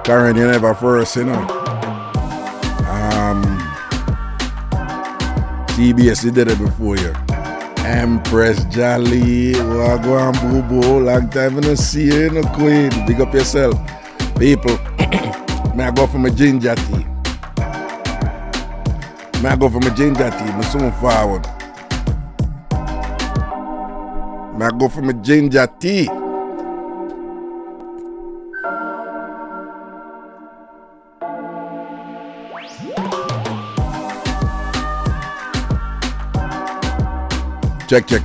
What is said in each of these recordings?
Karen, you never first, you know. CBS, you did it before you. Empress Jolly, Wagwan Boo Boo, long time I don't see you, you know, Queen. Big up yourself. People, may I go for my ginger tea? May I go for my ginger tea? I'm soon forward. May I go for my ginger tea? Check. Check.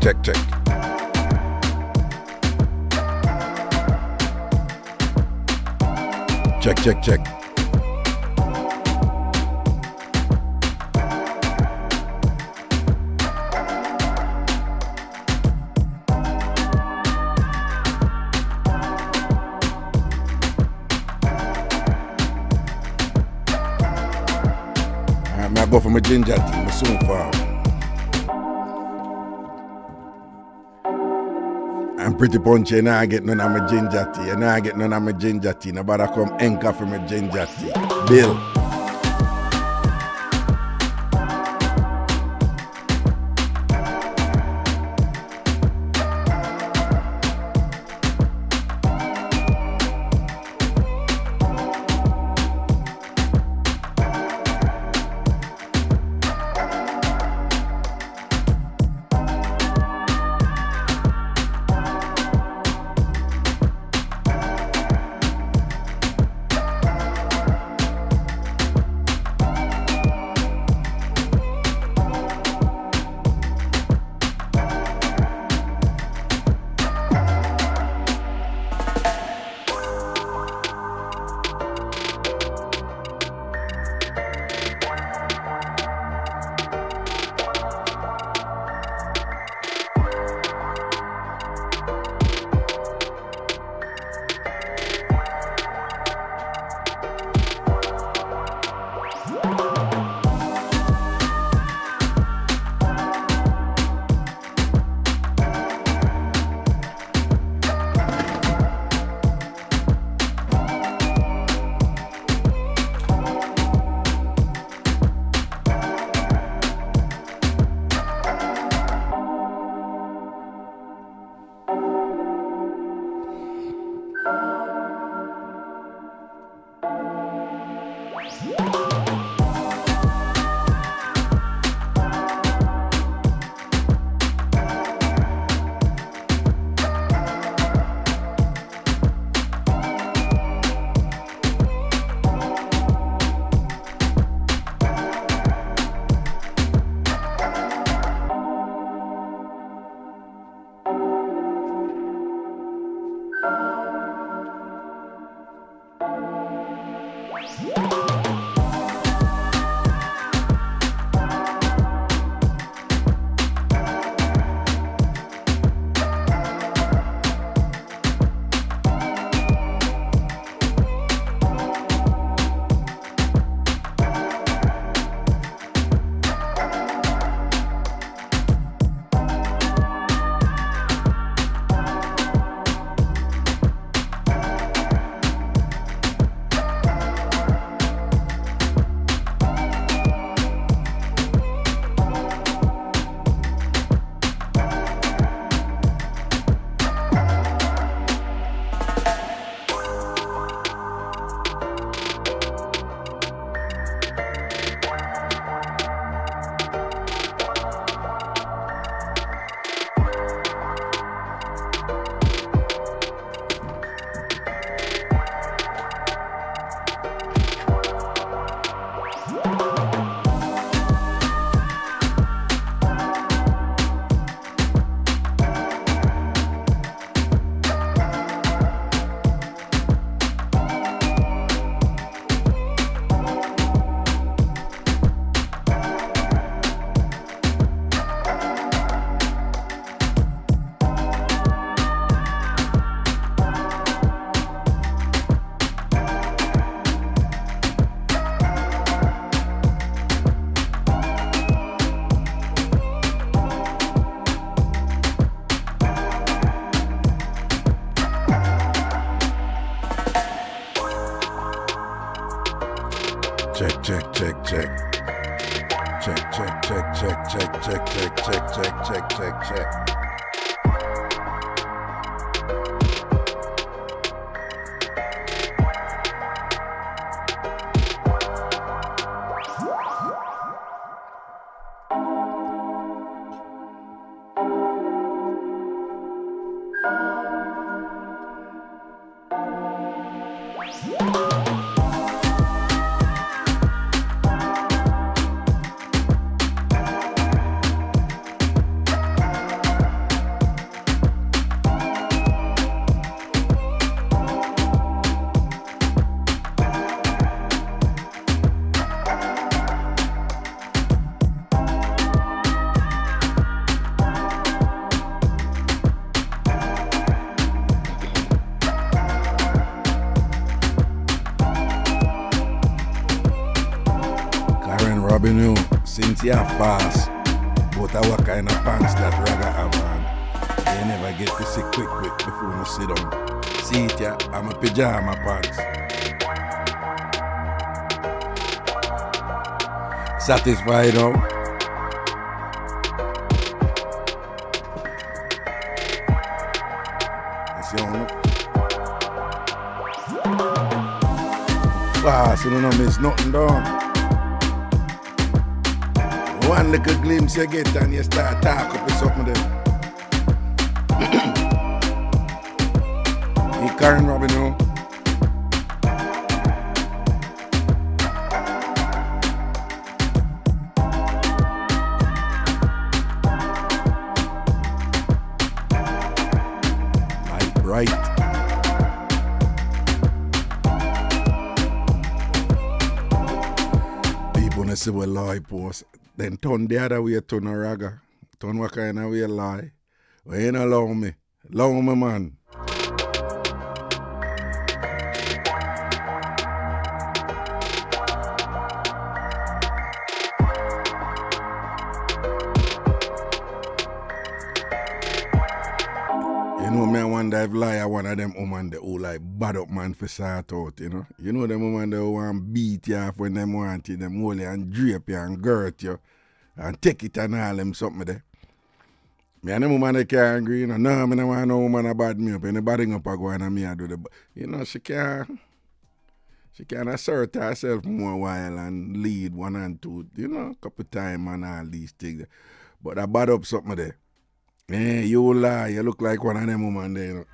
I go for my ginger tea, I'm soon forward. I'm pretty punchy, and I get none of my ginger tea. Nobody come anchor for my ginger tea. Bill. Check, check, check, check. Check, check, check, check, check, check, check, check, check, check, check, check. Aftanoon, since you are fast, but what kind of pants that Raga have on, they never get to see quick before we sit down. See it, yeah, I'm a pajama pants. Satisfied now? You see how fast, you don't miss nothing down. One little glimpse you get and you start talking up with something there. He Karen Robin now. Light bright. People say we lie post. Then turn the other way, turn a Raga. Turn what kind of way lie. We ain't allow me. Allow me, man. You know me, I wonder if lie one of them women that who like bad up man for sort out, you know. You know them women that want beat you off when them want it, them hold you and drape you and girt you and take it and all them something there. Me and them woman they can't agree, you know. No, I don't want no woman about me up. Anybody up a go and me I do the, you know, she can assert herself more while and lead one and two, you know, a couple times and all these things. But I bad up something there. Eh, you lie, you look like one of them women there, you know.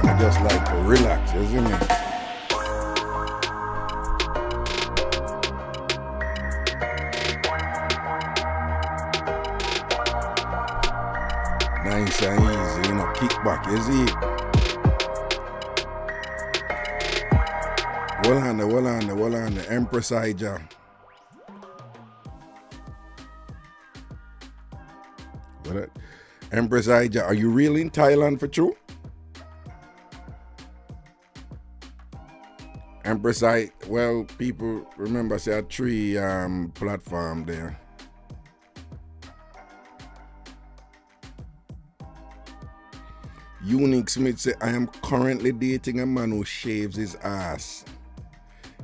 I just like to relax, you see me? Nice and easy, you know, kick back, you see? Well on the Empress Ija. What? Empress Ija, are you really in Thailand for true? Empress I, well, people remember say a three platform there. Unique Smith say, I am currently dating a man who shaves his ass.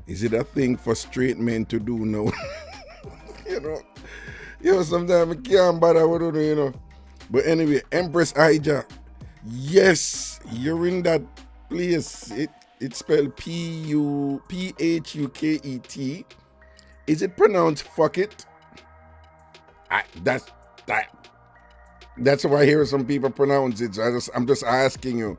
Is it a thing for straight men to do now? You know, sometimes I can't bother with it, you know. But anyway, Empress Ija, yes, you're in that place. It's spelled P-H-U-K-E-T. Is it pronounced fuck it? That's how I hear some people pronounce it. So I'm just asking you.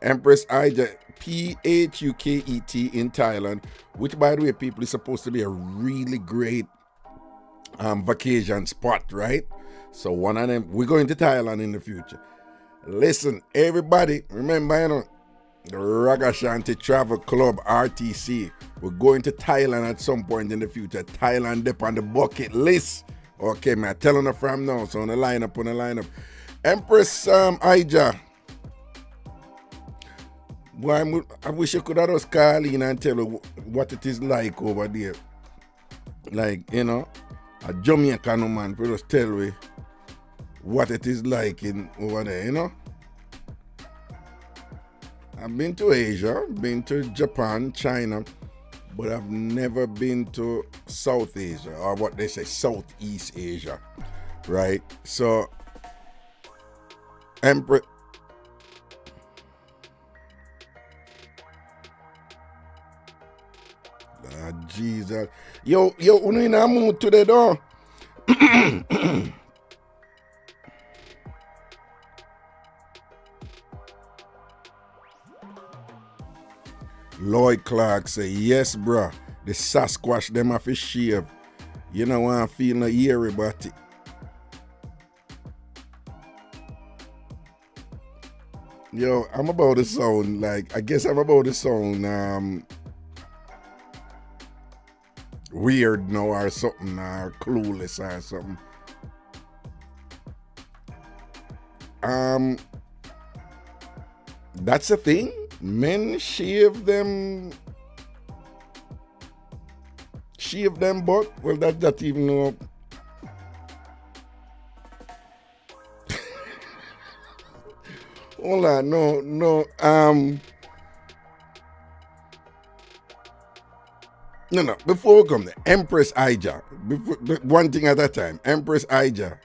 Empress Ija, P-H-U-K-E-T in Thailand, which by the way, people, is supposed to be a really great vacation spot, right? So one of them, we're going to Thailand in the future. Listen, everybody, remember, you know, the Ragashanti Travel Club, RTC. We're going to Thailand at some point in the future. Thailand up on the bucket list. Okay, man, telling her from now. So on the lineup. Empress Ija. Boy, I wish you could have just call in and tell her what it is like over there. like, a Jamaican man for just tell me what it is like in over there. I've been to Asia, been to Japan, China, but I've never been to South Asia, or what they say, Southeast Asia, right? So, Empress. Jesus. Yo, uno in a mood today, though. Lloyd Clark say, yes, bruh. The Sasquatch, them have to shave. You know what I'm feeling eerie about it. Yo, I'm about to sound like, I guess I'm about to sound weird now or something, or clueless or something. That's a thing. Men shave them butt. Well, that's not even no. Hold on, no. No. Before we come there, Empress Ija. One thing at a time. Empress Ija.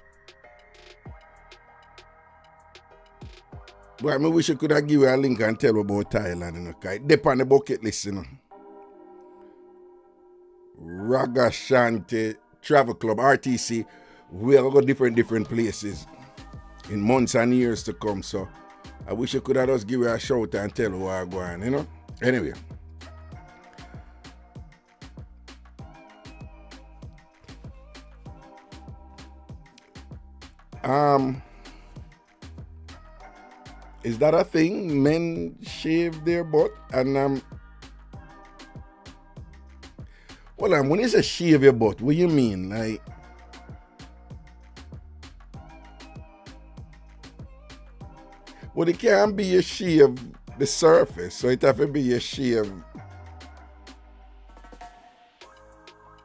But I wish I could have given you a link and tell you about Thailand. Okay? Dep on the bucket list, Ragashanti Travel Club, RTC. We are going to go different places in months and years to come. So I wish I could have just give you a shout and tell you what I'm going, Anyway. Is that a thing? Men shave their butt? And when you say shave your butt, what do you mean? Like, well, it can't be a shave the surface, so it have to be a shave.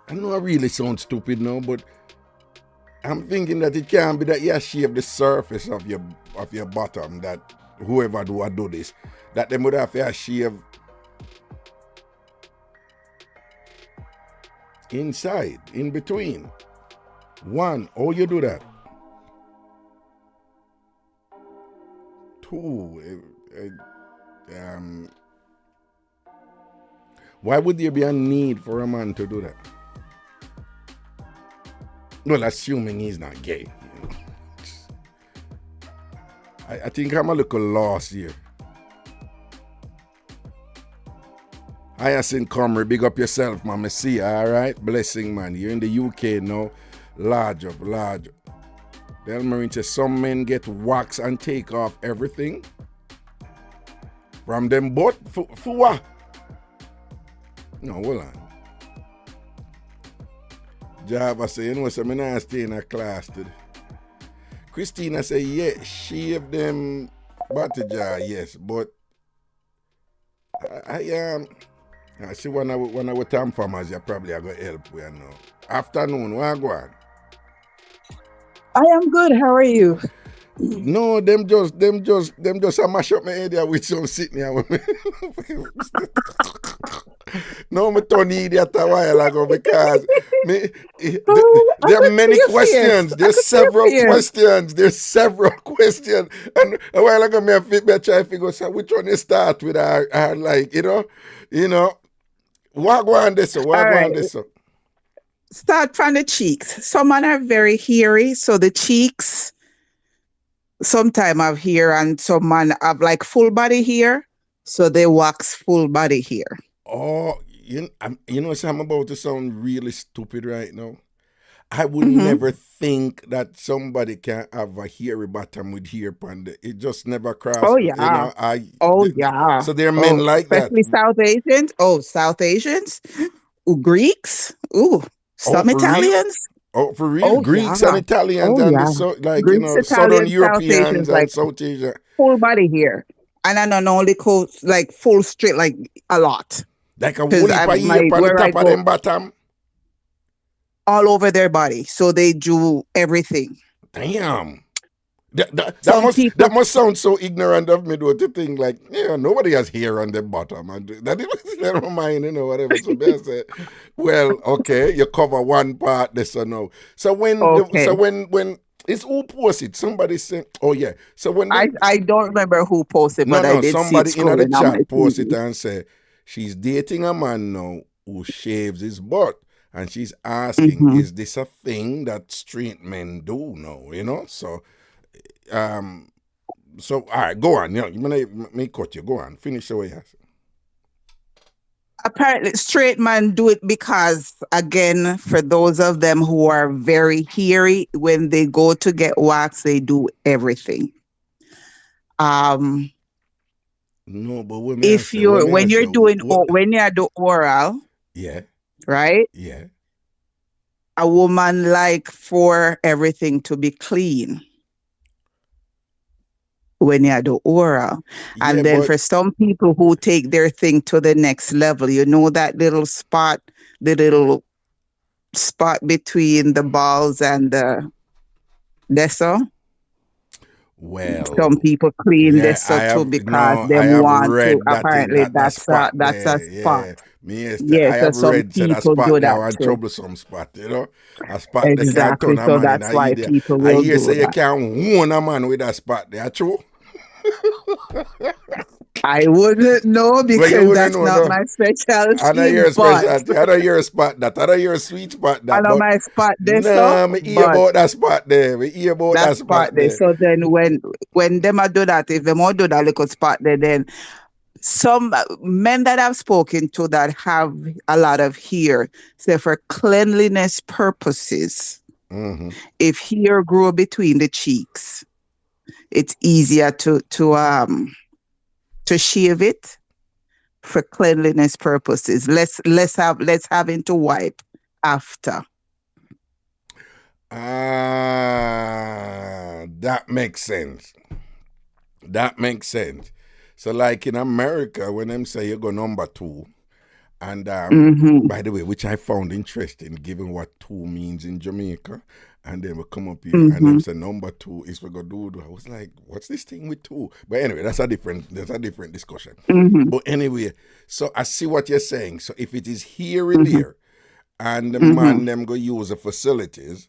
I know I really sound stupid now, but I'm thinking that it can't be that you shave the surface of your bottom, that whoever do this, that they would have to shave inside, in between. One, how you do that? Two, why would there be a need for a man to do that? Well, assuming he's not gay. I think I'm a little lost here. Hyacinth Comrie, big up yourself, man. I see you, all right? Blessing, man. You're in the UK now. Large up. Del Marine says some men get wax and take off everything from them butt. For what? No, hold on. Java say, so I'm not stay in a class today. Christina say, yeah, shave them body jar, yes, but I see one of our time farmers, you probably are going to help we know. Afternoon, where go on? I am good. How are you? No, them just I mash up my area with some sitting here. No, me turn idiot a while ago because there are many questions. There's several questions. And a while ago, me try to figure out which one you start with. Like, what go on this? Start from the cheeks. Some men are very hairy, so the cheeks sometimes have hair, and some men have like full body hair, so they wax full body hair. Oh, so I'm about to sound really stupid right now. I would never think that somebody can have a hairy bottom with hair panda. It just never crossed. Oh yeah. Yeah. So there are men like especially that. South Asians. Oh, South Asians. Ooh, Greeks. Ooh, some Italians. Oh, for real? Greeks and Italians and Greeks, Southern Italians, Europeans and like South Asia. Full body hair. And I don't only coat like full straight, like a lot. Like a woolly hair on the top of them bottom. all over their body. So they do everything. Damn. That Some people, that must sound so ignorant of me though to think like, yeah, nobody has hair on the bottom. And that is never mind, whatever. So they say, well, okay, you cover one part, this or no. So okay. when it's who posts it, somebody say, oh yeah. So when they I don't remember who posted, but I no, did see it somebody in the scrolling on my chat post it TV. and say she's dating a man now who shaves his butt. And she's asking, Mm-hmm. is this a thing that straight men do now? Um, so all right, go on. You may cut you. Go on. Finish the way you say. Apparently, straight men do it because, again, for those of them who are very hairy, when they go to get waxed, they do everything. Um, No, but what may I if say? What you're may I when say? you're when you do oral, Yeah, right? yeah, A woman like for everything to be clean when you do oral. yeah. And then But for some people who take their thing to the next level, that little spot, the little spot between the balls and the deso. Some well, people clean yeah. deso too because I them have want to. read that Apparently, that spot that's a there. spot. Yeah, me. I Yes, so have some read said a people spot do there that one too. troublesome spot. A spot they can Exactly. turn a So man in that's a why idiot. people I will hear do say you that. can't warn a man with that spot there. True. I wouldn't know Well, you because wouldn't that's know, not no. my I know specialty, you're a but specialty. I know you're a spot that. I know you're a sweet spot I that. know But my spot there, so nah, me hear but about that spot there. Me hear about that that spot spot there. there. So then when them a do that, if them all do that little spot there, then some men that I've spoken to that have a lot of hair say for cleanliness purposes, Mm-hmm. if hair grow between the cheeks, it's easier to shave it for cleanliness purposes. Let's having to wipe after. Ah, that makes sense. That makes sense. So, like in America, when them say you go number two, and Mm-hmm. by the way, which I found interesting, given what two means in Jamaica, and then we come up here and them Mm-hmm. say number two is we go do. I was like, what's this thing with two? But anyway, that's a different discussion. Mm-hmm. But anyway, so I see what you're saying. So if it is here and Mm-hmm. there, and the Mm-hmm. man them go use the facilities,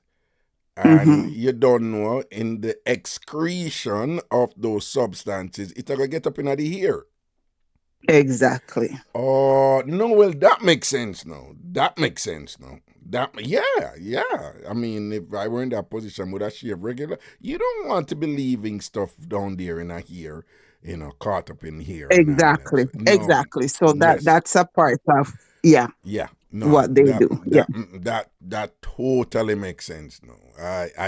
and Mm-hmm. you don't know in the excretion of those substances, it's gonna get up in the hair. Exactly. Oh no, well that makes sense now. That makes sense now. That yeah, yeah. I mean, if I were in that position, would I shave regular? You don't want to be leaving stuff down there in a hair, caught up in here and all that. Exactly. So, no, Exactly. So yes, that's a part of, yeah, yeah, no, what they do. Yeah. that totally makes sense now.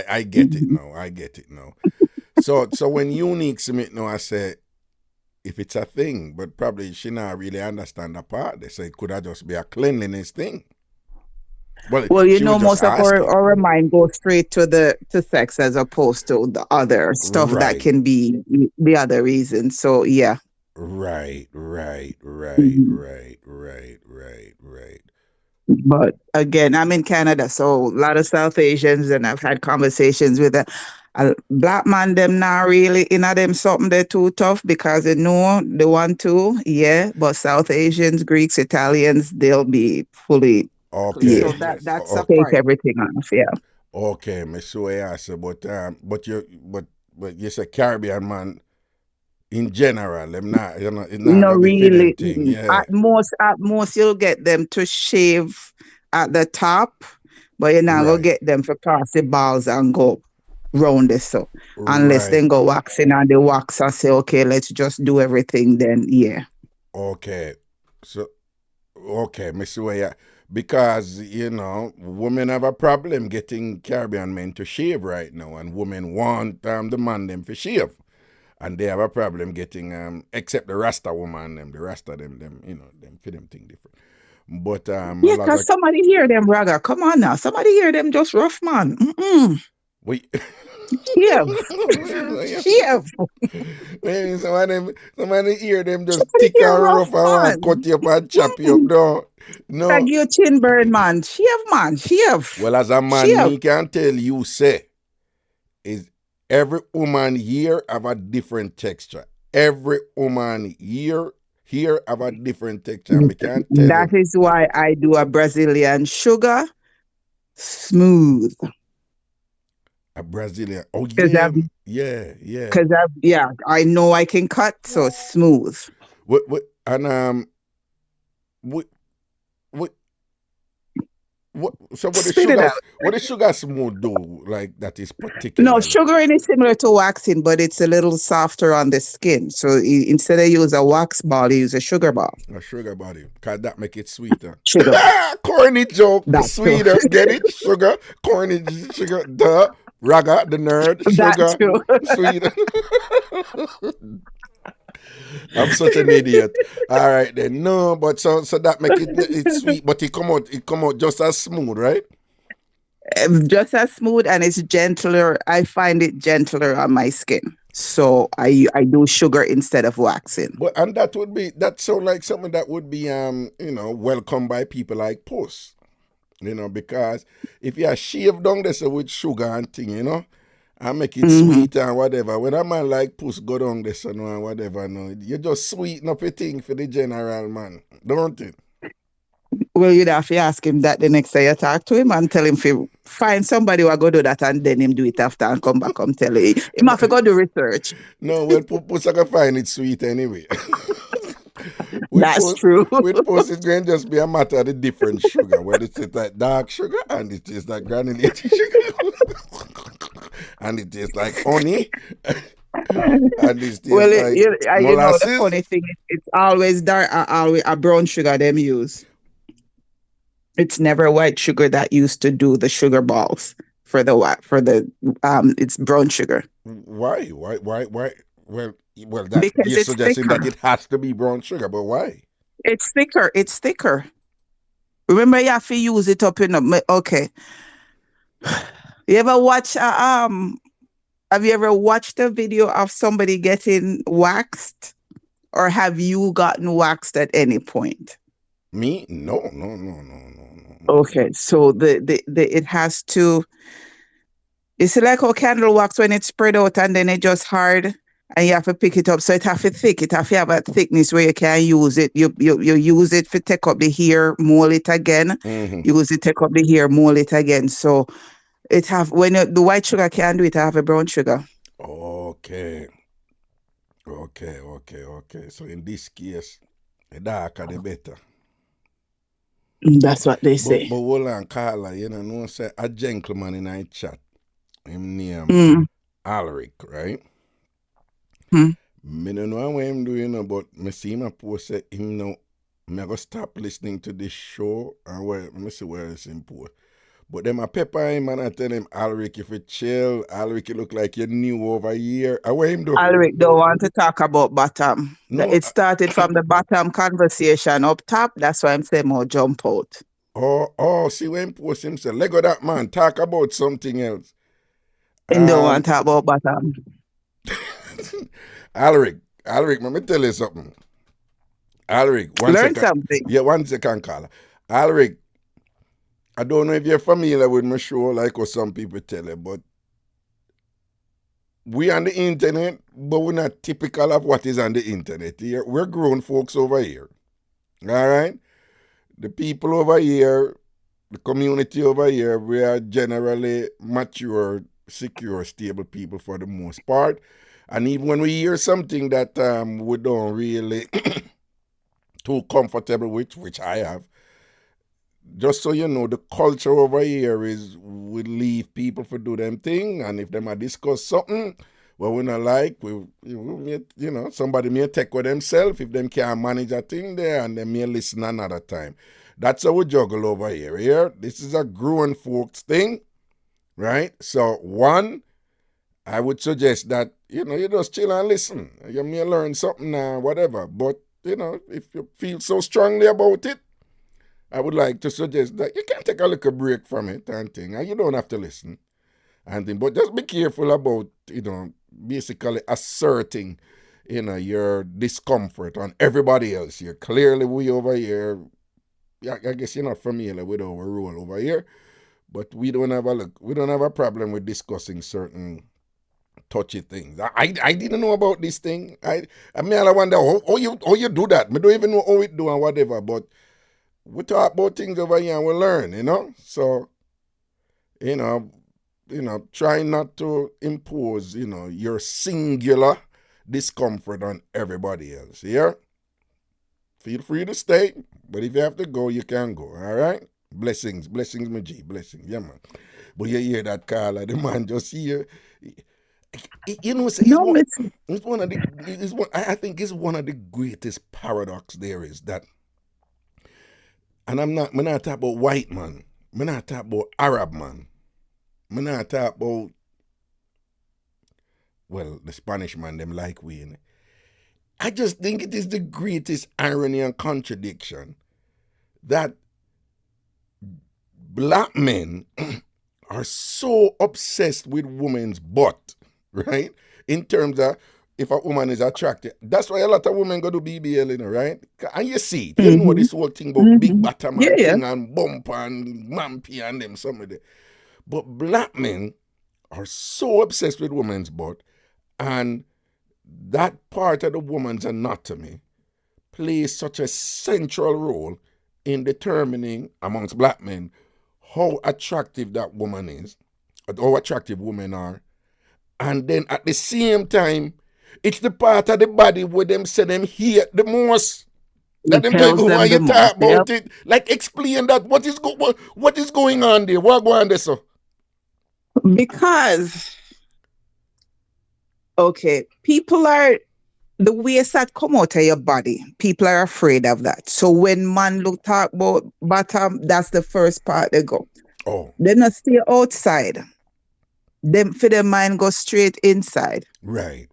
I get it Mhm. now. I get it now. So when Unique submit now, I say if it's a thing, but probably she not really understand the part. They say could that just be a cleanliness thing? Well, Well, she was just most of asking. our mind goes straight to sex as opposed to the other stuff that Right, can be the other reasons. So yeah. right, right, right, Mhm. right, right, right, right. But again, I'm in Canada, so a lot of South Asians, and I've had conversations with a black man. Them not really them something they're too tough because they want to, yeah. But South Asians, Greeks, Italians, they'll be fully, Okay, yeah, that's a take part. everything off, yeah. Okay, me sure I answer, but you say Caribbean man in general, them not it's not No, gonna be for them really. thing, yeah. At most, you'll get them to shave at the top, but you're not gonna Right, get them for pass the balls and go round this so unless right. they go waxing and the waxer say, okay, let's just do everything. Then yeah, Okay, so okay, me sure yeah. Because women have a problem getting Caribbean men to shave right now, and women want the man them to shave. And they have a problem getting except the Rasta woman them, the Rasta them them for them thing different. But a yeah. lot Cause of somebody hear them, Raga. Come on now, somebody hear them just rough man. Mm-mm. we Chef. Chef. Maybe somebody hear them just Somebody thick here and rough, rough and want man. cut you up and chop you up. No, Like no. your chin burn, man. Chef, man. Chef. Well, as a man, Chef. me can tell you, say, is every woman here have a different texture. Every woman here have a different texture. And me can tell That you. is why I do a Brazilian sugar smooth. A Brazilian. Oh Because yeah, I've, yeah. because I've, yeah, I know I can cut, so smooth. What and what what so Spit it out. what the sugar smooth do like that is No, particularly sugaring is similar to waxing, but it's a little softer on the skin. So instead of use a wax ball, you use a sugar ball. a sugar body? Cause that make it sweeter. Sugar. Corny joke, That too. sweeter. Get it? Sugar, corny sugar. Duh. Raga, the nerd, That sugar, too. sweeter. I'm such an idiot. All right then. No, but so that make it's sweet, but it come out just as smooth, right? Just as smooth, and it's gentler. I find it gentler on my skin. So I do sugar instead of waxing. But and that sound like something that would be welcomed by people like Puss. Because if you shave down this with sugar and thing, and make it sweet and whatever. When a man like Puss go down this and whatever, no, you just sweeten up a thing for the general man, don't it? Well, you'd have to ask him that the next time you talk to him and tell him to find somebody who will go do that and then him do it after and come back and tell you. Him have to go do research. No, well, Puss I can find it sweet anyway. That's true. With Puss, it's going to just be a matter of the different sugar, whether it's like dark sugar and it tastes like granulated sugar. And it tastes like honey. And it tastes Well, like the molasses. funny thing is, it's always dark, always a brown sugar them use. It's never white sugar that used to do the sugar balls for the it's brown sugar. Why? Well, that Because you're it's suggesting that thicker. it has to be brown sugar, but why? It's thicker. It's thicker. Remember, you have to use it up in the okay. You ever watch have you ever watched a video of somebody getting waxed? Or have you gotten waxed at any point? Me? No. Okay, so the it has to. It's like how candle wax when it's spread out and then it just hard and you have to pick it up. So it have to thick. It have to have a thickness where you can use it. You use it to take up the hair, mold it again. Use it, take up the hair, mold it again. So it have when the white sugar can do it, I have a brown sugar. Okay. So in this case, the darker the better. That's what they say. But hold on, Carla, no say a gentleman in a chat. Him name Alric, right? Me don't know what him do, but me see him post say him now. Me go stop listening to this show and let me see where it's in post. But them a pepper him and I tell him, Alric, if you chill, Alric, you look like you're new over here. And what him do? Alric don't want to talk about bottom. No, It started from the bottom conversation up top. That's why I'm saying more jump out. See when him post him say, Lego that man, talk about something else. And don't want to talk about bottom. Alric, let me tell you something. Alric, Learn something. Yeah, 1 second, Carla. Alric, I don't know if you're familiar with my show, like what some people tell you, but we on the internet, but we're not typical of what is on the internet here. We're grown folks over here. All right? The people over here, the community over here, we are generally mature, secure, stable people for the most part. And even when we hear something that we don't really too comfortable with, which I have, just so you know, the culture over here is we leave people for do them thing, and if them a discuss something, well, we not like, somebody may take with themselves if them can't manage a thing there, and they may listen another time. That's how we juggle over here. Here, this is a grown folks thing, right? So, one, I would suggest that, you just chill and listen. You may learn something or whatever, but, if you feel so strongly about it, I would like to suggest that you can take a little break from it and thing, and you don't have to listen. and thing. But just be careful about, basically asserting, your discomfort on everybody else here. Clearly, we over here, yeah, I guess you're not familiar with our rule over here, but we don't have a problem with discussing certain touchy things. I didn't know about this thing. I wonder how you do that. I don't even know how it do and whatever, but we talk about things over here and we learn. So, you know, try not to impose, your singular discomfort on everybody else. Here, feel free to stay, but if you have to go, you can go. All right. Blessings, my G, blessings, yeah, man. But you hear that, Carla, the man just here. No, It's one of the. I think it's one of the greatest paradox there is that, and I'm not talking about white man, I'm not talking about Arab man, I'm not talking about, well, the Spanish man them like we. I just think it is the greatest irony and contradiction that black men are so obsessed with women's butt, right? In terms of if a woman is attractive. That's why a lot of women go to BBL, right? And you see it. You know this whole thing about big bottom and Yeah. thing and bump and mampy and them, some of them. But black men are so obsessed with women's butt, and that part of the woman's anatomy plays such a central role in determining amongst black men how attractive that woman is, how attractive women are. And then at the same time, it's the part of the body where them say them hate the most. That them Tells go, them why the you talk most. about it? Like, explain that. What is going on there? What going on there, so? Because, okay, the waste that come out of your body, people are afraid of that. So when man talk about bottom, that's the first part they go. Oh. They not stay outside. Them for their mind go straight inside. Right.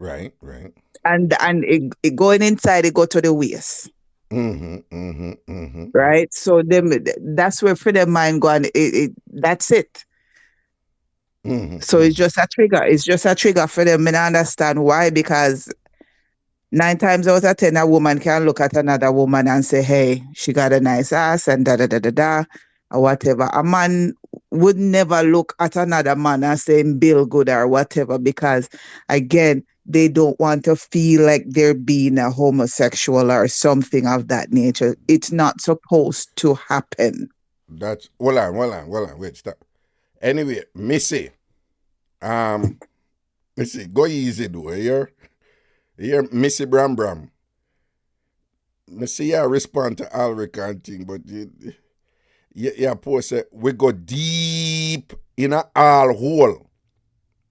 And it going inside, it go to the waist. Right? So that's where for their mind go, and that's it. So it's just a trigger. It's just a trigger for them. I understand why, because 9 times out of 10, a woman can look at another woman and say, hey, she got a nice ass and da or whatever. A man would never look at another man and say Bill good or whatever, because again, they don't want to feel like they're being a homosexual or something of that nature. It's not supposed to happen. That's hold on, wait, stop. Anyway, Missy, Missy, go easy though, here, Missy Bram. Missy, I respond to Alric and thing, but yeah, post it. We go deep in a all hole.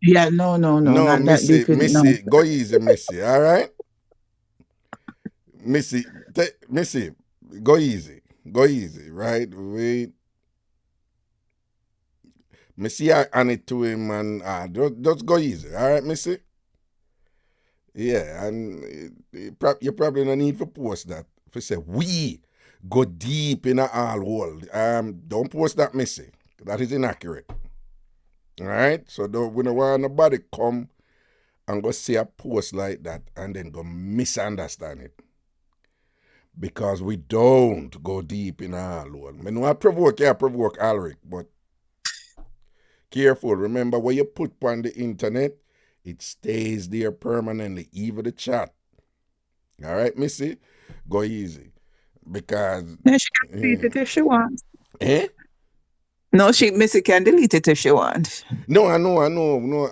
Yeah, no, No, not that Missy, deep. No. go easy, Missy. All right, Missy, go easy, right? Wait, Missy, I hand it to him and just go easy. All right, Missy. Yeah, and you probably no need to post that. If you say we go deep in a all hole, don't post that, Missy. That is inaccurate. All right, so we don't want nobody come and go see a post like that and then go misunderstand it, because we don't go deep in a all hole. I know I provoke Alric, but careful. Remember, what you put on the internet, it stays there permanently, even the chat. All right, Missy? Go easy. Because... Yeah, she can delete it if she wants. Eh? No, Missy can delete it if she wants. No, I know. No,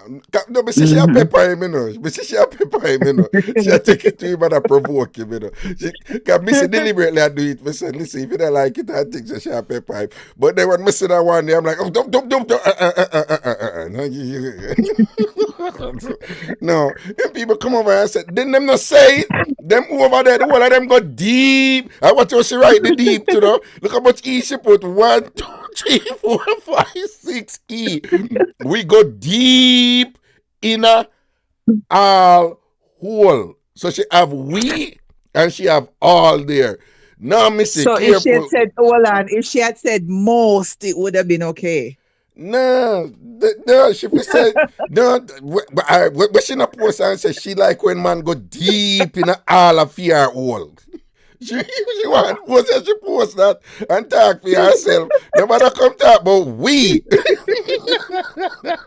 but she a pepper him, But she a pepper him, She a take it to him and a provoke him, Because Missy deliberately I do it. I said, listen, if you don't like it, I think she a pepper him. But then when Missy that one day, I'm like, oh, don't. No, them people come over and say, didn't them not say it? Them over there, the whole of them go deep. I watch how she write the deep, Look how much E she put. 1, 2, 3, 4, 5, 6 E. We go deep in a all hole. So she have we and she have all there. Now, Missy, so careful. if she had said, hold on, if she had said most, it would have been okay. No, no, she be said no. But she not post and say she like when man go deep in a all of fear hole. She want post and she post that and talk for herself. Nobody come talk about we.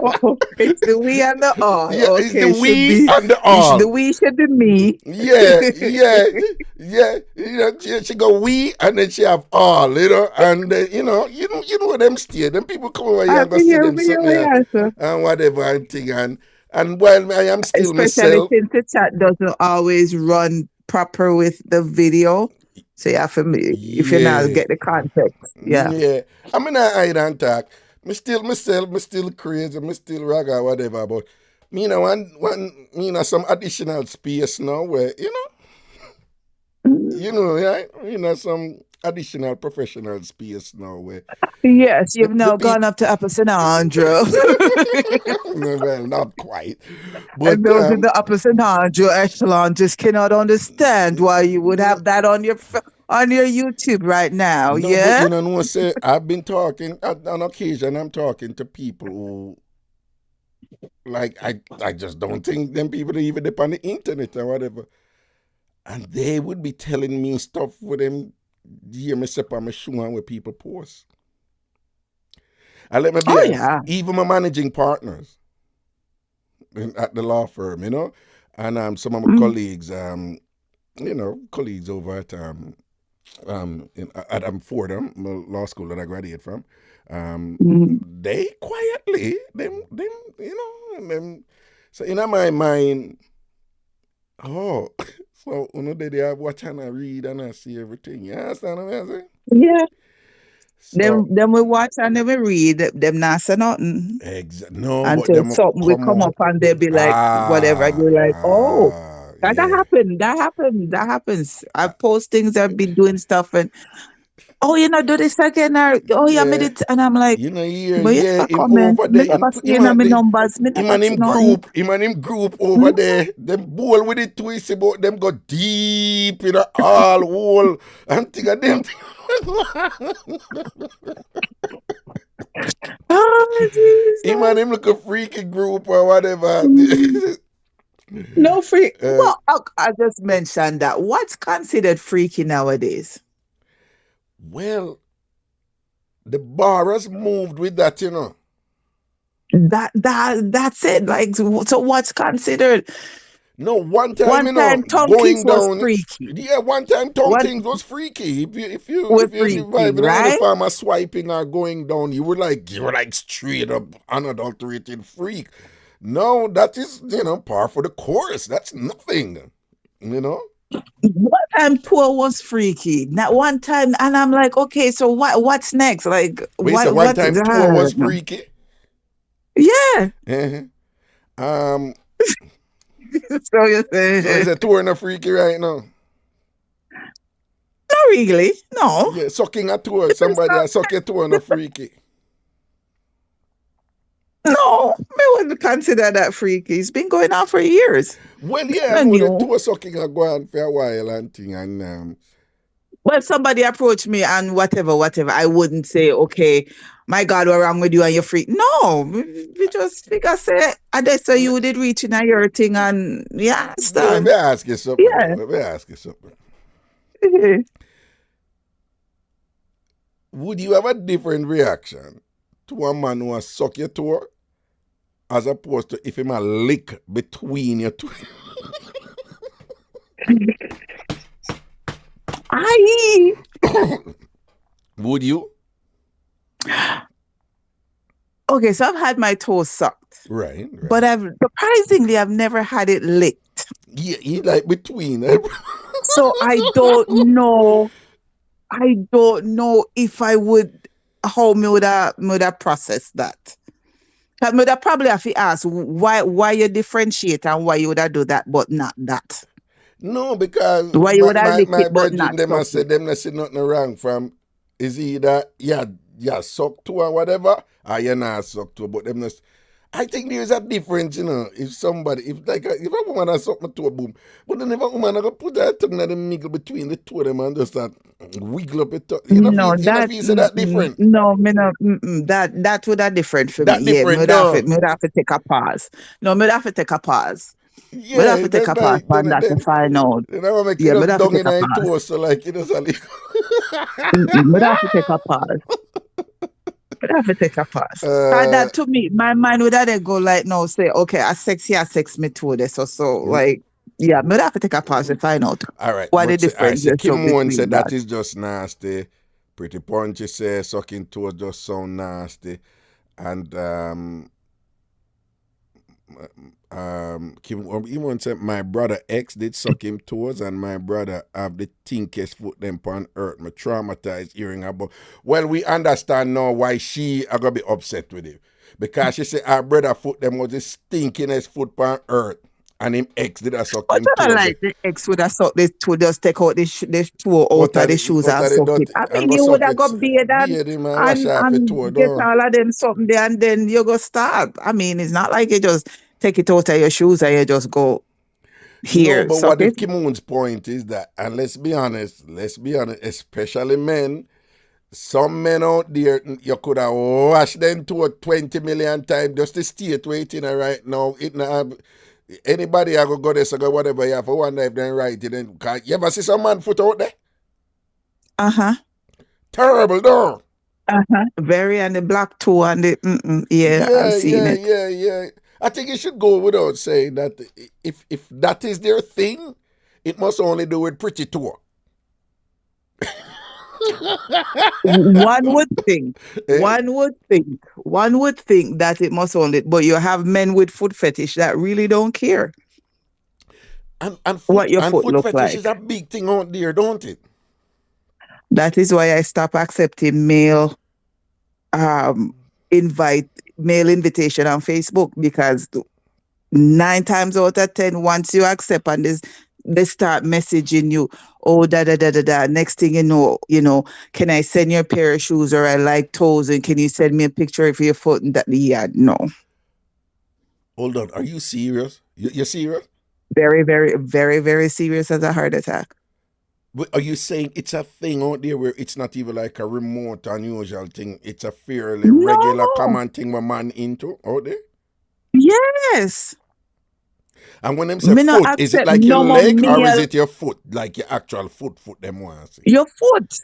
Oh, it's the we and the all. Yeah, it's the Okay, should we be and the the all. we should be me. Yeah, yeah, yeah. You know, she go we and then she have all, and you know them stay. Them people come over here I and go can see hear them me something answer. and whatever and thing and while I am still Especially myself. since the chat doesn't always run proper with the video. So you have to, if you not Yeah, get the context. Yeah. yeah. I mean, I hide and talk. Me still myself. Me still crazy. Me still raga whatever. But me know some additional space now where yeah, some additional professional space now where Yes, the, you've the now gone people, up to Upper St. Andrew. well, not quite, And but those in the Upper St. Andrew echelon just cannot understand why you would no, have that on your YouTube right now. no, but Yeah. no, say I've been talking on occasion. I'm talking to people who like I just don't think them people even depend on the internet or whatever, and they would be telling me stuff with them. Hear me step on my shoe and where people post. And let me be Oh yeah. even my managing partners at the law firm, and some of my Mm, colleagues, colleagues over at Fordham law school that I graduated from, mm. they quietly them. So in my mind, oh, so they have watch and I read and I see everything. You understand what I'm saying? Yeah. So Them we watch and them we read. Them not say nothing no, but until them something will come come up out. and they be like whatever. And you're like, oh, that Yeah. happened. That happened. That happens. I post things. I've been doing stuff and oh, you know, do this again. Or, oh, yeah, made Yeah. it. And I'm like, Here, but you yeah, never him comment. over Me there, never see you know my numbers. Me never see nothing. him and him group over Hmm? there, them bowl with it twist about them go deep in a all hole and think of them. Oh, Him and Jesus. him look a freaky group or whatever. Mm. No free. uh, Well, I just mentioned that. What's considered freaky nowadays? well, the bar has moved with that. That's it. Like, so what's considered? No, one time, One time, tongue kiss going was down. freaky. Yeah, one time tongue One things was freaky. was If you freaky, in any right? farmer swiping or going down, you were like straight up unadulterated freak. No, that is par for the course. That's nothing. You know. One time tour was freaky. Not one time, and I'm like, okay, so what's next? Like, But it's a one what? time tour was freaky. Yeah. Uh-huh. Um. So you say, So is a tour not freaky right now? not really. No. Yeah, sucking a tour. It's Somebody not, a suck a tour not freaky. no, I wouldn't consider that freaky. It's been going on for years. Well, yeah, I I know the knew. tour sucking a go on for a while and thing and Well, somebody approached me and whatever, I wouldn't say, okay, my God, what's wrong with you and you're freak. No, we just figure say, and that's so you did reach in your thing and yeah, let me understand. ask you something. Yeah. Let me ask you something. Would you have a different reaction to a man who has suck your toe as opposed to if him a lick between your two? I Would you? okay, so I've had my toes sucked, Right. but I've never had it licked. Yeah, he like between. So I don't know. I don't know if I would how me would have processed that. I would have probably have to ask why you differentiate and why you would have do that, but not that. No, because Why you would have lick my it but brethren not them I suck said it. them not see nothing wrong from is either yeah suck to or whatever or you not suck to but them not, I think there's a difference, if somebody, if a woman has something to a boom, but then if a woman I go put her tongue in the middle between the two of them and just start wiggle up it, No, you know that feel say that different. no, me no, that would have different for me. That Yeah, different, no. me would have to take a pause. No, me would have to take a pause. Me would have Yeah, to take then a pause like on that to find out. then I want to make Yeah, it me would just have to dung take in a a pause. toast, so like it just a Me would have to take a pause. Would have to take a pause. uh, That to me, my mind would have to go like, no, say, okay, I sex me too this. So like, yeah, me would have to take a pause to find out all right, what the but say, all right, difference so is Kim so Moon between said that. that is just nasty. Pretty Punchy said sucking toes just sound nasty. And Kim even said my brother X did suck him toes and my brother have the thinkest foot them on earth. Me traumatized hearing about. Well, we understand now why she are gonna be upset with him. Because she said our brother foot them was the stinkingest foot on earth. And him ex did a suck But him you know, toes. like the ex would have sucked this to just take out this toe out of the shoes Out and of the suck it. dot I and mean, go you would suck have it. got beard Beard him and wash off it toe and get down. all of them something there, and then you go start. I mean, it's not like you just take it out of your shoes and you just go No, here, but suck what it. if Kimun's point is that, and let's be honest, especially men, some men out there, you could have washed them to a 20 million times just to state waiting right now. It not have, anybody I go there, so go whatever you have for one if then right it then. You ever see some man foot out there? Uh-huh. Terrible, no. Uh-huh. Very and the black toe and the yeah, I've seen it. Yeah. I think it should go without saying that if that is their thing, it must only do with pretty tour. One would think, Eh? one would think that it must only, but you have men with foot fetish that really don't care what your And foot foot look fetish is like. a big thing out there, don't it? That is why I stop accepting um mail invitation on Facebook because 9 times out of 10, once you accept and they start messaging you, oh da. Next thing you know, can I send you a pair of shoes or I like toes and can you send me a picture of your foot and that yeah, no. Hold on, are you serious? You're serious? Very, very, very, very serious as a heart attack. But are you saying it's a thing out there where it's not even like a remote unusual thing? It's a fairly regular No. common thing my man into out there? Yes. And when them say Me not foot, is it accept like your no more leg or is meal. it your foot? Like your actual foot them want to see? Your foot.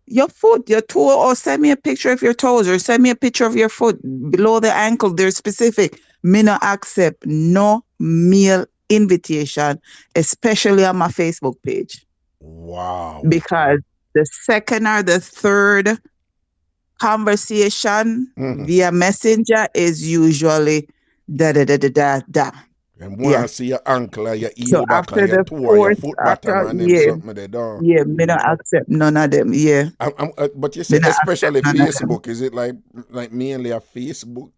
Your foot, your toe, or send me a picture of your toes, or send me a picture of your foot below the ankle. They're specific. Me not accept no meal invitation, especially on my Facebook page, Wow. because the second or the third conversation via messenger is usually da. And Yeah. want to see your ankle or your So heel back or after your the toe or your fourth, foot bottom and them something they don't. yeah, me not accept none of them. Yeah, But you me say not accept especially none of them. Facebook, is it like mainly a Facebook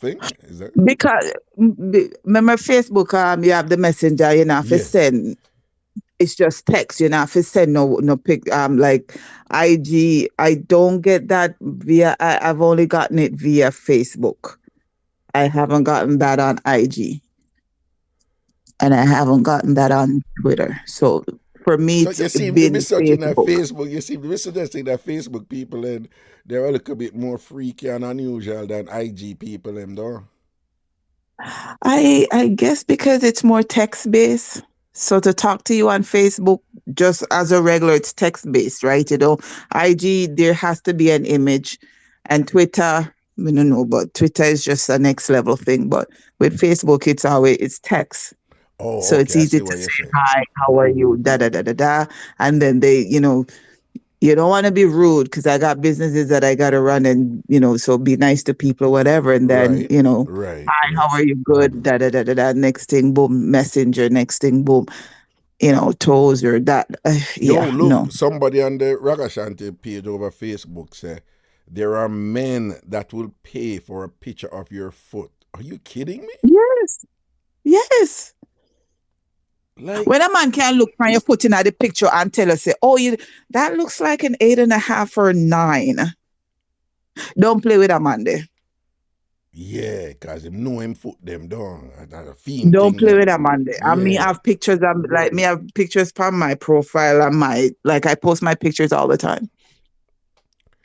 thing? Is that Because remember Facebook, you have the messenger, you know, if you yeah? send, it's just text, you know, if you send no pic, like IG, I don't get that I've only gotten it via Facebook. I haven't gotten that on IG, and I haven't gotten that on Twitter. So for me, So it's you seem to be been searching at Facebook. Facebook. You seem to be suggesting that Facebook people and they're a little bit more freaky and unusual than IG people, them though. I guess because it's more text based. So to talk to you on Facebook, just as a regular, it's text based, right? You know, IG there has to be an image, and Twitter, I don't know, but Twitter is just a next level thing. But with Facebook, it's text, Oh, so it's okay. I easy see to what you're say saying. hi, how are you, da, and then you don't want to be rude because I got businesses that I got to run and, so be nice to people or whatever. And then, Right, right, hi, right. how are you? Good. Da. Next thing, boom, messenger. Next thing, boom, toes or that. Yo, Yeah, no. look, somebody on the Ragashanti page over Facebook say there are men that will pay for a picture of your foot. Are you kidding me? Yes. Yes. Like, When a man can look from your foot in at the picture and tell us, say, oh, that looks like an 8.5 or 9. Don't play with a man there. Yeah, because him know him foot them down. That's a fiend Don't thing play there. with them on there. I mean, I Yeah. have pictures. Me have pictures from my profile and I post my pictures all the time.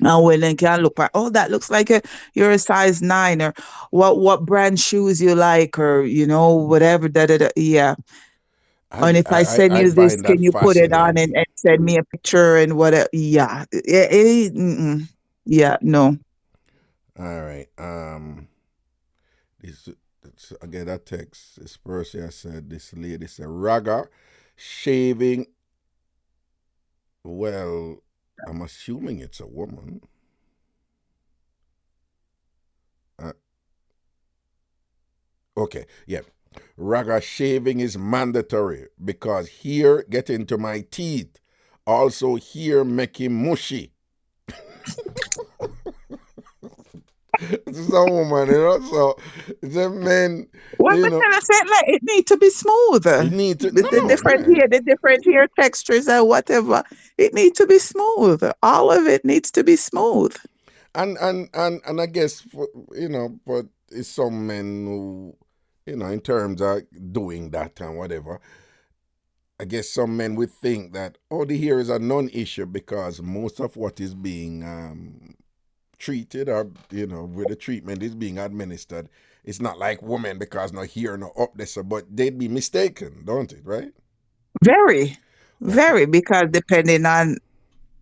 And when they can look at, oh, that looks like you're a size 9, or what brand shoes you like, or whatever. Da, da, da. Yeah. And if I send I you this, find that can you put it on fascinating. and send me a picture and whatever? Yeah. Yeah. No. All right. This again that text. This person I said this lady said Raga shaving. Well, I'm assuming it's a woman. Uh, okay, yeah. Raga shaving is mandatory because here get into my teeth. Also here making mushy. It's a woman, So the men, Well, you but know, then I said, like, it need to be smooth. you need to The no, different yeah. hair, the different hair textures and whatever. It needs to be smooth. All of it needs to be smooth. And I guess but it's some men who, in terms of doing that and whatever. I guess some men would think that the hair is a non-issue because most of what is being treated or where the treatment is being administered, it's not like women because no hair no up there. So, but they'd be mistaken, don't it? Right? Very, Okay. very, because depending on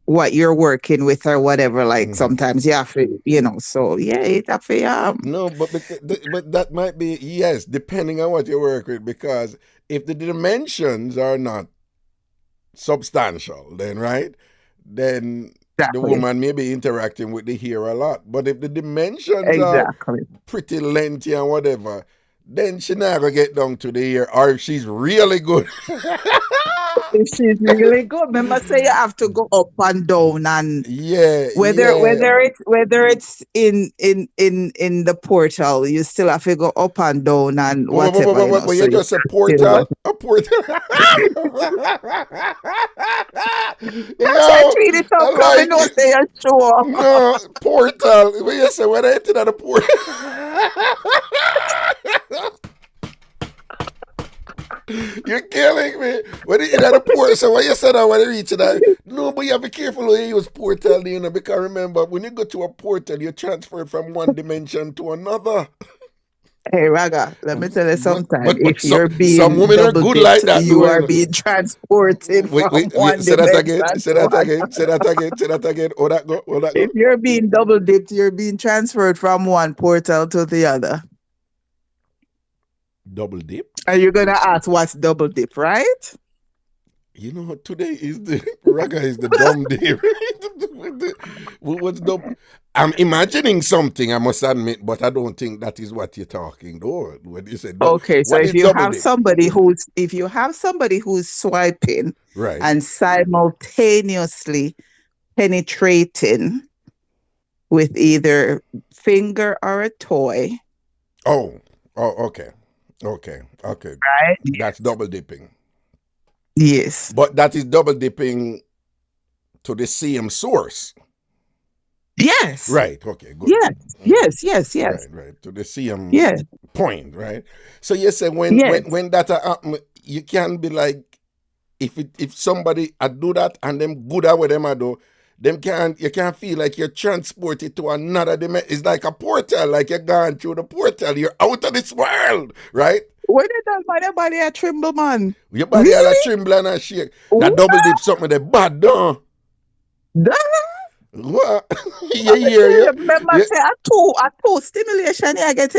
what you're working with or whatever, like Hmm. sometimes you have to, so yeah, it have to, No, but that might be yes, depending on what you work with, because if the dimensions are not substantial, then right, then the exactly, woman may be interacting with the hair a lot. But if the dimensions are exactly. pretty lengthy and whatever, then she never get down to the hair. Or if she's really good, If she's really good, remember say you have to go up and down, and yeah, whether yeah. it's in the portal, you still have to go up and down and whatever, But so you you just a can feel what. portal, a portal. I said, Yo, treat it I up, come and like know it. say you're sure. No, portal. What you say when I enter the portal? You're killing me. When you enter the portal, so when you said that when you reach that, no, but you have to be careful when you use portal, because remember, when you go to a portal, you transfer from one dimension to another. Hey, Raga, let me tell you sometime. But If you're some being women are double good dipped, like that, you though, are being transported from Wait, one say that dimension again, say to that again, say another. that again, say that again. Oh, that go, oh, that If go. you're being double dipped, you're being transferred from one portal to the other. Double dip. And you're gonna ask what's double dip, right? Today is the raga is the dumb day. What's the? I'm imagining something. I must admit, but I don't think that is what you're talking. Though when you say Okay, so what is double dip? if you have somebody who's swiping Right. and simultaneously penetrating with either finger or a toy, Oh. Oh. Okay. Okay. Okay. right? That's double dipping. Yes. But that is double dipping to the same source. Yes. Right. Okay. Good. Yes. Right. Yes. Yes. Yes. Right. Right. To the same Yes. point. Right. So you say Yes. when that happen, you can be like if somebody I do that and them good at what them I do, you can't feel like you're transported to another dimension. It's like a portal, like you're going through the portal. You're out of this world, right? When it does my body a tremble, man. Your body all a Really? tremble and a shake. That What? double dip something that bad, don't? That? What? You Let me hear tell you? you, remember Yeah. say a two stimulation you get,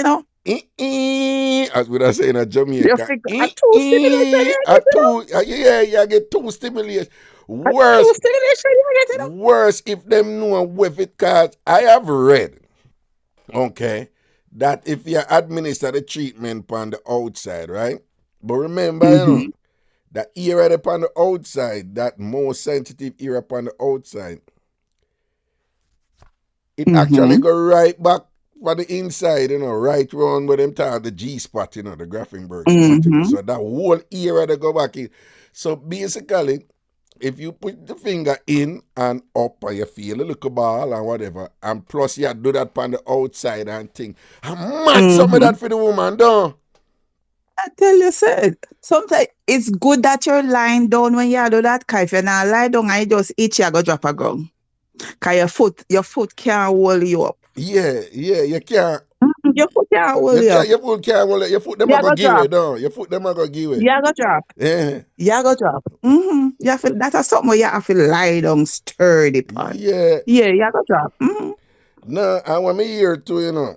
As we are saying in You Jamaica, figure a two stimulation you a get, two, yeah, you get two stimulation. A two Worse, stimulation you get, worse if them know with it, cause I have read, okay, that if you administer the treatment on the outside, right? But remember, Mm-hmm. that area upon the outside, that more sensitive area upon the outside, it actually Mm-hmm. go right back for the inside, right round where them talk the G spot, the Grafenberg spot, Mm-hmm. So that whole area they go back in. So basically, if you put the finger in and up and you feel a little ball and whatever, and plus you do that on the outside and thing, how much some of Mm-hmm. that for the woman, though? I tell you, sir, sometimes it's good that you're lying down when you do that. Cause if you're not lie down and you just itch, you go drop a ground. Cause your foot can't hold you up. Yeah, you can't. Your foot can't hold you up. Your foot them You a go go give drop. it, though. Your foot them a go give it. You go drop. Yeah. You go drop. You have to, that's something where you have to lie down sturdy part. Yeah. Yeah, you go drop. No, and when me hear too,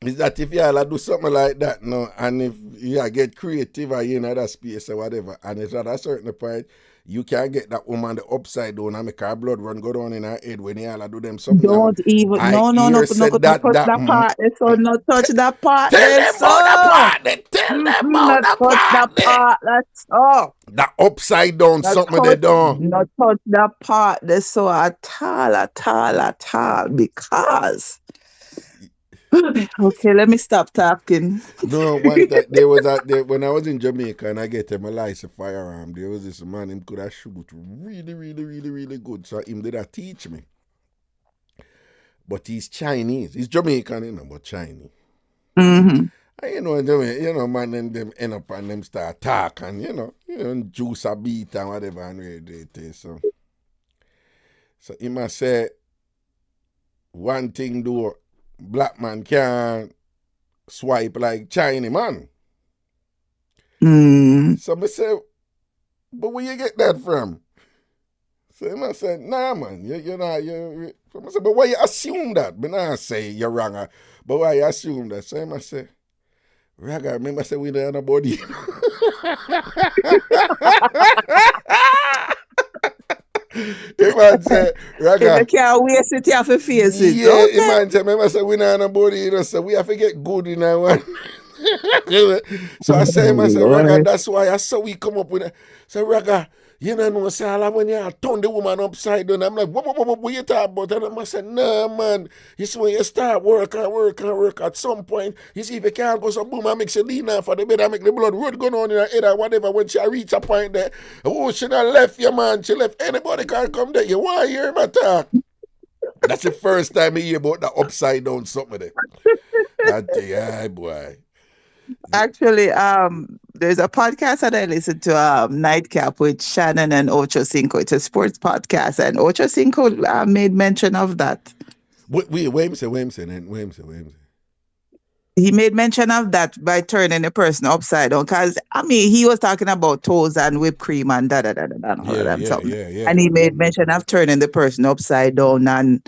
is that if you all do something like that, no, and if you get creative or you in that space or whatever, and it's at a certain point, you can get that woman the upside down and make her blood run go down in her head when you all do them something. And Don't even I no hear no said that touch that part there, so no touch that part tell there, them about the so part. They tell them about not the touch part. that part. That's all. The upside down Not something they touch, done. not touch that part there, so at all, because okay, let me stop talking. No, one time there was out there when I was in Jamaica and I get him a license firearm. There was this man him could have shoot really, really, really, really good. So him did that teach me. But he's Chinese. He's Jamaican, but Chinese. Mm-hmm. And man, them end up and them start talk and juice a beat and whatever and really it is. So he must say one thing though, black man can't swipe like Chinese man. So I say, but where you get that from? So I said, nah man, you know, so I said, but why you assume that? But I say you're wrong, but why you assume that? So I say, Raga, remember I said we don't know body. If man say, Raga. If you can't waste it, you have to face it. Yeah, Okay. man say, remember I said we don't know body, so we have to get good in our one. So I say, Raga, that's why I saw we come up with it. So Raga, say when you turn the woman upside down, I'm like, what you talking about? And I said, nah, man. It's when you start work at some point, you see if you can't go some boom and make you lean off for the bed and make the blood road going on in her head or whatever. When she reach a point there, she not left you, man. She left anybody can come there. You want to hear my talk? That's the first time I hear about the upside down something there. I tell you, aye, boy. Actually, there's a podcast that I listen to, Nightcap with Shannon and Ocho Cinco. It's a sports podcast, and Ocho Cinco made mention of that. Wait a second. He made mention of that by turning the person upside down. Because, he was talking about toes and whipped cream and and all of them something. Yeah. And he made mention of turning the person upside down and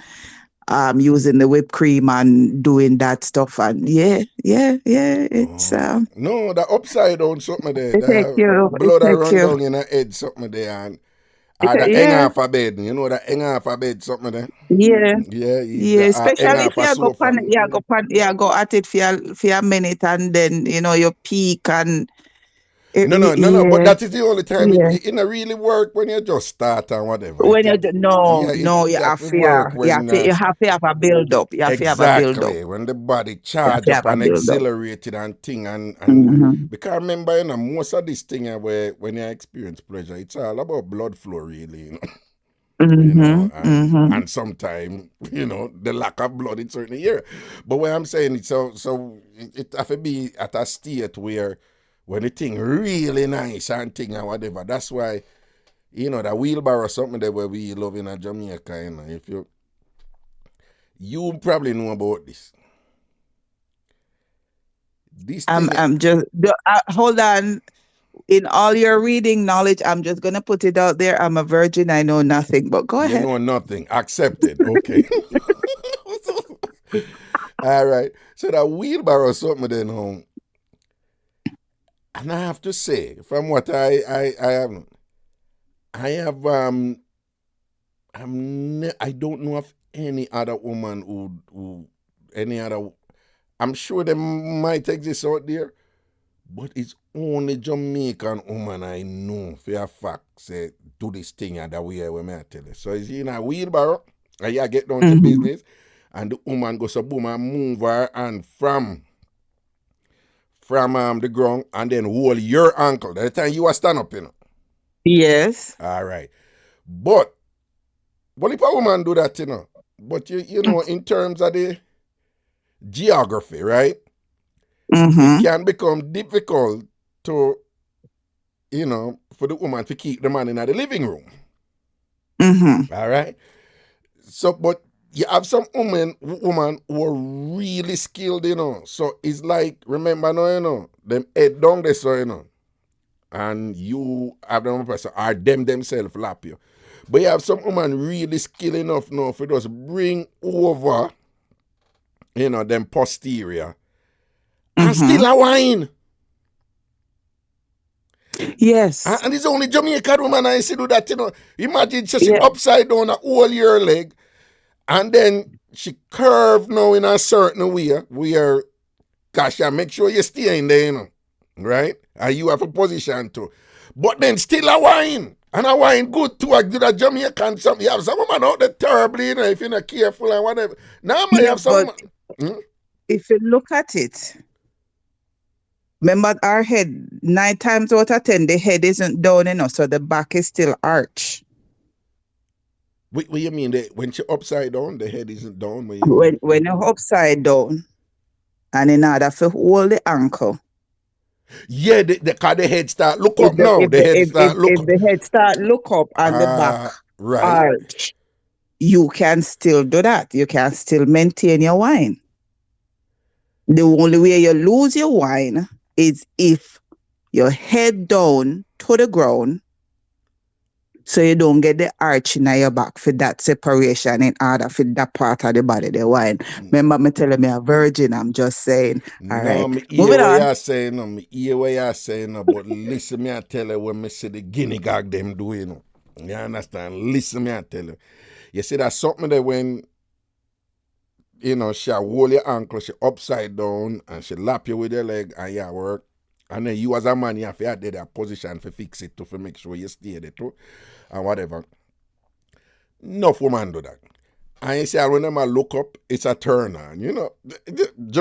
using the whipped cream and doing that stuff. And yeah. It's no, the upside down something there. it take you. Blood It run take you. down in the head something there and the hang off a bed. You know the hang off a bed something there. Yeah. Yeah. Especially if you go at it for a minute and then you peak and No. But that is the only time Yeah. it really work when you just start and whatever. When you no, it you have to to work you have when to you have to have a build up. You have to have a build up. exactly when the body You have charge to up have a and build up. exhilarated and thing and Mhm. because I remember most of this thing where when you experience pleasure, it's all about blood flow really. And sometimes the lack of blood in certain area. But what I'm saying is so it have to be at a state where when the thing really nice and thing and whatever. That's why the wheelbarrow something that where we love in Jamaica. If you probably know about this. This thing. I'm just hold on. In all your reading knowledge, I'm just gonna put it out there. I'm a virgin. I know nothing. But go You ahead. know nothing. Accepted. Okay. All right. So that wheelbarrow something then home. And I have to say, from what I have I don't know of any other woman who any other. I'm sure they might exist out there, but it's only Jamaican woman I know for a fact say do this thing and that way when I tell you. So it's in a wheelbarrow and you get down to business and the woman goes so boom and move her and from the ground and then hold your ankle. That time you are stand up, Yes. All right. But what if a woman do that, you know? But you know, in terms of the geography, right? It Mm-hmm. can become difficult to, you know, for the woman to keep the man in the living room. Mm-hmm. All right. So, but you have some woman who are really skilled, you know. So it's like, remember now, you know, them head down there, so you know, and you have them person or them themselves lap you. But you have some woman really skilled enough now for just bring over, you know, them posterior and Mm-hmm. still a wine. Yes. And it's only Jamaican woman I see do that, you know. Imagine she Yeah. upside down a whole year leg and then she curve now in a certain way where, gosh, yeah, make sure you stay in there, you know, right? And you have a position too. But then still a wine. And a wine good too. I do that Jamaican something. You have some woman out there terribly, you know, if you're not careful and whatever. Now man, you Yeah, have some but woman. Hmm? if you look at it, remember our head, 9 times out of 10, the head isn't down enough, so the back is still arch. What you mean? When she upside down, the head isn't down? What you mean? When you're upside down, and in order to hold the ankle, Yeah, cause the head start look if up the now. if The the head if start if, look if up. the head start look up and the back Right. arch, you can still do that. You can still maintain your wine. The only way you lose your wine is if your head down to the ground, so you don't get the arch in your back for that separation in order for that part of the body, the wine. Remember me telling me a virgin, I'm just saying. All No, right. me hear Moving what on. you're saying, no, me hear what you're saying, no, but listen me I tell you when me see the guinea gag them do, you know. You understand? Listen me I tell you. You see that something that when, you know, she hold your ankle, she upside down and she lap you with your leg and you work. And then you as a man, you have to have that position for fix it to make sure you stay there too. And whatever. Enough woman do that. And you see, when them a look up, it's a turn on. You know,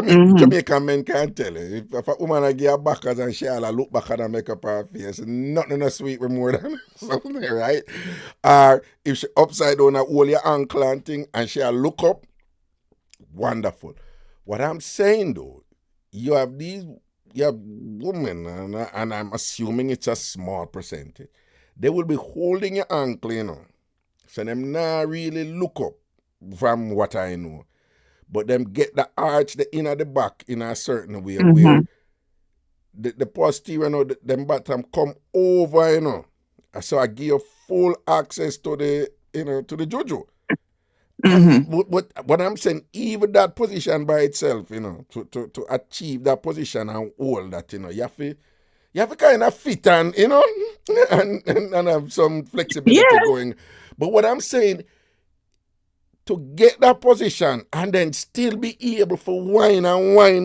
Mm-hmm. Jamaican men can't tell you. If a woman a give her backers and she all a look back and make up her face, nothing no sweet with more than something, right? Or if she upside down and hold your ankle and thing and she a look up, wonderful. What I'm saying though, you have women, and I'm assuming it's a small percentage. They will be holding your ankle, you know. So them not really look up from what I know. But them get the arch, the inner the back in a certain way Mm-hmm. where the posterior, you know, them bottom come over, you know. So I give you full access to the, you know, to the juju. And Mm-hmm. what I'm saying, even that position by itself, you know, to achieve that position and hold that, you know, you have to kind of fit and, you know, and have some flexibility Yeah. going. But what I'm saying, to get that position and then still be able for wine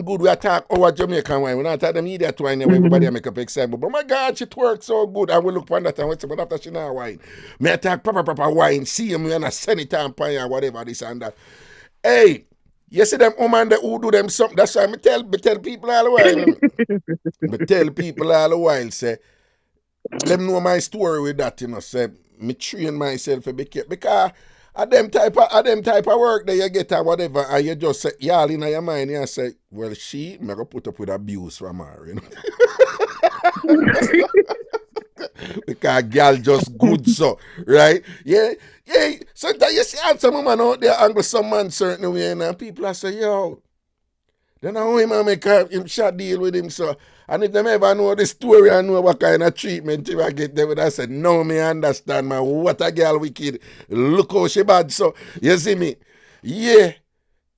good. We attack our Jamaican wine. We not attack them idiot wine where everybody Mm-hmm. make up example. But my God, she twerk so good. I will look for that and we say, but after she not wine. Me attack proper wine, see me and I send it on and whatever this and that. Hey, you see them woman that who do them something. That's why me tell people all the while. You know? Me tell people all the while, say, them know my story with that, you know, say me train myself to be careful. Because of them type of work that you get or whatever, and you just say, y'all in your mind, you say, well, she me go put up with abuse from her, you know. Because girl just good so, right? Yeah, yeah. Sometimes you see some woman out there angle some man certain way, and people are say, yo, then how him make him shot deal with him so. And if them ever know the story and know what kind of treatment you get, they would have said, no, me understand, man. What a girl wicked. Look how she bad. So, you see me? Yeah.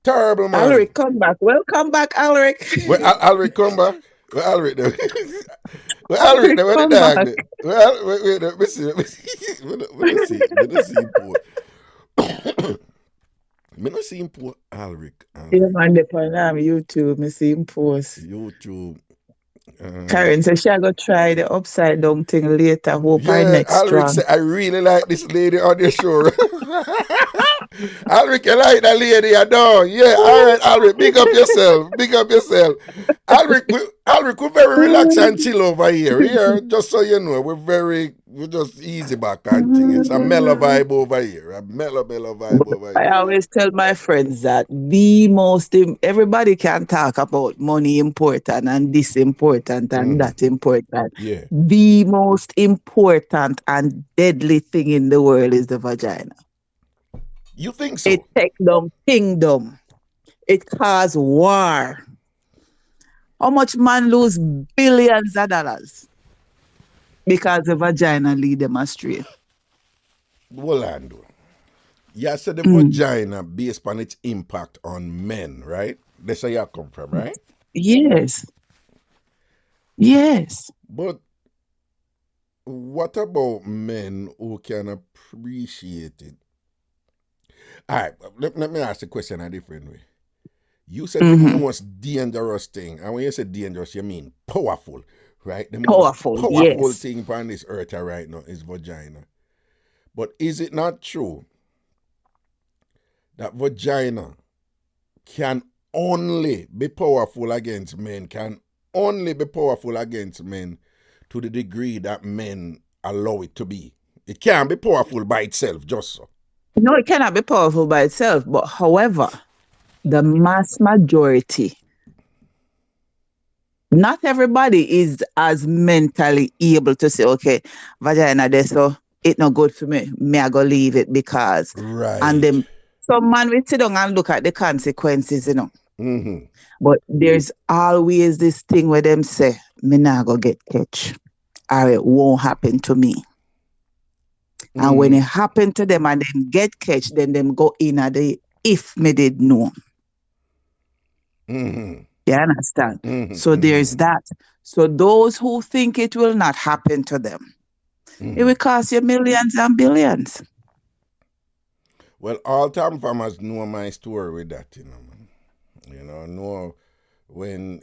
Terrible, man. Alric, come back. Welcome back, Alric. Where Alric come back? Where Alric there? Where Alric Alric, there? Where the come dog back. there? Wait, let me see. Let me see. Let me see him poor. Me not see him poor Alric Yeah, on man, depend on YouTube. Me see him post. YouTube. Uh, Karen said she go try the upside down thing later. Hope I Yeah, next Alric strong. said, I really like this lady on your show. Alric, you like that lady, I know. Yeah, all right, Alric, big up yourself. Big up yourself. Alric, we're very relaxed and chill over here. Here, just so you know, we're just easy back and thing. It's a mellow vibe over here. A mellow vibe But over I here. always tell my friends that everybody can talk about money important and this important and Mm-hmm. that important. Yeah. The most important and deadly thing in the world is the vagina. You think It so? take down kingdom. It cause war. How much man lose billions of dollars because the vagina lead them astray? Hold on, though. You said the Mm. vagina based on its impact on men, right? That's where you come from, right? Yes. Yes. But what about men who can appreciate it? All right, let me ask the question a different way. You said the Mm-hmm. most dangerous thing, and when you say dangerous, you mean powerful, right? The most Powerful. powerful Yes. thing on this earth right now is vagina. But is it not true that vagina can only be powerful against men, can only be powerful against men to the degree that men allow it to be? It can't be powerful by itself, just so. No, it cannot be powerful by itself, but however, the mass majority, not everybody is as mentally able to say, okay, vagina there, so it not good for me. Me, I go leave it because, and Right. then some man will sit down and look at the consequences, Mm-hmm. But there's always this thing where them say, me not go get catch, or it won't happen to me. And when it Mm-hmm. happen to them and them get catch, then them go in at the if me did know. Mm-hmm. You understand? So there's Mm-hmm. that. So those who think it will not happen to them, it Mm-hmm. will cost you millions and billions. Well, all time farmers know my story with that, man. Know when,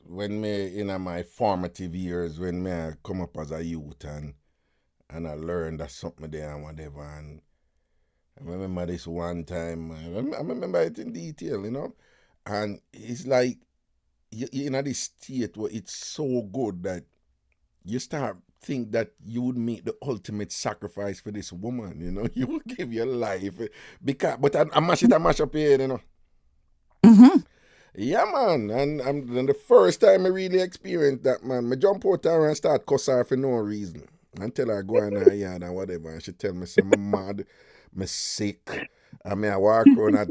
when me in my formative years, when me I come up as a youth and I learned that something there and whatever. And I remember this one time, I remember it in detail. And it's like, you're in this state where it's so good that you start think that you would make the ultimate sacrifice for this woman. You would give your life because, but I mash up here. Mm-hmm. Yeah, man. And the first time I really experienced that, man, I jump out there and start cuss her for no reason. Until I go in her yard and whatever. And she tell me, say, I'm mad, I'm sick. I mean, I walk around at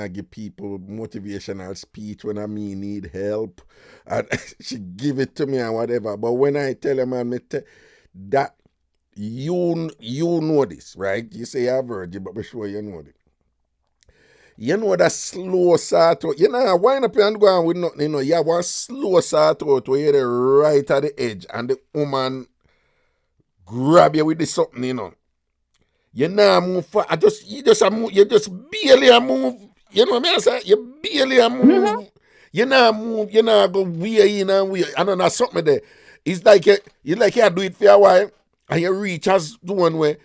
I give people motivational speech when I need help. And she give it to me and whatever. But when I tell her, man, that you know this, right? You say you're a virgin, but I'm sure you know this. You know that slow start out. You know, wind up and go on with nothing, You have one slow start out where you're right at the edge and the woman grab you with the something. You now move for you just barely a move. You know what I mean? I say you barely a Mm-hmm. move. You now move, you now go way in and way. I don't know something there. It's like you do it for a while and you reach as the one where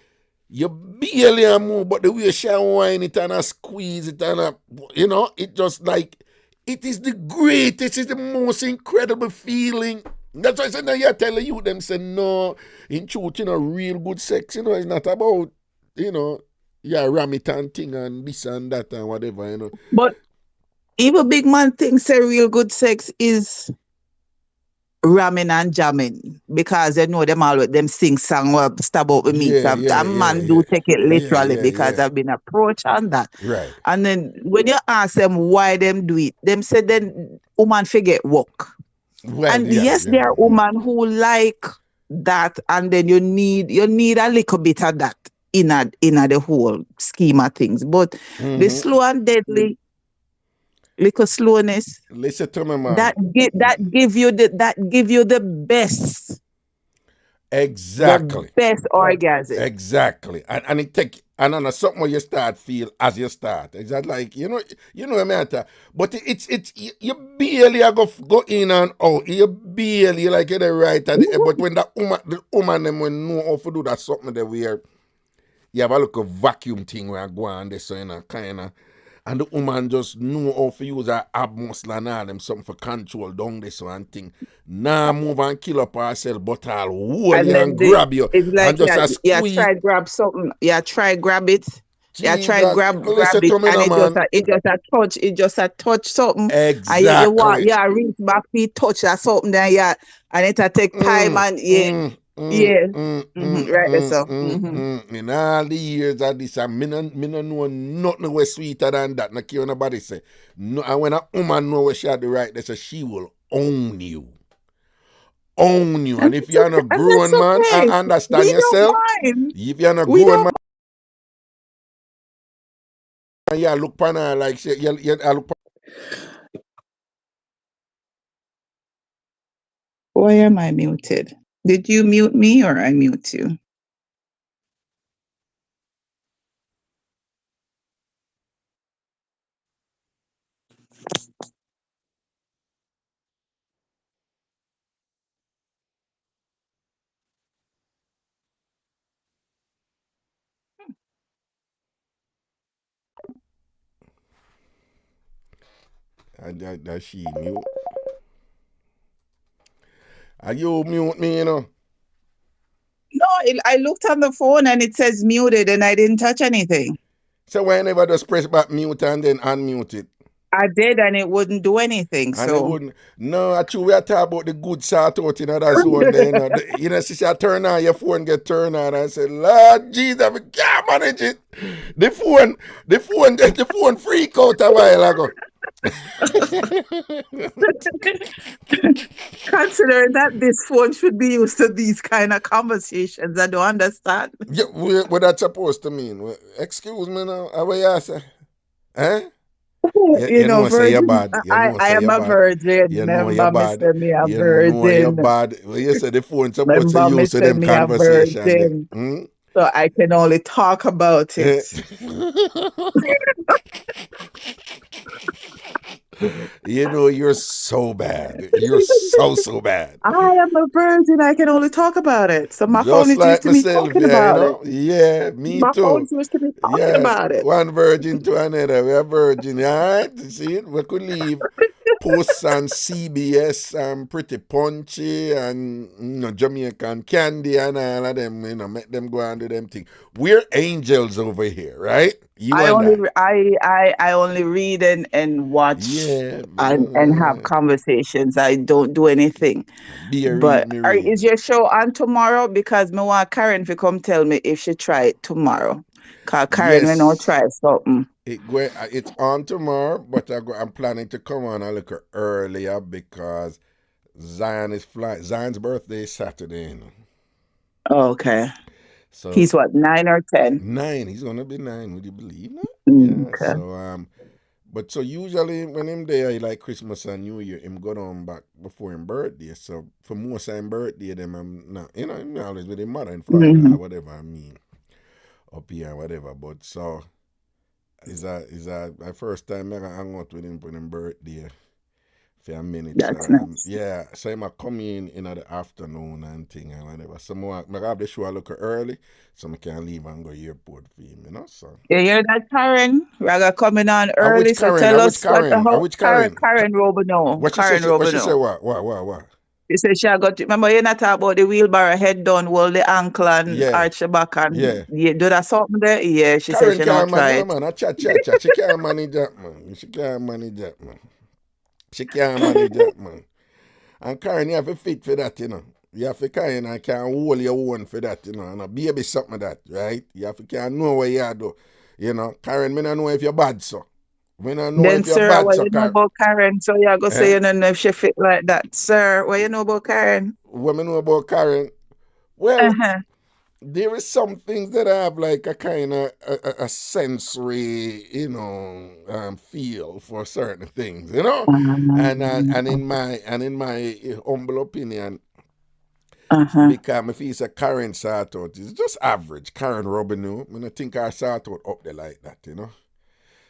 you barely a move, but the way she whine it and a squeeze it and it just like it is the greatest, it's the most incredible feeling. That's why I said now you're telling you them say no, in truth, real good sex, it's not about, yeah, ram it and thing and this and that and whatever. But even big man thinks a real good sex is ramming and jamming because they know them always them sing song or stab out with meat. Yeah, yeah, That yeah, man do yeah. take it Yeah, literally yeah, because yeah. I've been approached on that. Right. And then when you ask them why them do it, them say then woman forget work. Well, And yeah, yes, yeah. there are women who like that, and then you need a little bit of that in the whole scheme of things. But the Mm-hmm. slow and deadly little slowness Listen to me, that man. give you the best Exactly. orgasm. Exactly. And it take and on something where you start feel as you start. It's that like, what I mean? But it's you barely go in and out. You barely like you're right at the, but when the woman them will know how to do that something that we are, you have a little vacuum thing where I go on this, so, you know, kind of. And the woman just know how to use her ab muscle and all them something for control down this one thing. Nah, move and kill up herself, but I'll hold And you then and grab you. it's like And just a yeah, squeeze. try grab something. Yeah, try grab it. Yeah, Jesus, try grab listen it, to me and now, man. it just a touch something. And you want Exactly. yeah, reach back, feet touch that something there, yeah, and it'll take time and yeah, yeah, right there, so. In all the years of this, I me no know nothing was sweeter than that. No care nobody say. No, and when a woman know what she had the right, they say she will own you. Own you. And if you're not And that's grown man, okay. and understand We don't yourself, mind. if you're not We grown don't. man, you look upon her like she, you look Why am I muted? Did you mute me or I mute you? that she mute. Are you mute me, you know? No, I looked on the phone and it says muted and I didn't touch anything. So whenever just press back mute and then unmute it. I did and it wouldn't do anything. And it So wouldn't. No, actually, we are talking about the good sort out in that zone there. You know, she said, turn on your phone, get turned on. I said, Lord Jesus, we can't manage it. The phone freak out a while ago. considering that this phone should be used to these kind of conversations, I don't understand. Yeah, what that's supposed to mean? Excuse me now. How you say? Eh? You know, say you're Virgin. bad. You know, I say am you're a bad. virgin. You know you're Remember me bad. say me a You know you're virgin. bad. Well, you said the phone's supposed to Remember me use to say them me a conversation them. virgin. So I can only talk about it. You know, you're so bad. You're so bad. I am a virgin. I can only talk about it. So my phone Just is used like to me myself, talking yeah, you about it. know? Yeah, me My too. phone's used to me talking Yeah, about it. one virgin to another. We're virgin, all right? See it? We could leave posts on CBS and Pretty Punchy and Jamaican Candy and all of them, make them go and do them thing. We're angels over here, right? You I and only I. I only read and watch Yeah, and have conversations. I don't do anything. be a read, But me read. is your show on tomorrow? Because me want Karen to come tell me if she try it tomorrow. Cause Karen will not Yes, try something. it's on tomorrow, but I'm planning to come on a little earlier because Zion's birthday is Saturday, Okay. So He's what, 9 or 10? 9, he's gonna be 9. Would you believe that? Yeah. Okay. So but so usually when him there like Christmas and New Year, him go down back before him birthday. So for most of him birthday, them I'm not, him always with his mother in Florida Mm-hmm. or whatever. I mean, up here, whatever. But so is a my first time I hang out with him for him birthday for a minute. So That's nice. yeah, so I come in the afternoon and thing and whatever. So I have the show a little early, so I can leave and go airport for him, So You hear that, Karen? Raga coming on a early, which so Karen? tell A which us what the Karen? A how which Karen? Karen Robino. What she say? Karen What she say? Robino. What? She said she got to, remember you not talk about the wheelbarrow head down, hold the ankle and Yeah, arch the back and yeah. yeah, do that something there? Yeah, she said Karen she not can't try manage, it. man. I chat. She can't manage that, man. She can't manage that, man. She can't manage that, man. And Karen, you have to fit for that. You have to kind of can hold your own for that. And a baby something that, right? You have to can know what you do. Karen, me not know if you're bad, so. Me not know Then, if you're sir, bad, what so you know Karen. about Karen? So you go say Eh? you don't know if she fit like that. Sir, what you know about Karen? What me know about Karen? Well, Uh-huh. there is some things that have like a kind of a sensory, feel for certain things. And in my humble opinion, Uh-huh. because if it's a Karen sort out, it's just average. Karen Robinu, I don't think I sort out up there like that.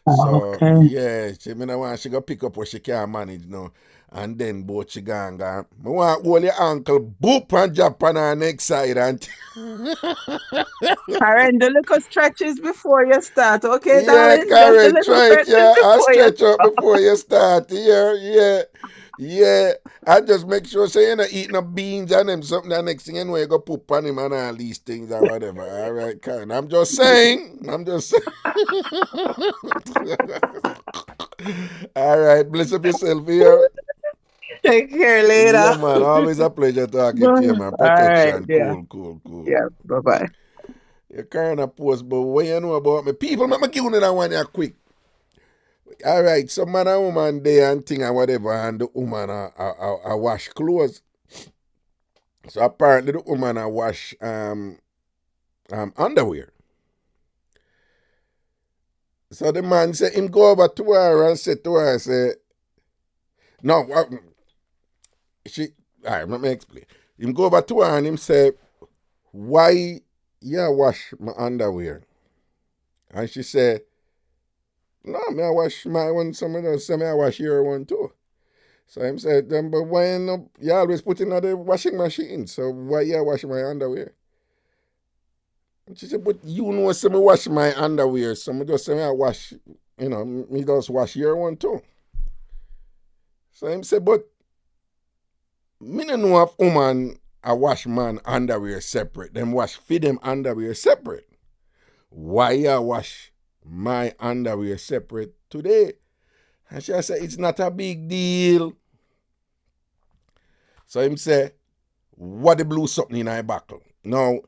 So Okay. yeah, she me no want she go pick up what she can manage now. And then both she gone. Me want hold your ankle, boop and drop on her next side and Karen, the little stretches before you start, okay, yeah, darling? Just the Karen, little try it, stretches yeah. I before you stretch up start. before you start. Yeah. Yeah. I just make sure say you're not eating up beans and them something the next thing you know you go poop on him and all these things or whatever. All right, Karen. I'm just saying. All right, bless up yourself here. Take care Yeah, later. man. Always a pleasure talking to you, All man. right, Protection. yeah. Cool. Yeah. Bye-bye. You kind of post, but what you know about me? People, make me give you that one here quick. All right, so man and woman there and thing and whatever, and the woman a wash clothes. So apparently the woman a wash underwear. So the man said him go over to her and said to her, say, no, she, all right, let me explain. Him go over to her and him say, why you wash my underwear? And she said, no, me I wash my one, someone else say me I wash your one too. So him said, but why you always put in the washing machine? So why you wash my underwear? And she said, but you know, say me wash my underwear. So me just say me I wash, me just wash your one too. So him said, but me no know if woman I wash man underwear separate. Them wash feed them underwear separate. Why you wash my underwear separate today? And she said, it's not a big deal. So him say, what the blue something in her buckle? Now,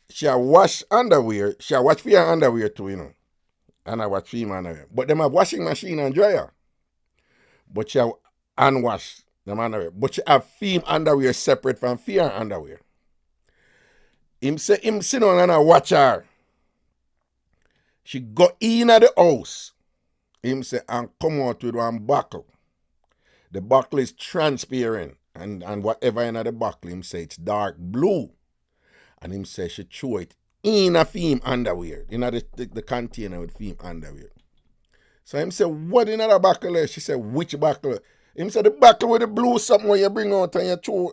she a wash underwear. She a wash for her underwear too, And I wash for him underwear. But them have washing machine and dryer. But she a unwash them underwear. But she have film underwear separate from fear underwear. Him say him sit down and I watch her. She go in at the house. Him say and come out with one buckle. The buckle is transparent. And whatever in the buckle, him say it's dark blue. And him say she throw it in a film underwear. The container with film underwear. So him say, what in the buckle is? She said, which buckle? Him said, the buckle with the blue something where you bring out and you throw.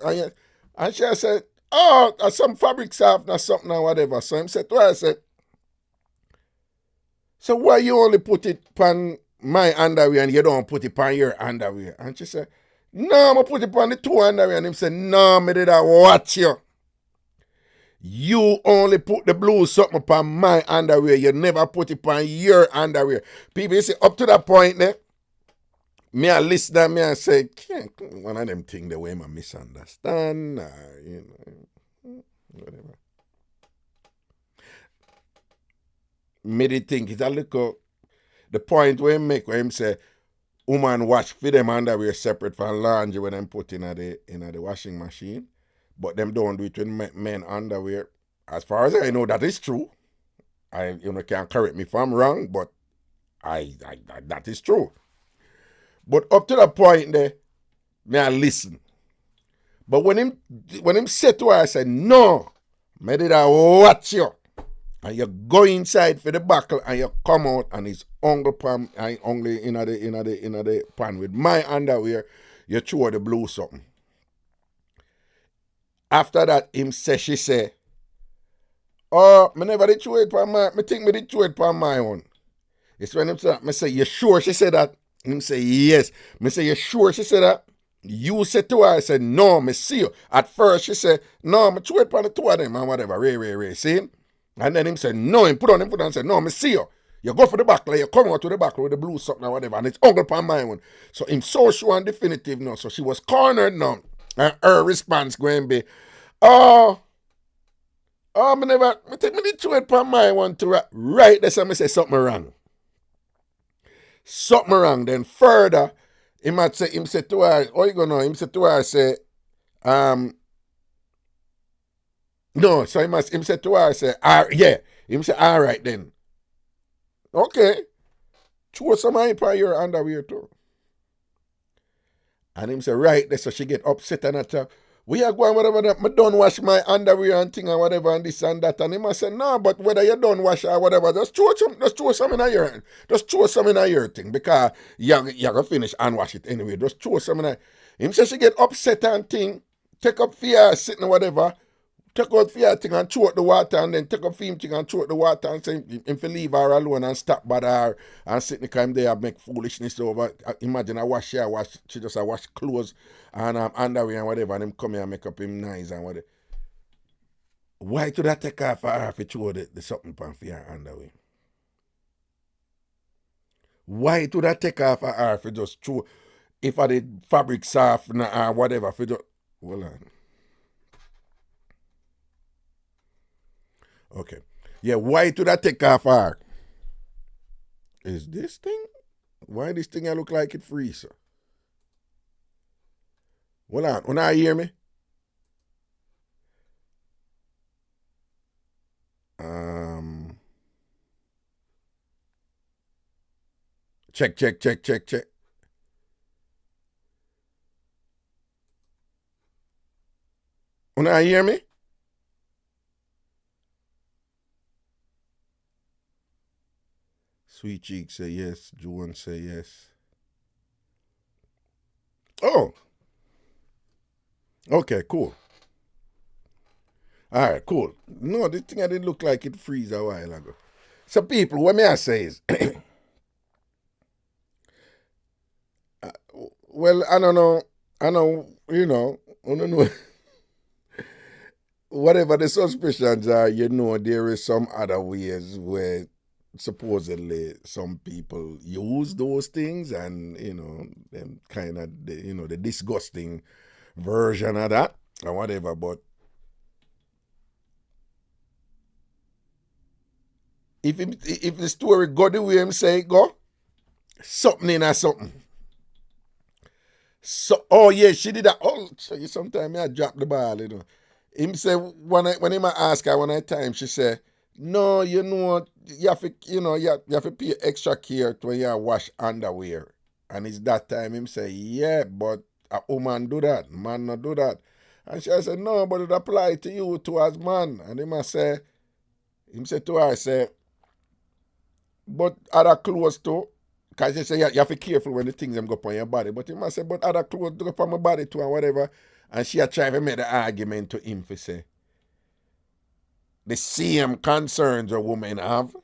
And she said, oh, some fabric softener something or whatever. So him said to her, I said, so why you only put it on my underwear and you don't put it on your underwear? And she said, no, I'm going to put it on the two underwear. And him said, no, me did I watch you. You only put the blue something upon my underwear. You never put it upon your underwear. People, you see, up to that point there, me I listen and me I say, one of them things the way I misunderstand, whatever. Me they think it's a little, the point where him say, woman wash for them underwear separate from laundry when them put in the washing machine. But them don't do it with men underwear. As far as I know, that is true. I can't correct me if I'm wrong, but I that is true. But up to the point there, me I listen. But when him said to her, I said, no, me did I watch you. And you go inside for the buckle and you come out and it's only in the pan with my underwear, you throw the blue something. After that, she say, oh, me never did throw it for me think me did throw it for my own. It's when him say that. Me say, you sure she said that? Him say, yes. Me say, you sure she said that? You said to her, I said, no, me see you. At first, she said, no, me throw it for the two of them and whatever, Ray, see him? And then him said, no, him put on and said, no, me see you. You go for the buckle, you come out to the buckle with the blue something or whatever, and it's only upon my one. So him so sure and definitive now. So she was cornered now. And her response going be, oh, me take me the throw it upon my one to right there, so me say something wrong. Something wrong. Then further, him said to her, oh, you gonna know? Him said to her, say, no, so him said to her, say, yeah. Him say, all right then. Okay. Throw some eye upon your underwear too. And him say, right there, so she get upset and at her, we are going whatever that. I don't wash my underwear and thing and whatever and this and that. And him I say, no, but whether you don't wash or whatever, just throw some in a your just throw some in a your thing because you gonna finish and wash it anyway. Just throw some in a him say she get upset and thing, take up fear sitting or whatever. Take out for your thing and throw out the water and then take up for him thing and throw out the water and say him to leave her alone and stop by her and sit in the time there and make foolishness over. Imagine I wash her, she just wash clothes and underwear and whatever and him come here and make up him nice and whatever. Why do that take off for her if you throw the something pan for your underwear? Why do that take off for her if you just throw if I did fabric soft or whatever if you just hold on. Okay. Yeah, why do that take off her? Is this thing? Why this thing I look like it freeze, sir? Hold on. When I hear me? Check. When I hear me? Sweet Cheek say yes. Juan say yes. Oh. Okay, cool. All right, cool. No, this thing I didn't look like it freeze a while ago. So people, what may I say is, well, I don't know. I know, I don't know. Whatever the suspicions are, there is some other ways where supposedly some people use those things and, them kind of, the disgusting version of that or whatever. But if the story go the way him say it go, something in or something. So, oh yeah, she did that. Oh, sometimes I drop the ball, Him say when him ask her one time, she say, no, you have to, you have to pay extra care when you wash underwear. And it's that time him say, yeah, but a woman do that, man not do that. And she said, no, but it apply to you too as man. And him say to her, say, but other clothes too. Because she say you have to be careful when the things them go up on your body. But he must say, but other clothes go up on my body too and whatever. And she try to make the argument to him for say, the same concerns a woman have,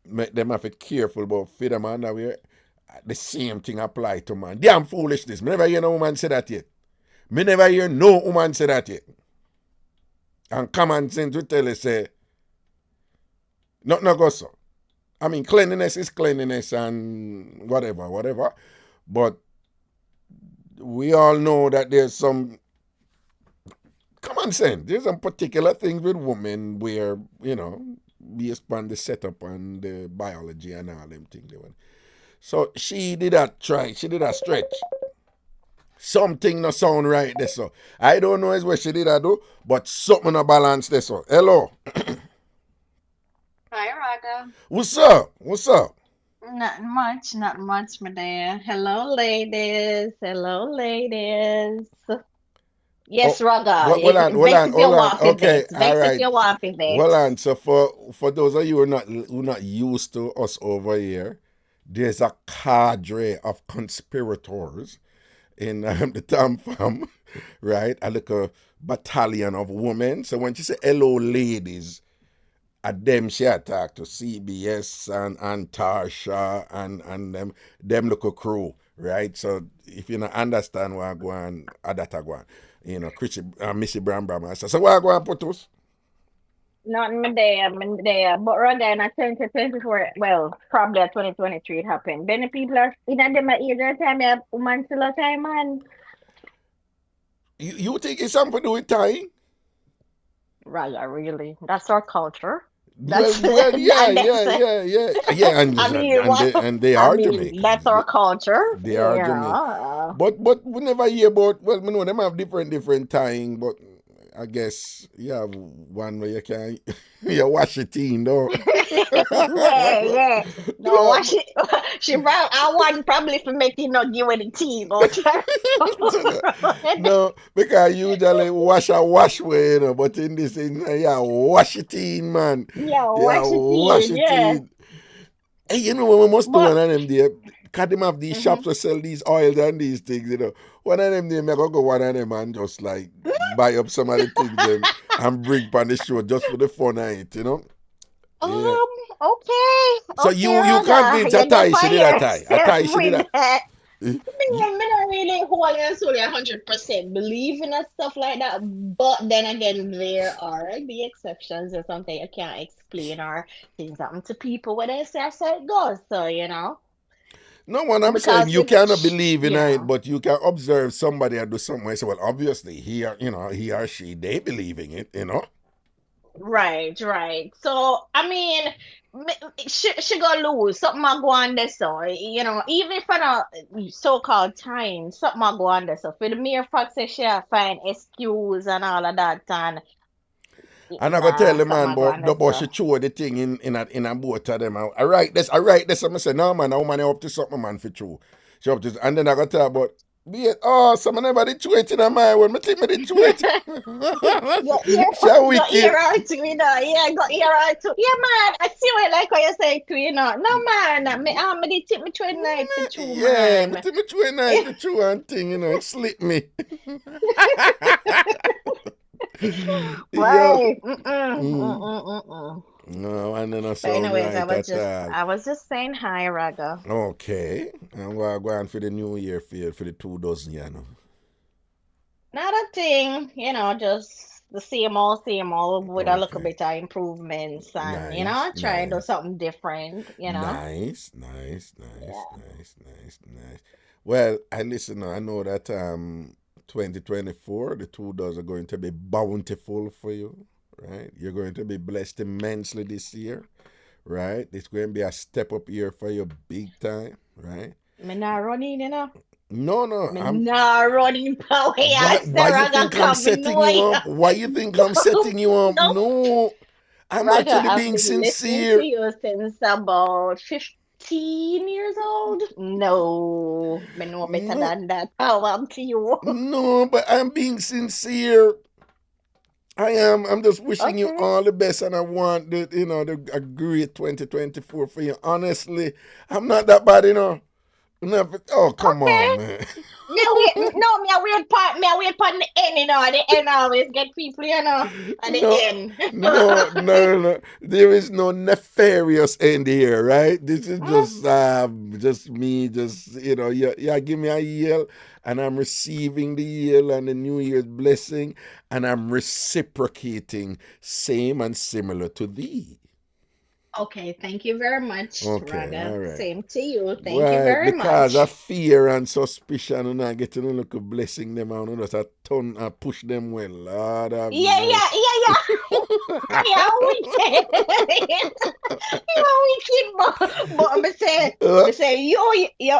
make them have to be careful about fit them underwear. The same thing apply to man. Damn foolishness. Me never hear no woman say that yet. Me never hear no woman say that yet. And common sense will tell you say, nothing go so. I mean, cleanliness is cleanliness and whatever. But we all know that there's some common sense. There's some particular things with women where, based on the setup and the biology and all them things. So she did that try. She did that stretch. Something no sound right there, so. I don't know is what she did that do, but something no balance there, so. Hello. Hi, Raga. What's up? Not much, my dear. Hello, ladies. Yes, Oh, Raga. hold on. Okay, all Vex if right. you want to Hold vex. on. So for those of you who are not used to us over here, there's a cadre of conspirators in the Tam Fam, right? A little battalion of women. So when she say hello, ladies, at them she attack to CBS and Tarsha and them little crew, right? So if you don't understand what I go on, that I go on. Chrissy, Missy Bram. So what I go on put us? Not my day. But Raga in a 2024, well, probably a 2023 it happened. Many people are in them age of time, yeah, woman still a time, man. You think it's something to do with time? Raga, really? That's our culture. Well, That's yeah, and and I mean, what? they I are mean, that's Jamaicans. our culture. They are Jamaican. Yeah. But we never hear about. Well, we know them have different time, but I guess you have one where you can you wash it in, though. Yeah, yeah. No, Yeah, wash it. She probably, I want probably for making not give any tea, but no, because usually wash a wash way, but in this thing, yeah, wash it in, man. yeah, Yeah, wash it wash in, it yeah. in. Hey, you know what we must do But one of them there? Because them have these mhm. shops that sell these oils and these things. One of them there, me go one of them and just like buy up some of the things them and bring on the show just for the fun of it. Yeah. Um, okay, So okay, you Raga, convinced a you go tie, for she did a tie. A yourself tie, she did with a that. eh? Me not really whole and solely 100% believe in that stuff like that. But then again, there are the exceptions or something you can't explain or things happen to people when they say so it goes. So, No one, I'm saying because you if, cannot believe in it, yeah. but you can observe somebody and do something. I say, well, obviously he or she, they believe in it. Right, right. So, I mean, she gonna lose. Something I go on there, so, even for the so-called time, something I go on there. So, for the mere fact that she a find excuse and all of that, and And I go tell nah, the something man, I go but on the there, boy so. she throw the thing in a boat of them. I write this. I'm say, no man, a woman up to something man for true. She up to, and then I go tell about, be it, oh, someone never did throw it in a my when me think me did throw it. Go ear, She go wicked. ear out to Yeah, go ear out to. Yeah, man. I see what like what you say to. No, man. Me did take me 29 for true, Yeah, me man. think me throw it night for true and thing, it slipped me. Yo. Right. Mm-mm, Mm. mm-mm, mm-mm. No, and then I But sound anyways, right at all. I was just saying hi, Raga. Okay. I'm going for the new year for the 2 dozen. Not a thing, just the same old with a little Okay. bit of improvements and, Nice, try and do nice. something different. Nice, nice, nice, Yeah. nice, nice, nice. Well, I listen. I know that 2024, the 2 doors are going to be bountiful for you, right? You're going to be blessed immensely this year, right? It's going to be a step up year for you, big time, right? Me not running. No, no, Me I'm. not running power. Why? I say Why you Raga think I'm come in setting you up? Why you think I'm setting you up? No, No, I'm Raga, actually I've being been listening to sincere. you since about 15 years old. No, me know better No, than that. Power to you. no, but I'm being sincere. I am. I'm just wishing you Okay. all the best, and I want a great 2024 for you. Honestly, I'm not that bad. Oh, come Okay. on, man. Me a wait, no, me a wait part the end. The end always get people, at the No, end. no, no, no, no. There is no nefarious end here, right? This is just me, you give me a yell, and I'm receiving the yell and the New Year's blessing, and I'm reciprocating same and similar to thee. Okay, thank you very much, Okay, Raga. all right. Same to you. Thank you Right, very because of much. fear and suspicion, and I get to look a blessing them and just a ton and push them well. Lord have Yeah, mercy. yeah, yeah, yeah. Yeah, wicked. Yeah, wicked, but Uh,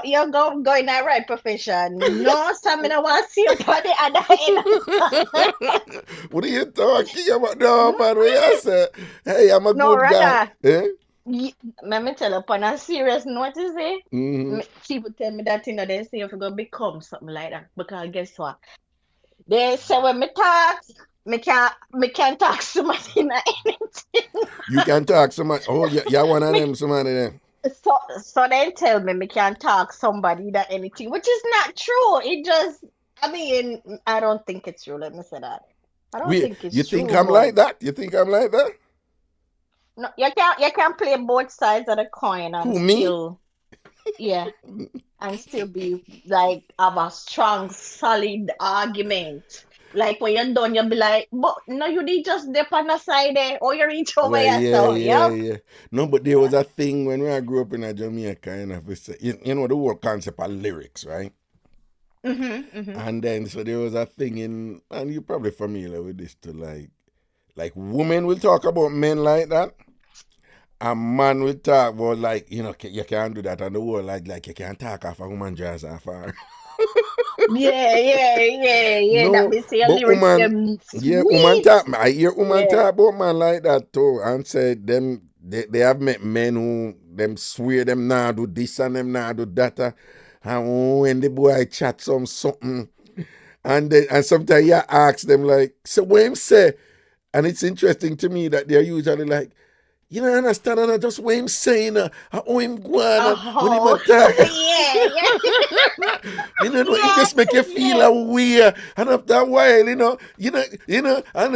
you go in the right profession. No, some I want to see you on the other end. what are you talking about? No, man, what you say? Hey, I'm a No, good guy. Raga. Eh? Let me tell you, upon a serious note, Mm-hmm. people tell me that, they say if you go become something like that. Because guess what? They say when me talk, me can't talk to somebody in anything. You can talk so much. Oh, yeah, you're one of Me, them, somebody there. so they tell me can't talk somebody that anything, which is not true. I mean, I don't think it's true. Let me say that. I don't think You it's think true, I'm but like that? You think I'm like that? no, you can't play both sides of the coin and Who, me? still, yeah, and still be like have a strong, solid argument. Like when you're done, you'll be like, but no, you did just dip on the side there, or you reach over Well, yeah, yourself. yeah, Yep. yeah. No, but there Yeah. was a thing when I grew up in Jamaica, you know the whole concept of lyrics, right? Mm-hmm. And then so there was a thing and you're probably familiar with this too, like women will talk about men like that. A man will talk about like, you can't do that, and the whole like you can't talk off a woman jazz off her. Yeah. That No, means say but lyrics woman, them yeah, woman sweet. talk. I hear woman Yeah. talk about man like that too, and said them they have met men who them swear them now do this and them now do that, and when the boy chat something, and sometimes you ask them like, so what him say, and it's interesting to me that they're usually like, you know, understand, and I just what him saying, how him go on, when him Oh, attack. yeah. You know, it Yeah. just make you feel a weird. And after a while, and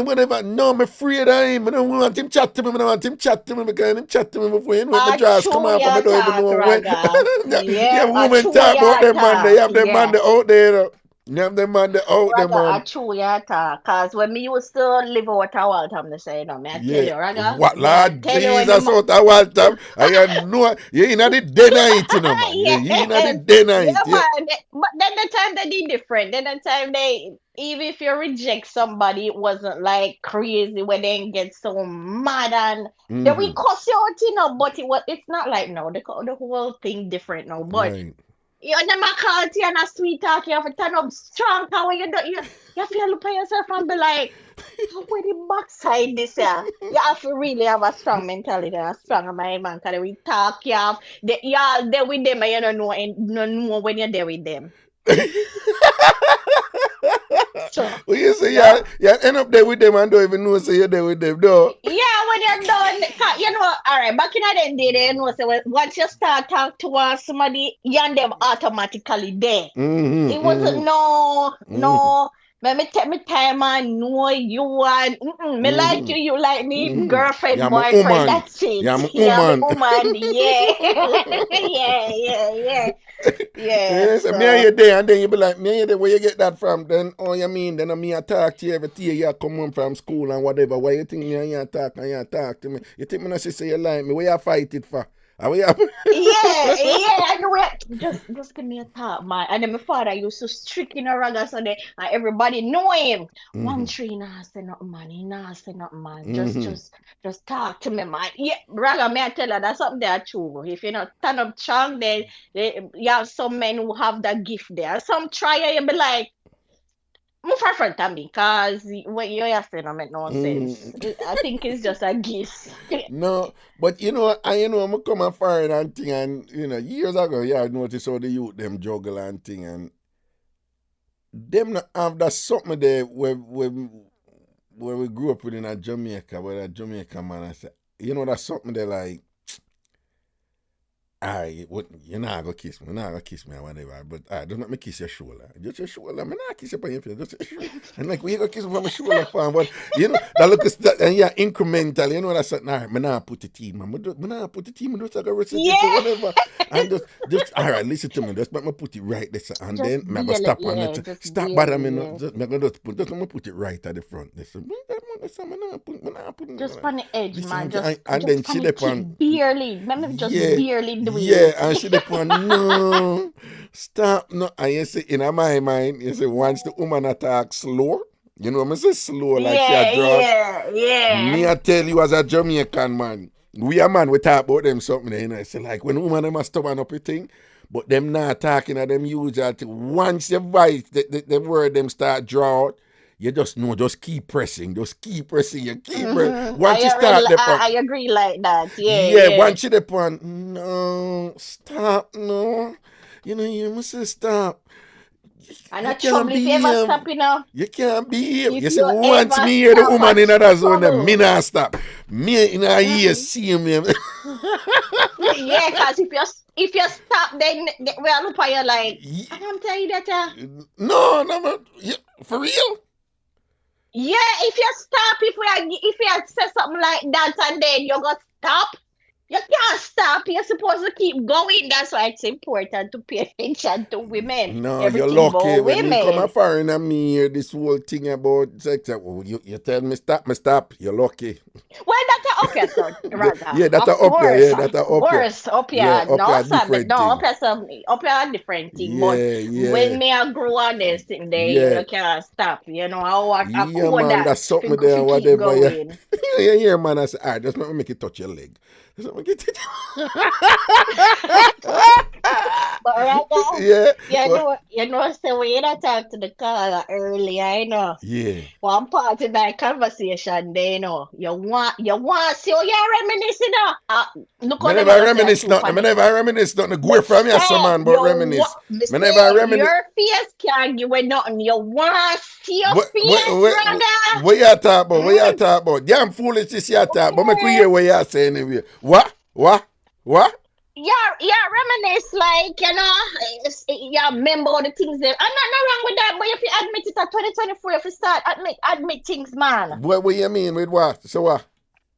whenever, no, I'm afraid of him. I don't want him chat to me. I don't want him chat to me because him chat to me before when my A dress come true off and I ya don't even talk, know when. Raga. You Yeah, have a women true talk about ya them man. They talk. have them man Yeah. they out there. You have them man they out there, Raga, a man. true ya talk. Cause when me used to live out a while time to say, no, may I tell Yeah. you, Raga, What, may I Lord tell you when the Jesus, out of what time? I know you in the day night, you know, man. Yeah, you in the yes, day yeah, night. Yeah. man. But then the time they did different. Then the time they, even if you reject somebody, it wasn't like crazy when they get so mad and they will Mm-hmm. cuss you out, you know. But it's not like now. The whole thing different now. But Right. you never call it and a sweet talk. You have to turn up strong. How you do? You have to look at yourself and be like, how will the backside this year? You have to really have a strong mentality and a strong mind, man. Because we talk, you're there with them and you don't know, and don't know when you're there with them. So, Well, you say yeah. you end up there with them and don't even know say you're there with them, no. Yeah, when you're done, you know, all right, back in the day, they know, so once you start talk to somebody, you and them automatically there. Mm-hmm, It wasn't mm-hmm, no. Let me take my time and know you and me like mm-hmm, you like me, mm-hmm. girlfriend, Yeah, I'm a boyfriend. woman. That's it. Yeah, I'm a Yeah, me woman. woman. Yeah, yeah. Yeah, so me and So you there, and then you be like, me and you there, where you get that from? Then, oh, you mean, then me I talk to you every day, you come home from school and whatever. Why you think me and you talk and you talk to me? You think me not say you like me? Where you fight it for? Are we up? yeah. I know it. Just give me a thought, man. And then my father used to strict in a ragga so they and everybody know him. Mm-hmm, 1 3 nah say nothing, man. He nah say nothing, man. mm-hmm. Just talk to me, man. Yeah, ragga, may I tell you that's something that true. If you not stand up strong, then you have some men who have that gift there. Some try and you be like, move for front of me, cause what you're saying don't make no sense. Mm-hmm. I think it's just a gift. No, but I'm coming foreign and thing, and years ago, yeah, I noticed how the youth them juggle and thing, and them not have that something there where we grew up with in a Jamaica, where a Jamaica man, I said, that's something they like. You're not gonna kiss me, or whatever. But don't let me kiss your shoulder. Just your shoulder. I'm not kiss you on your face. Just your shoulder. And like, we gonna kiss me from my shoulder, fam. But that look is that, and yeah, incremental. That's something. All right, me not put it in, man. Me not put it in. Me just like a recipe or Yeah. whatever. And just all right, listen to me. Just let me put it right there, sir. And Just then me go barely, stop and yeah, let just stop bother me. barely, No, yeah. just me gonna just let me put it right at the front. Listen, me not put. Just on the edge, man. Listen, Just and then just she on the dep tip, on. barely. Let me just Yeah, barely do yeah, it. and she dep on, no, stop, no. And you see, in my mind, you see, once the woman attack slow, me say slow, like she a Yeah, draw. yeah. Me, I tell you, as a Jamaican man, we a man, we talk about them something, Say, like, when woman, them a stubborn up a thing, but them not talking at them usual thing. Once your voice, the word them start draw out, you just know, just keep pressing, you keep pressing. Once you start the I agree like that. Yeah, yeah, yeah. once you the point, no, stop, no. You must say stop. And You a can't trouble if you ever behave. stop, you know. You can't behave. If You see, you once ever me hear the stop woman a in that zone, me trouble. not stop. Me in a ear Mm-mm. see me. Yeah, cause if you stop, then we are look at you like, I'm telling you that. No, yeah, for real. Yeah, if you stop, if you say something like that, and then you got stop. You can't stop. You're supposed to keep going. That's why it's important to pay attention to women. No, you're Everything lucky about when me come a women. foreign and me hear this whole thing about sex. You tell me stop. You're lucky. Well, that's a up here, son, rather. Yeah, that's a Of up here. course, Yeah, of that's a up here. course. Up Yeah, here, up no, here, son, different no, thing. up here a different thing. But Yeah, yeah, when me I grow on this thing there, yeah. you can't stop. You know, I Yeah, code man, that that's something if there, you keep whatever. Yeah, going. yeah, man. I say, all right, just let me make it touch your leg. Just let me get it. But Raga, Yeah. so when you not talk to the caller earlier, Yeah. one part in that conversation, they you want, see, you're reminiscing, look Me how them never go say reminisce two nothing. Me funny. never reminisce nothing. Go But from you, some say, man, but reminisce. me Me never say, reminisce. your face can't give you nothing. You want to see your What, what, face, what, Raga? what you talk about? What you Mm, talk about? Damn foolish this you talk. But me could okay. hear what you say anyway. What? What? What? Yeah, reminisce like yeah, remember all the things there. I'm not no wrong with that, but if you admit it at 2024, if you start admit things, man. What you mean with what? So what?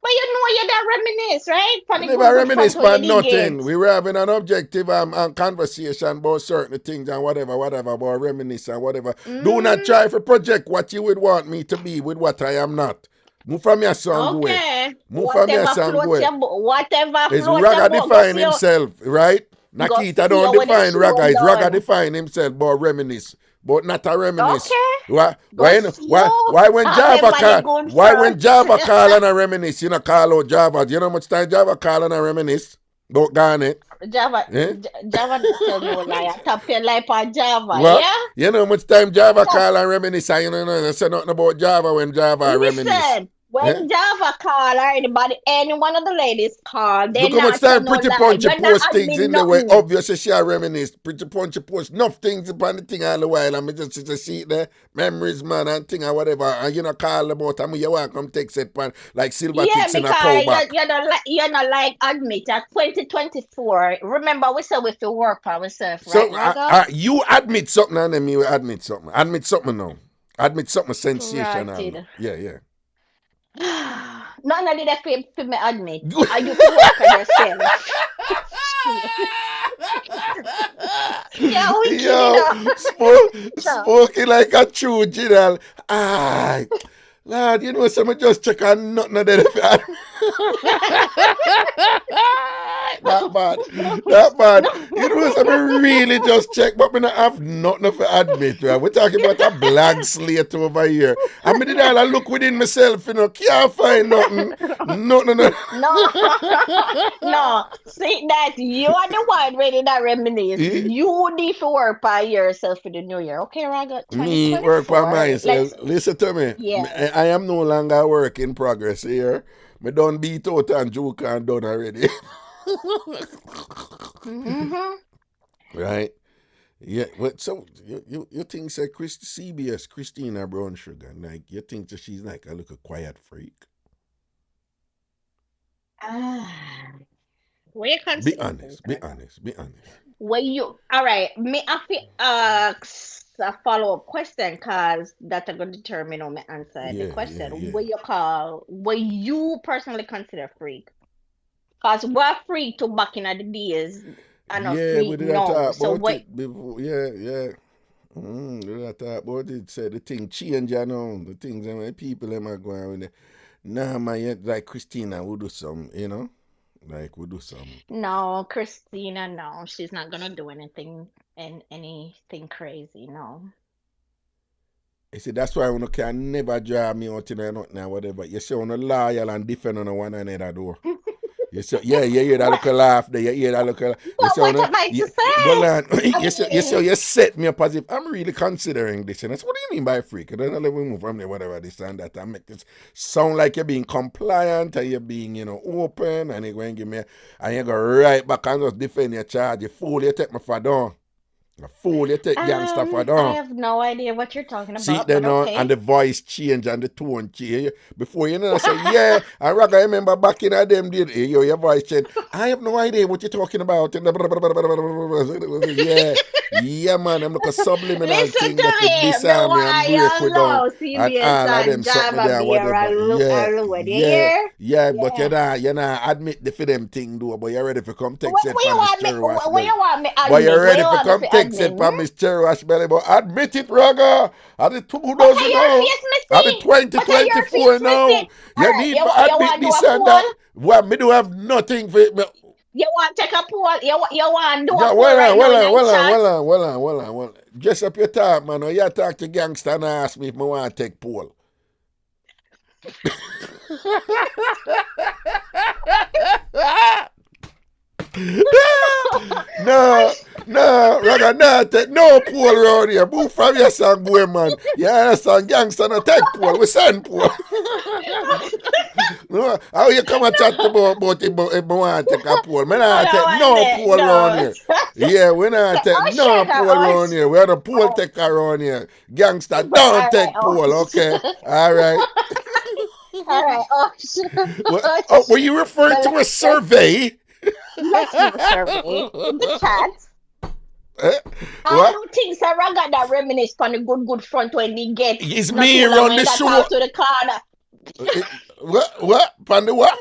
But you know you don't reminisce, right? I Funny never good fun reminisce to you about did nothing. get. We were having an objective conversation about certain things and whatever, about reminisce and whatever. Do not Mm, try to project what you would want me to be with what I am not. Move from your song, go away. okay. Move from your song, go away. Whatever It's float your Raga boat, go define see you himself, right? go Nakita see don't you when the define show Raga. It's Raga done. define himself, but reminisce. But not a reminisce. Okay. Why? Go Why? see Why? you. Why when Java Remember the call? good Why when first. Java call and a reminisce? You know, call out Java. Do you know how much time Java call and a reminisce? Don't garnet. Java, Eh? Java not tell no lie. I tap your life on Java, What? yeah? You know how much time Java Tap. call and reminisce? And you know, say nothing about Java when Java reminisce. Listen, Eh? when Java call or anybody, any one of the ladies call, they Look how much not tell time no Pretty lie. Punchy You're not post things admit in the way. nothing. Obviously, she a reminisce. Pretty Punchy post enough things upon the thing all the while. And me just see the memories, man, and thing or whatever. And you know, call about and you want come take set pan like silver Yeah, ticks in a cow because back. you're not like admit that 2024. Remember, we said we feel work for ourselves, right, So Raga? you admit something and then me will admit something. Admit something now. Admit something sensational now. Granted. Yeah. None of that for me admit. Are you to work on yourself? Yeah, wicked, Yo, So, spoken like a true general. Ah, Lord, you know, someone just check on nothing of that. Not bad. Not bad. no. You know, someone really just check, but me not have nothing to admit. Right? We're talking about a blank slate over here. I mean, did I look within myself, you know, can't find nothing. No. No, no. See that you are the one ready to reminisce. Eh? You need to work by yourself for the new year. Okay, Raga? Me work by 2024. myself. Let's Listen to me. yeah. I am no longer a work in progress here. Me done beat out and joke and done already. Mm-hmm. Right? Yeah. But so you think say CBS Christina Brown Sugar, like you think that she's like a little quiet freak? Ah, what you Be consider honest. freak, Be Raga? honest. Be honest. Well, you all right? Me, I feel a follow up question, cause that are gonna determine how me answer the question. Yeah. What you personally consider freak? Cause we're freak to back in the days and a Yeah, we freak did not now. talk So about what? it before. Yeah. We did not talk about it. Said the thing change you know. The things that when people them are going with it. Nah, man, like Christina would do some, you know? Like we do some. No, Christina, no, she's not gonna do anything crazy. No. You see, that's why you can never draw me out in nothing or whatever. You say you're loyal and different on one another door. You say, you hear that What? look laugh there, you hear that look laugh. You say, What am I to well, say? I you mean, set me up as if I'm really considering this. And that's what do you mean by freak? I don't know, let me move from there, whatever this and that. And make this sound like you're being compliant and you're being, open. And you're going to give me, and you go right back and just defend your charge. You fool, you take me for down. A fool, you take gangster for I down. have no idea what you're talking See about, then but on, and okay. the voice change and the tone change. Before you know, I say, yeah, and Raga, I remember back in a them did, your voice change. I have no idea what you're talking about. Yeah, man, I'm like a subliminal Listen thing to that for me. Me disarm me and why break you me down. know And CBS all of them and something Java there and Beer whatever. alone. You hear? Yeah, but Yeah. you're not admit the for them thing though, but you're ready for come take set What you from Miss want me? Cherry Wash What Belly. you want me But you're admit? What ready you for want me come to take admit? set from Miss Cherry Wash Belly, but admit it, Raga. At the Okay, 2000 your now, face me at the see. Okay, your 2024 face me now, see. All you right, need you to you admit want to do this a and that. poll? Well, me do have nothing for it. You want to take a poll? You want to do a Yeah, poll right now in the chat? well on. Dress up your talk, man. Or you talk to gangster and ask me if I want to take poll. No, Raga, take no pool around here. Move from your son, boy, man. You understand? Gangster, no take pool. We send pool. No, how you come and chat about if I want to take a pool? Me not take no pool around here. Yeah, we not take no pool around here. We are the pool taker around here. Gangster, don't take pool, okay? All right. All right. Were you referring to a survey? Let's do a survey in the chat. I What? don't think so. Raga that reminisce on the good front when they get. It's me run the show. To the corner. What? Pandi what?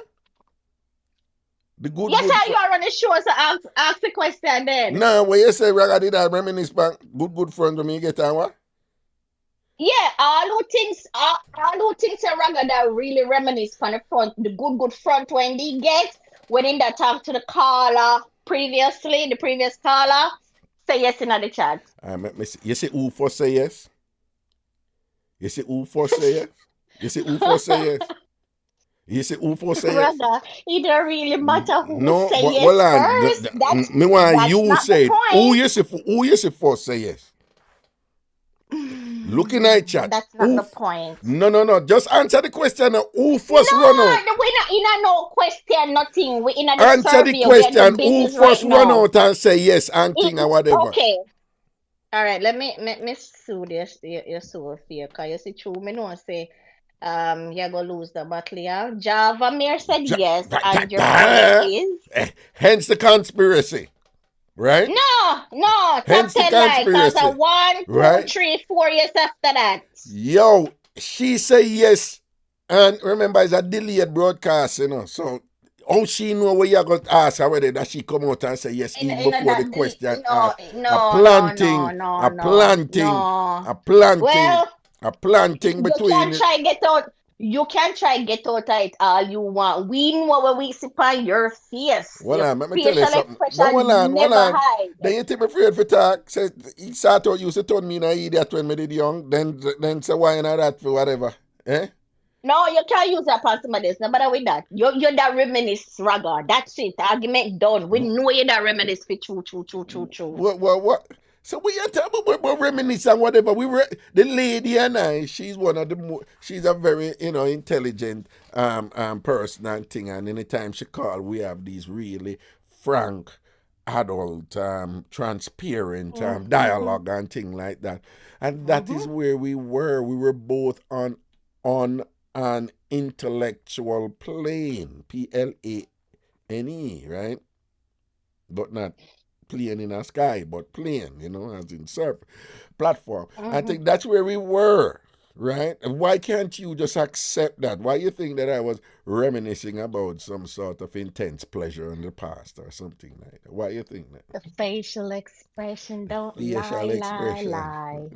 The good. Yes, sir, you are on the show, so ask the question then. No, when you say Raga did that reminisce on good front when me get on what? Yeah, all who thinks a Raga that really reminisce on the good front when they get when in that talk to the caller previously, the previous caller, say yes in the chat. You see who for say yes? You see who for say yes? You see who for say yes? You see who for say yes? Raga, it don't really matter who say yes well, first. Me want you say point. who you see for say yes? Looking at chat. That's not the point. No. Just answer the question. Who first run out? We're not in no question, nothing. We're in a Answer survey, the question. Who first run now. out and say yes and thing or whatever? Okay. All right. Let me sue this. You sue fear, cause you see true. Me no say. You're gonna lose the battle. Yeah. Java Mir said yes, and your point is. Hence the conspiracy. Right? No. Hence Top 10 the conspiracy. Like, 1, 2, right? 3, 4 years after that. Yo, she say yes, and remember it's a delayed broadcast, you know. So how she know what you're gonna ask her whether that she come out and say yes even before the question? A planting between. You can try get out of it all you want. We know what we see on your face. Well, let me tell you something. Hold on. Then you take me afraid for talk. Say he start out used to turn me in an idiot when me did young. Then say why not that for whatever. Eh? No, you can't use that for somebody else. No matter with that. You're that reminisce, Raga. That's it. Argument done. We know you're that reminisce for true. What? So we are talking about reminisce and whatever. The lady and I. She's one of the she's a very intelligent person and thing. And anytime she call, we have these really frank, adult, transparent dialogue and thing like that. And that is where we were. We were both on an intellectual plane, plane, right? But not plane in a sky, but plane, as in surf platform. I think that's where we were, right? And why can't you just accept that? Why you think that I was reminiscing about some sort of intense pleasure in the past or something like that? Why you think that? The facial expression don't lie.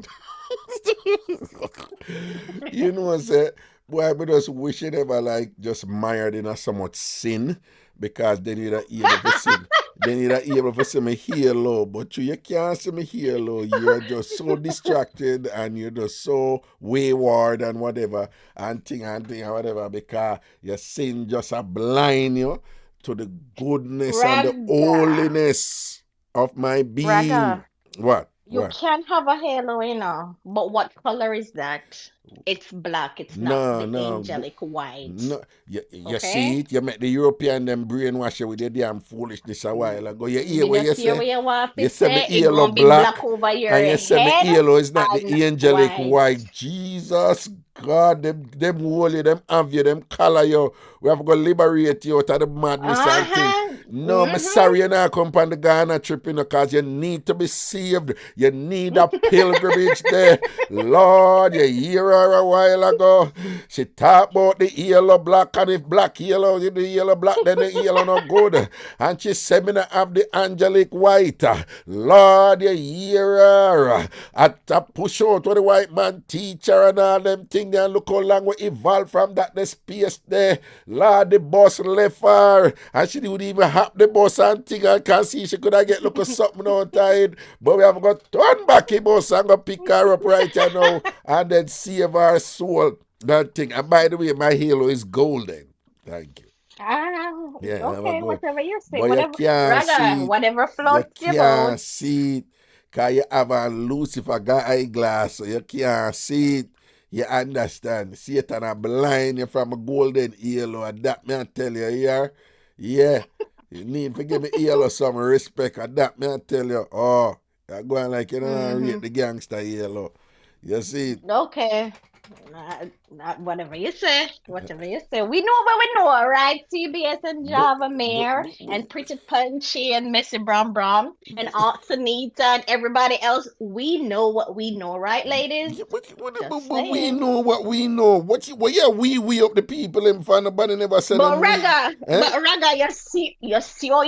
You know what I'm saying? Boy, I just wish it ever just mired in a somewhat sin, because then you'd able to sin. Then you're able to see me here low, but you can't see me here low. You're just so distracted and you're just so wayward and whatever and thing and whatever, because your sin just a blind you to the goodness and the holiness of my being. Raga, What? you can have a halo, but what color is that? It's black. It's not the angelic white. No, you see it. You make the European them brainwash you with their damn foolishness a while ago. You hear what you say? You say the yellow black, over your and you head, say the yellow is not the angelic white. white. Jesus God, them holy, them have you, them color you. We have to go liberate you out of the madness and thing. No, I'm sorry you're not come on the Ghana trip, because you need to be saved. You need a pilgrimage there. Lord, you hear her a while ago. She talked about the yellow black, and if black yellow, the yellow black, then the yellow not good. And she said me not have the angelic white. Lord, you hear her. At a push out to the white man teacher and all them things, and look how long we evolved from that the space there. Lord, the bus left her, and she didn't even have the bus and thing. I can see she could have get look at something outside, but we have got to turn back the bus and go pick her up right now and then save her soul. That thing. And by the way, my halo is golden. Thank you. Yeah, have a Okay, good. whatever you say, But you whatever, can't Raga, see it. whatever You floats your can't boat. see it. Cause you have a Lucifer got eyeglass, so you can't see it. You understand? Satan a blind you from a golden halo, and that me I tell you here. Yeah. You need to give me halo some respect, and that me I tell you. Oh, you're going like you don't rate the gangster halo. You see it? Okay. Whatever you say, whatever you say. We know what we know, right? TBS and But, Java Mayor but, and Pretty Punchy and Missy Brown Brown and Aunt Sanita and everybody else. We know what we know, right, ladies? yeah, Just but we saying. know what we know. What yeah, we up the people in front nobody never said them we. Eh? But Raga, you see, how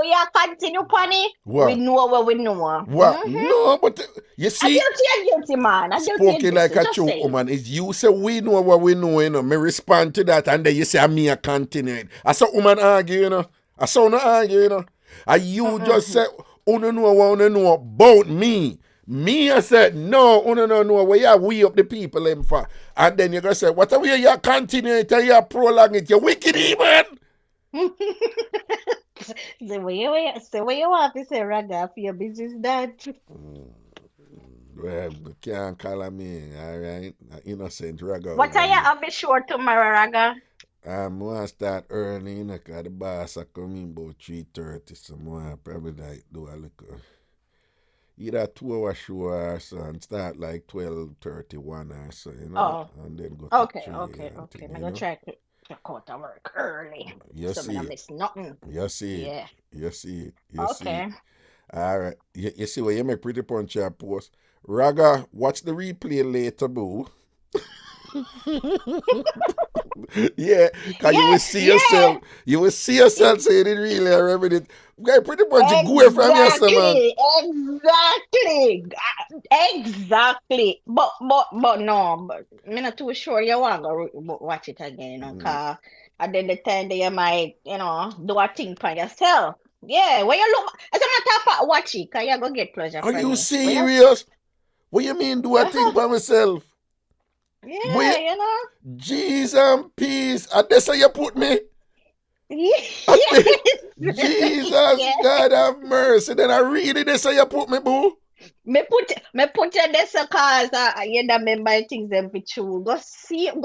you continue, Pani. We What? know what we know. What? No, but you A see, guilty, man. A guilty, spoken like a Just true saying. woman is you say we know what we know, you know. Me respond to that and then you say me a continue it. I saw woman argue, you know. I saw no argue, you know. And you just say, uno know what uno know about me. Me, I said, no, uno no know where you we up the people in for. And then you're gonna say, what are we you continue it and you prolong it, you wicked man. The way you want to say Raga for your business that. Well, you can't call me, alright? Innocent ragga What over are you here. have sure tomorrow, Raga? I'm going to start early, you know, because the boss I come in about 3:30, so I'm going to probably like do a little, either 2 hour show or so, and start like 12:31 or so, you know, Oh, and then go to okay, 3 and okay. thing, I'm you gonna know. try to cut to work early. You So I see don't it, miss nothing. you see it, Yeah. you see it, you see it. Okay. All right, you see what you make pretty punch your post. Raga, watch the replay later, boo. Yeah, cause Yeah, yeah. you will see yourself saying it really remember it. Okay, pretty much you go from yourself, man. Exactly. Exactly. But no, but I'm not too sure you want to watch it again, cause at the time that you might, do a thing for yourself. Yeah, when you look, as a matter of fact, watch it, cause you're gonna get pleasure Are from you it. When you, serious? What you mean do a thing by myself? yeah, Boy, Jesus and peace. And that's how you put me? And then, Jesus, Yes. God have mercy. Then I read it, that's how you put me, boo. Me put you there so cause you don't remember things them for true. Go see you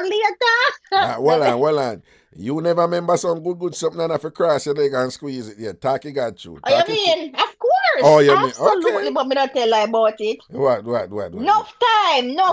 later. Well on. You never remember some good something and if you cross your leg and squeeze it. Yeah, talk it got you. Oh, you Talk it to. mean? Of course, Oh, you mean, absolutely, okay. but me not tell lie about it. What? Enough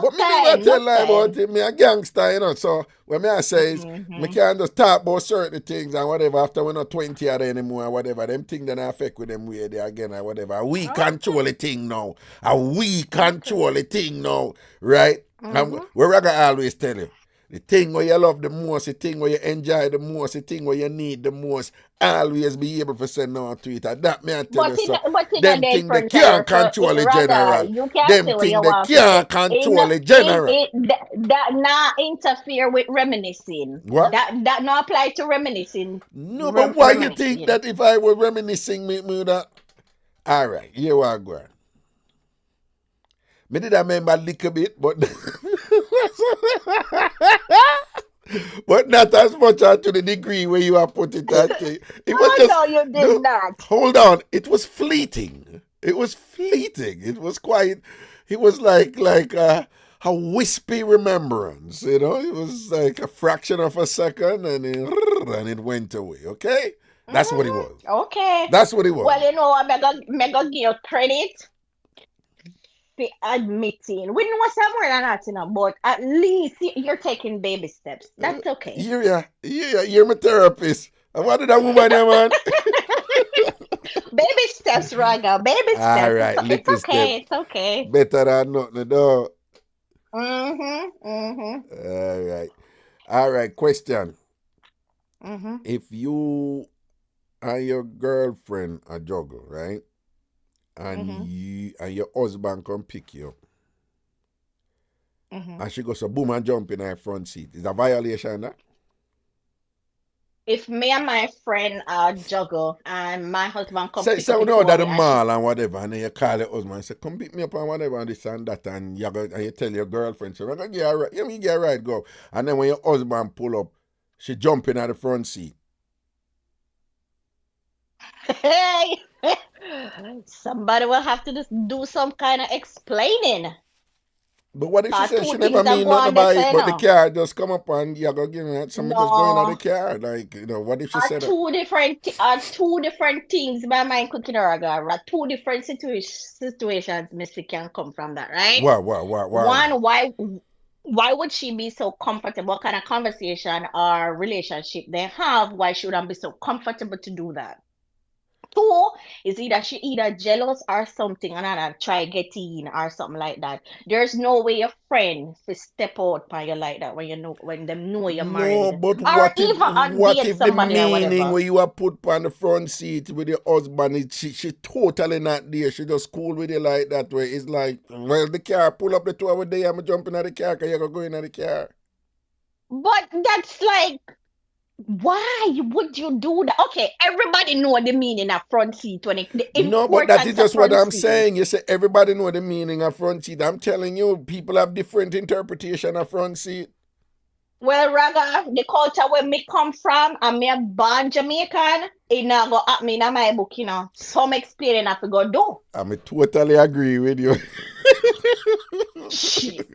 But me never time, tell enough lie about time. it. Me a gangster, you know. So when me I say is, me Mm-hmm. can't just talk about certain things and whatever after we're not 20 or anymore or whatever. Them things that I affect with them way there again or whatever. We control the thing now. And we Okay. control the thing now. Right? And Mm-hmm. where I gotta always tell you. The thing where you love the most, the thing where you enjoy the most, the thing where you need the most, always be able to say no to it. And that me I tell you so. But in a Them day thing they front of you, can't so control the rather general. you can Them say what you thing they want to say. can't control the general. That not interfere with reminiscing. What? That not apply to reminiscing. No, but why you think Reminiscing. that if I were reminiscing me would that? All right, here we go. Me did remember a little bit, but but not as much as to the degree where you have put it that thing. It was Oh just no, you did no. not. Hold on, it was fleeting. It was fleeting. It was quite. It was like a wispy remembrance. You know, it was like a fraction of a second, and it went away. Okay, that's what it was. Okay. That's what it was. Well, I'm mega give you credit for admitting. We know somewhere than that, but at least you're taking baby steps. That's okay. You're my therapist. And what did that woman there, man? Baby steps, Raga. Baby All steps. right, It's little step. okay. It's okay. Better than nothing, no. Mm-hmm. All right, question. Mm-hmm. If you and your girlfriend are juggle, right? And Mm-hmm. your husband come pick you up, Mm-hmm. and she goes so boom and jump in her front seat. Is a violation that? if me and my friend juggle and my husband come Say, pick up so the no, two of that the we and she mall and whatever, and then you call your husband and say, come pick me up and whatever, and this and that, and and you tell your girlfriend, so I'm gonna get a ride, you mean get a ride, go. And then when your husband pull up, she jump in at the front seat. hey, somebody will have to just do some kind of explaining. But what if she says Two she never things that mean go nothing on this, about it, you but the know. car just come up and you go give me something just going out the No, car? Like, what if she are said that? two different two different things. My mind cooking or are two different situations. Missy can come from that, right? Wow. One, why would she be so comfortable? What kind of conversation or relationship they have? Why should I be so comfortable to do that? Two is either she either jealous or something and I try get in or something like that. There's no way your friend to step out by you like that when you know when them know you're No, married but or what if even date the somebody or meaning whatever. where you are put on the front seat with your husband, she totally not there. She just cool with you like that way. It's like, well, the car pull up the 2 hour day, I'm jumping out the car because you're going in the car. But that's like why would you do that? Okay, everybody know the meaning of front seat when the No, but that is importance of just what front I'm seat. saying. You say everybody know the meaning of front seat. I'm telling you, people have different interpretation of front seat. Well, Raga, the culture where me come from, and me a born Jamaican, it not go at me in my book, you know. Some explaining I have to go do. I totally agree with you. Shit.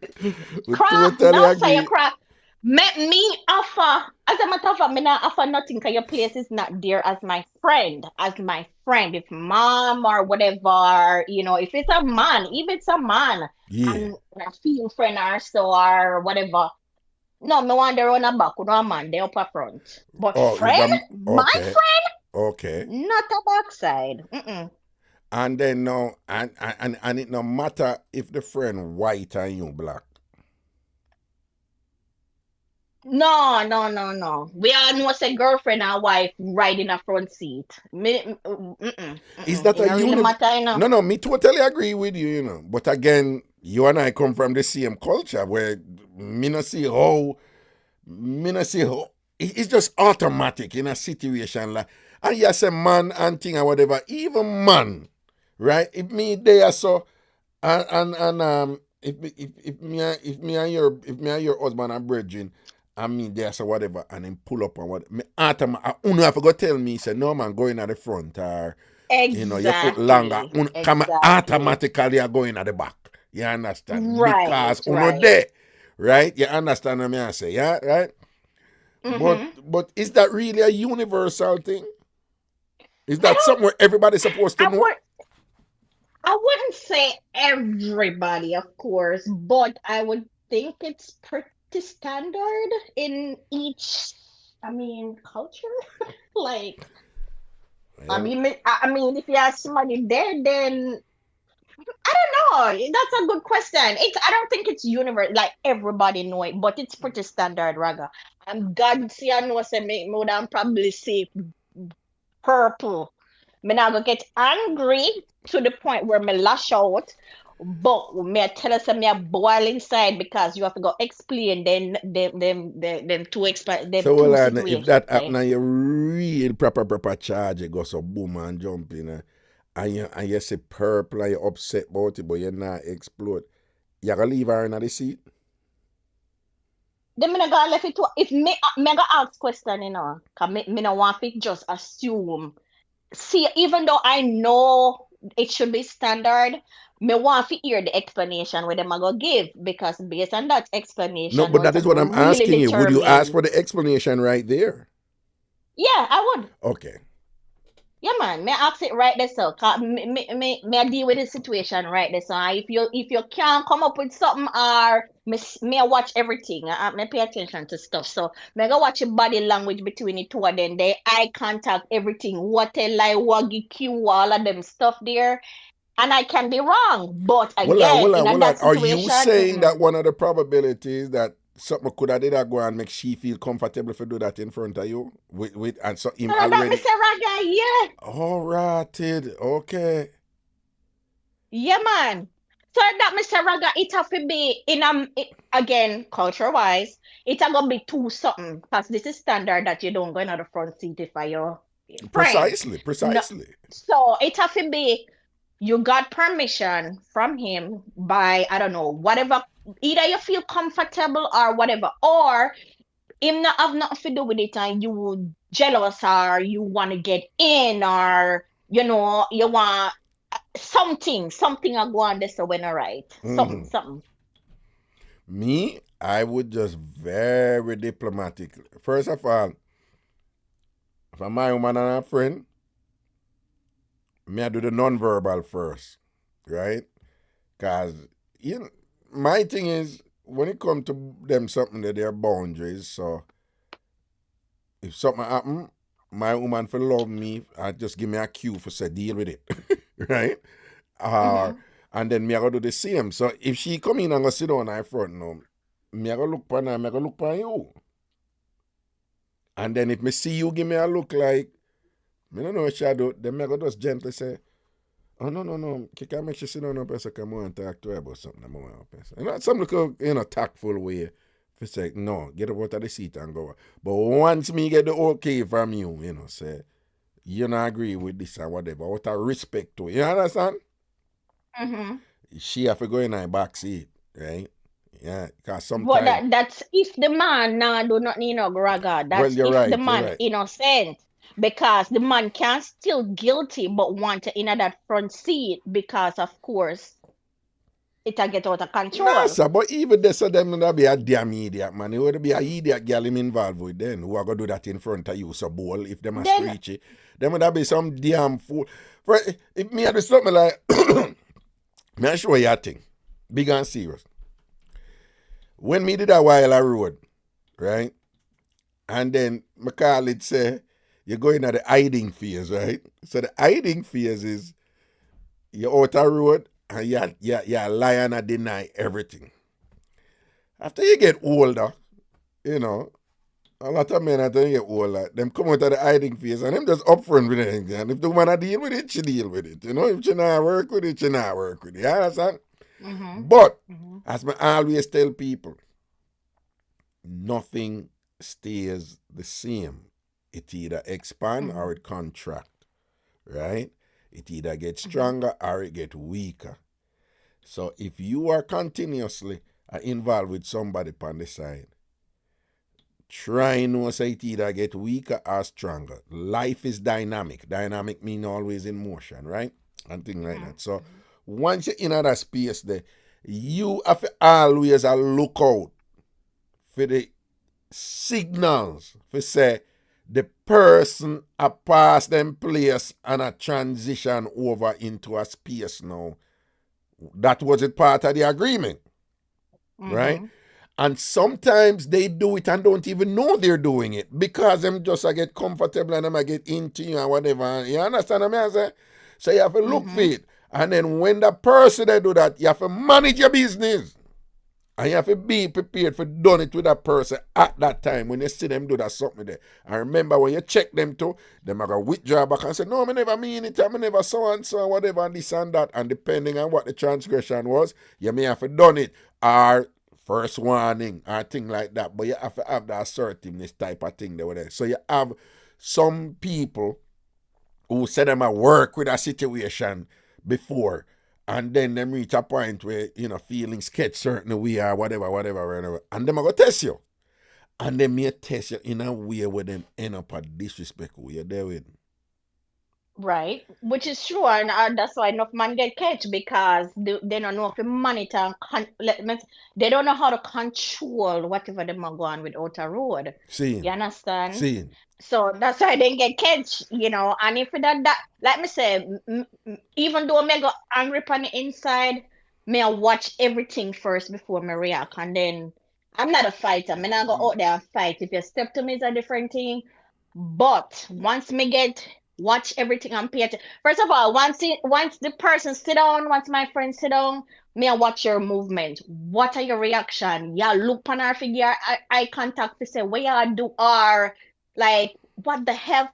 We Craft, totally don't say you agree. craft. Me offer, as a matter of fact, me not offer nothing because your place is not there as my friend. As my friend, if mom or whatever, you know, if it's a man, if it's a man, Yeah. and a female friend or so or whatever. No, me want to run a back with a man, they up a front. But Oh, friend, my okay. Okay. friend, not a backside. Mm-mm. And then no, and it no matter if the friend white and you black. No. We all know say girlfriend and wife ride in a front seat. Is that It a don't really matter, you know. No, me totally agree with you. But again, you and I come from the same culture where me not see how it's just automatic in a situation like, and yes, a man and thing or whatever, even man, right? If me there so and if me and your husband are bridging and me there so whatever and then pull up and what me uno have to go tell me say no man going at the front or your foot longer come Exactly. automatically are going at the back. You understand? Right, Because uno right. there, right? You understand what I say, yeah, right? Mm-hmm. But is that really a universal thing? Is I that don't, something where everybody's supposed to I know? would, I wouldn't say everybody, of course, but I would think it's pretty standard in each, I mean, culture. Like, Yeah. I mean, if you have somebody there, then I don't know. That's a good question. I don't think it's universal, like everybody know it, but it's pretty standard, Raga. And God see, I know, say me would probably say purple. Me not gonna get angry to the point where me lash out, but me I tell us me a boil inside because you have to go explain them two them So two well, and if situations. that happen and you real proper charge, it goes so boom and jump in, and you say purple and you upset about it, but you not explode. You gonna leave her in the seat? Then me not gonna left it to if me gonna ask question, you know, cause me no want to just assume. See, even though I know it should be standard, me want to hear the explanation where them are gonna give because based on that No, explanation, but now that it's is gonna what I'm really asking you. Would you ask determine. for the explanation right there? Yeah, I would. Okay. Yeah, man. May I ask it right there, so may I deal with the situation right there, so if you can't come up with something or may I watch everything. May pay attention to stuff. So may I go watch the body language between the two of them, the eye contact, everything, what they like, waggy cue, all of them stuff there. And I can be wrong. But again, in that Are you situation, saying that one of the probabilities that something could have did that go and make she feel comfortable to do that in front of you with and so him tell that already Mr. Raga, yeah. all right, okay. Yeah, man. So that Mr. Raga, it have to be in again, culture wise, it have to be two something. Because this is standard that you don't go in the front seat if I your friend. Precisely, No, precisely. so it have to be you got permission from him by I don't know, whatever, either you feel comfortable or whatever, or him not have nothing to do with it and you jealous or you want to get in or you want something I go on this when I write. Something. Me, I would just very diplomatic. First of all, if I'm my woman and a friend, me I do the non-verbal first, right? Cause my thing is when it comes to them something that their boundaries. So if something happen, my woman for love me, I just give me a cue for say deal with it, right? Mm-hmm. And then me I go do the same. So if she come in and go sit down in front now, me I go look upon her, me I go look upon you. And then if me see you give me a look like, me don't know what she do, then me I go just gently say, oh no, you can make sure sit down up and say, come on and talk to her about something. I'm going to some little, tactful way. If you say, no, get up out of the seat and go. But once me get the okay from you, say, you not agree with this and whatever, out of respect to you understand? Mm-hmm. She have to go in her back seat, right? Yeah, because But sometimes, that's if the man nah do not need no raga. well, That's you're if the right, you're man right. innocent. Because the man can still guilty but want to in that front seat because of course it'll get out of Nah, control. sir, but even this of them would be a damn idiot, man. It would be a idiot girl him involved with then who are gonna do that in front of you, so bowl if them a Then screechy. Them would be some damn fool. For if me had do something like me I show you a thing. Big and serious. When me did a while I road, right? And then my college say you're going at the hiding phase, right? So the hiding phase is you're out a road and you're lying and deny everything. After you get older, you know, a lot of men after you get older, them come out of the hiding phase and them just upfront with it. And if the woman deal with it, she deal with it. If she not work with it, she not work with it. You understand? mm-hmm. But Mm-hmm. as I always tell people, nothing stays the same. It either expand Mm-hmm. or it contract, right? It either gets Mm-hmm. stronger or it get weaker. So if you are continuously involved with somebody on the side, try no say it either get weaker or stronger. Life is dynamic. Dynamic mean always in motion, right? And things like that. So Mm-hmm. once you're in that space there, you have to always a look out for the signals for say the person a pass them place and a transition over into a space now. That was it part of the agreement, right? Mm-hmm. And sometimes they do it and don't even know they're doing it because them just get comfortable and them get into you and whatever. You understand what I say? So you have to look for Mm-hmm. it. And then when the person they do that, you have to manage your business. And you have to be prepared for done it with that person at that time when you see them do that something there. And remember when you check them too, them are going to withdraw back and say, no, I never mean it, I never so and so, whatever, and this and that. And depending on what the transgression was, you may have to done it. Or first warning or thing like that. But you have to have that assertiveness type of thing there. So you have some people who say them a work with a situation before and then them reach a point where, feeling sketch certain way or whatever. And them are going to test you. And they may test you in a way where them end up a disrespect who you're there with. Right, which is true, and that's why enough man get catch because they don't know how to monitor and they don't know how to control whatever them are going without a road. You Seeing. understand? Seeing. So that's why they get catch, and if that like me say, even though me go angry on the inside, me I watch everything first before me react, and then I'm not a fighter. Me not go out there and fight. If you step to me, it's a different thing. But once me get watch everything and pay attention. First of all, once the person sit down, once my friend sit down, me I watch your movement. What are your reaction? Yeah, look on our figure, eye contact to say what you do or like what the hell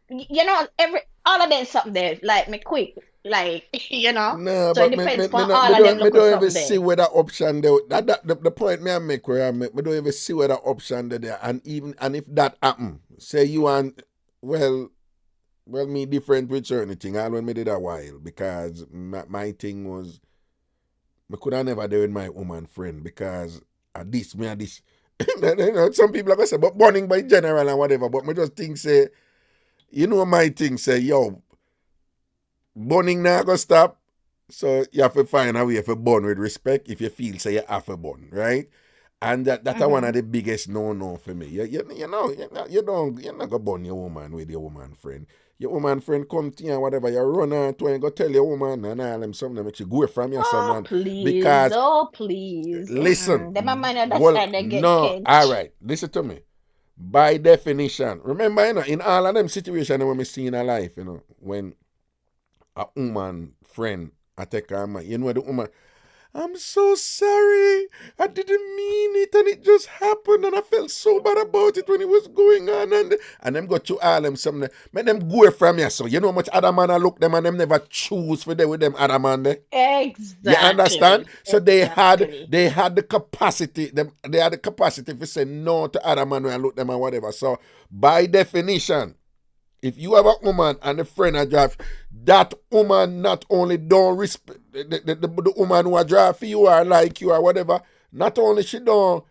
every all of them something there. Like me quick. Like, you know? No, So it but depends me, on all of them me look at don't even something see there. where that option there. The point me I make where I make, me don't even see where that option there. And if that happen, say you and well, me different with certain thing. I when me did a while because my thing was me could have never do with my woman friend because at this me at this. Some people are gonna say, but burning by general and whatever. But me just think say, my thing say, yo, burning now go stop. So you have to find a way for burn with respect if you feel say you have a burn, right? And that's one of the biggest no for me. You're not gonna burn your woman with your woman friend. Your woman friend come to you and whatever, you run out to and go tell your woman and all them something that makes you go from your son, Oh, man. please. Because Oh, please. listen, Them a man of that well, time they get no, all catch. right, listen to me. By definition, remember, in all of them situations when we see in our life, when a woman friend I take her man, the woman, I'm so sorry. I didn't mean it and it just happened and I felt so bad about it when it was going on and them go to all them something. Make them go from you so. You know how much other man I look them and them never choose for them with them other man there. You understand? Exactly. So they had Exactly. the capacity, they had the capacity to say no to other man when I look them and whatever. So by definition, if you have a woman and a friend I drive, that woman not only don't respect the woman who I drive for you or like you or whatever, not only she don't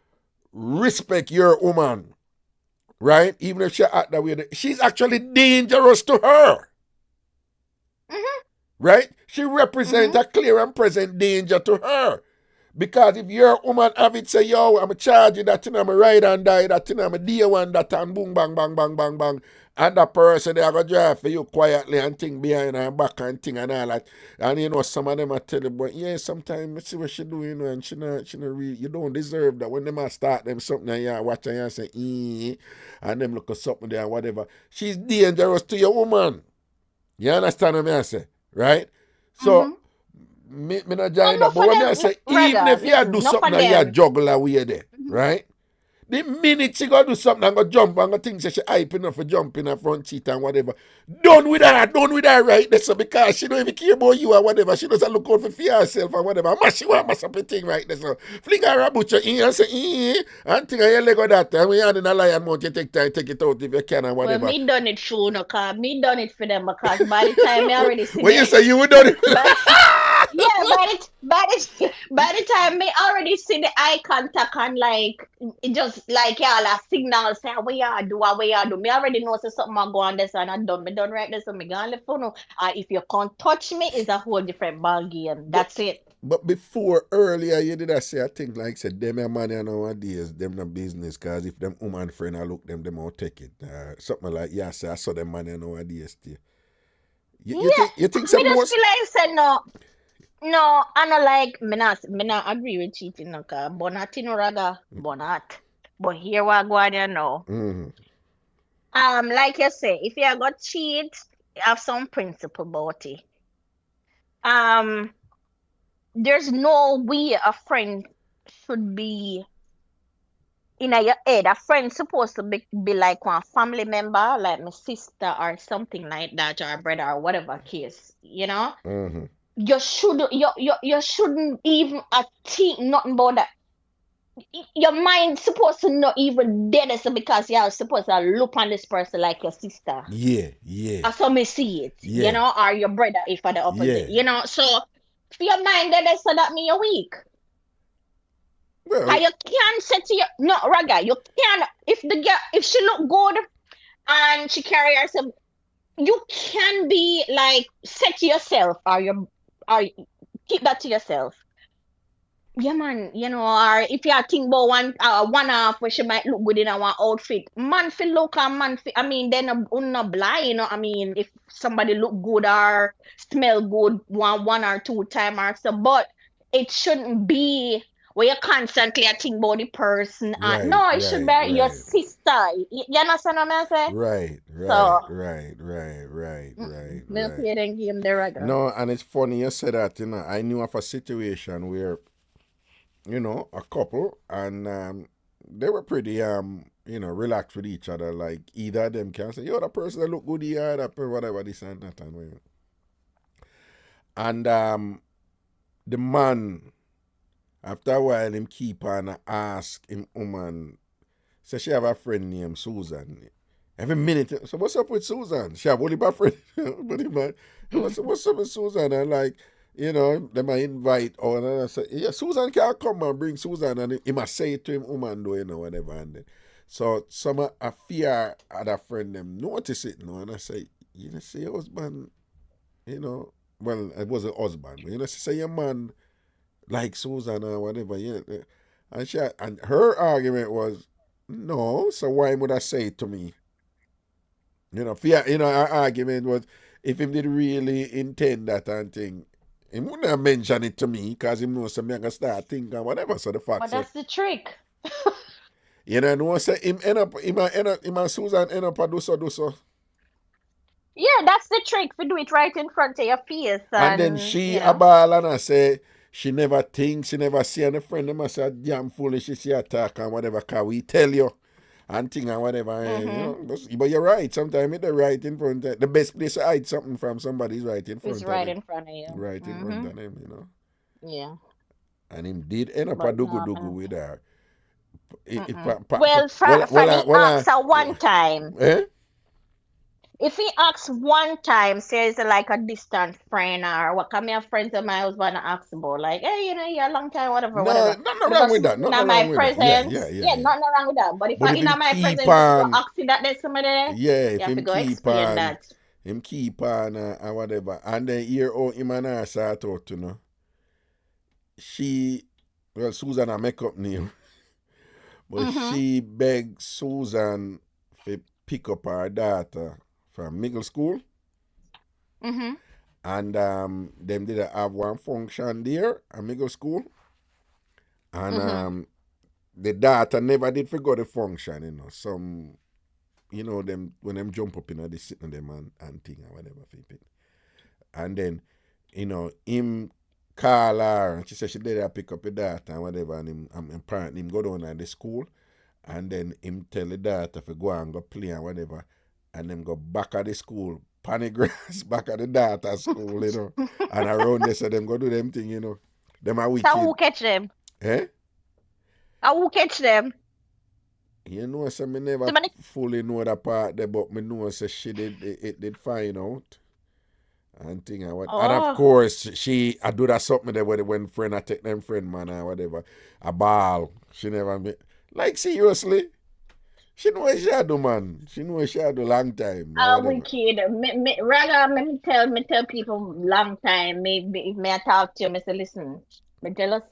respect your woman, right? Even if she act that way, she's actually dangerous to her, right? She represents a clear and present danger to her. Because if your woman have it, say, yo, I'm charging that thing, I'm a ride and die, that thing, I'm a day one, that and boom, bang, bang, bang, bang, bang. And that person, they are going to drive for you quietly and think behind her back and thing and all that. And some of them are tell you, but yeah, sometimes I see what she doing, and she not really, you don't deserve that. When they might start them something and you watch and you say, and them look at something there and whatever. She's dangerous to your woman. You understand what I say? Right? So, me not No, join no that. But for what me them. I No, say, even Raga, if you listen, do no for something and you them. juggle away there, right? The minute she go do something and go jump and go think she hype enough for jump in her front seat and whatever, done with her right there. So because she don't even care about you or whatever, she doesn't look out for herself or whatever. She want mash up a thing right there. So fling her a butcher in and say, and think of your leg of that. And when you're in a lion mount, you take time, take it out if you can and Well, whatever. me done it true, no, cause me done it for them because by the time me already see When you the, say you would done it. but yeah, by the time me already see the eye contact and like it just like y'all a signal say what y'all do, what y'all do. Me already know say something I go on this and I done. Me done right there, so me gonna let you know. If you can't touch me, it's a whole different ball game. That's it. But before earlier, you did I say I think like said them a man nowadays, them no business, cause if them woman friend I look them all take it. Something like yeah, say I saw them man nowadays too. Yeah, You think me some just most feel like say no. No, I not like me not agree with cheating no cause bonati no raga bonat. But here what go on you know. Like you say, if you got cheat, have some principle about it. Um, there's no way a friend should be in your head. A friend supposed to be like one family member, like my sister or something like that, or a brother or whatever case, you know? You should you shouldn't even think nothing about that. Your mind supposed to not even dead so because you're supposed to look on this person like your sister. Yeah. Or so me see it, you Yeah. know, or your brother if for the opposite, Yeah. you know. So if your mind dead so that mean you're weak. Well, Cause you can't say to your no raga, you can't if the girl if she look good and she carry herself, you can be like say to yourself or keep that to yourself. Yeah, man, you know, or if you think about one half where she might look good in a one outfit, man feel look and man feel, I mean, then not blind, you know, I mean, if somebody look good or smell good one or two time or so, but it shouldn't be where you constantly think about the person. right, No, it should right, be your right. sister. You understand what I'm saying? Right. So, me play them game there, right? No, and it's funny you said that, I knew of a situation where, a couple and they were pretty relaxed with each other. Like either of them can say, yo, that person that look good here, that whatever this and that and whatever. And the man, after a while, him keep on ask him woman, say she have a friend named Susan. Every minute, so what's up with Susan? She have only a friend, but he might, what's up with Susan? And like, they might invite or and I say, yeah, Susan can come and bring Susan, and he must say it to him, woman, do whatever. And then, so some I fear other friend them notice it, and I say, see your husband, well, it was a husband, but say your man like Susan or whatever, and her argument was, no, so why would I say it to me? Fear, our argument was, if him did really intend that and thing, he wouldn't have mentioned it to me because he knows me I can start thinking whatever. So the fact But that's the trick. no say him and Susan end up a do so. Yeah, that's the trick. We do it right in front of your face, And then she a ball and I say she never thinks, she never see any friend. They must say damn foolish, she see attack and whatever, cause we tell you and thing and whatever. But you're right. Sometimes it's right in front of the best place to hide something from somebody is right in front It's of right them. in front of you. Right in front of them, Yeah. And him did end up a But dugu with her. well, Franny asked her one time. Eh? If he asks one time, says like a distant friend or what, come here, friends of my husband ask about, like, hey, you're a long time, whatever. Nothing wrong with that. Nothing wrong with that. Yeah, nothing wrong with that. But if I in my presence, if on, you're asking that there's somebody there, if you have to him go keep explain on, that. him keep on and whatever, and then hear how him and her start out, Susan a make up name, but she begged Susan to pick up her daughter from middle school. And them did have one function there at middle school. And the daughter never did forget the function, Some, them when them jump up, they sit on them and thing or whatever. And then, him call her and she said she did pick up the daughter and whatever, and apparently him go down at the school and then him tell the daughter to go and go play and whatever, and them go back at the school, panic grass, back at the daughter's school, and around there, so them go do them thing, Them are wicked. So who catch them? Eh? Who catch them? So me never fully know that part there, but me know so she did find out. And thing and what. And of course, I do that something there when friend I take them friend man or whatever. A ball. She never like seriously. She know what she do, man. She know what she do long time. Wicked. Raga, me tell people long time. If I talk to you, I say, listen, me jealous,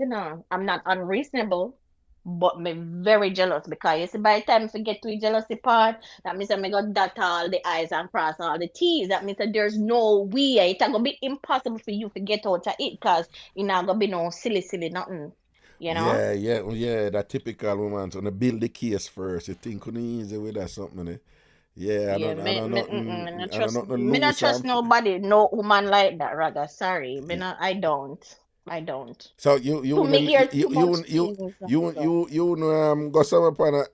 I'm not unreasonable, but me very jealous because you see, by the time I get to the jealousy part, that means I got dot all the I's and cross all the T's. That means that there's no way. It's gonna be impossible for you to get out of it because you're not gonna be no silly nothing. Yeah, that typical woman. So, build the case first. You think couldn't easy with that something, Yeah, me not trust nobody, no woman like that, Raga. Sorry, I don't. So you go somewhere upon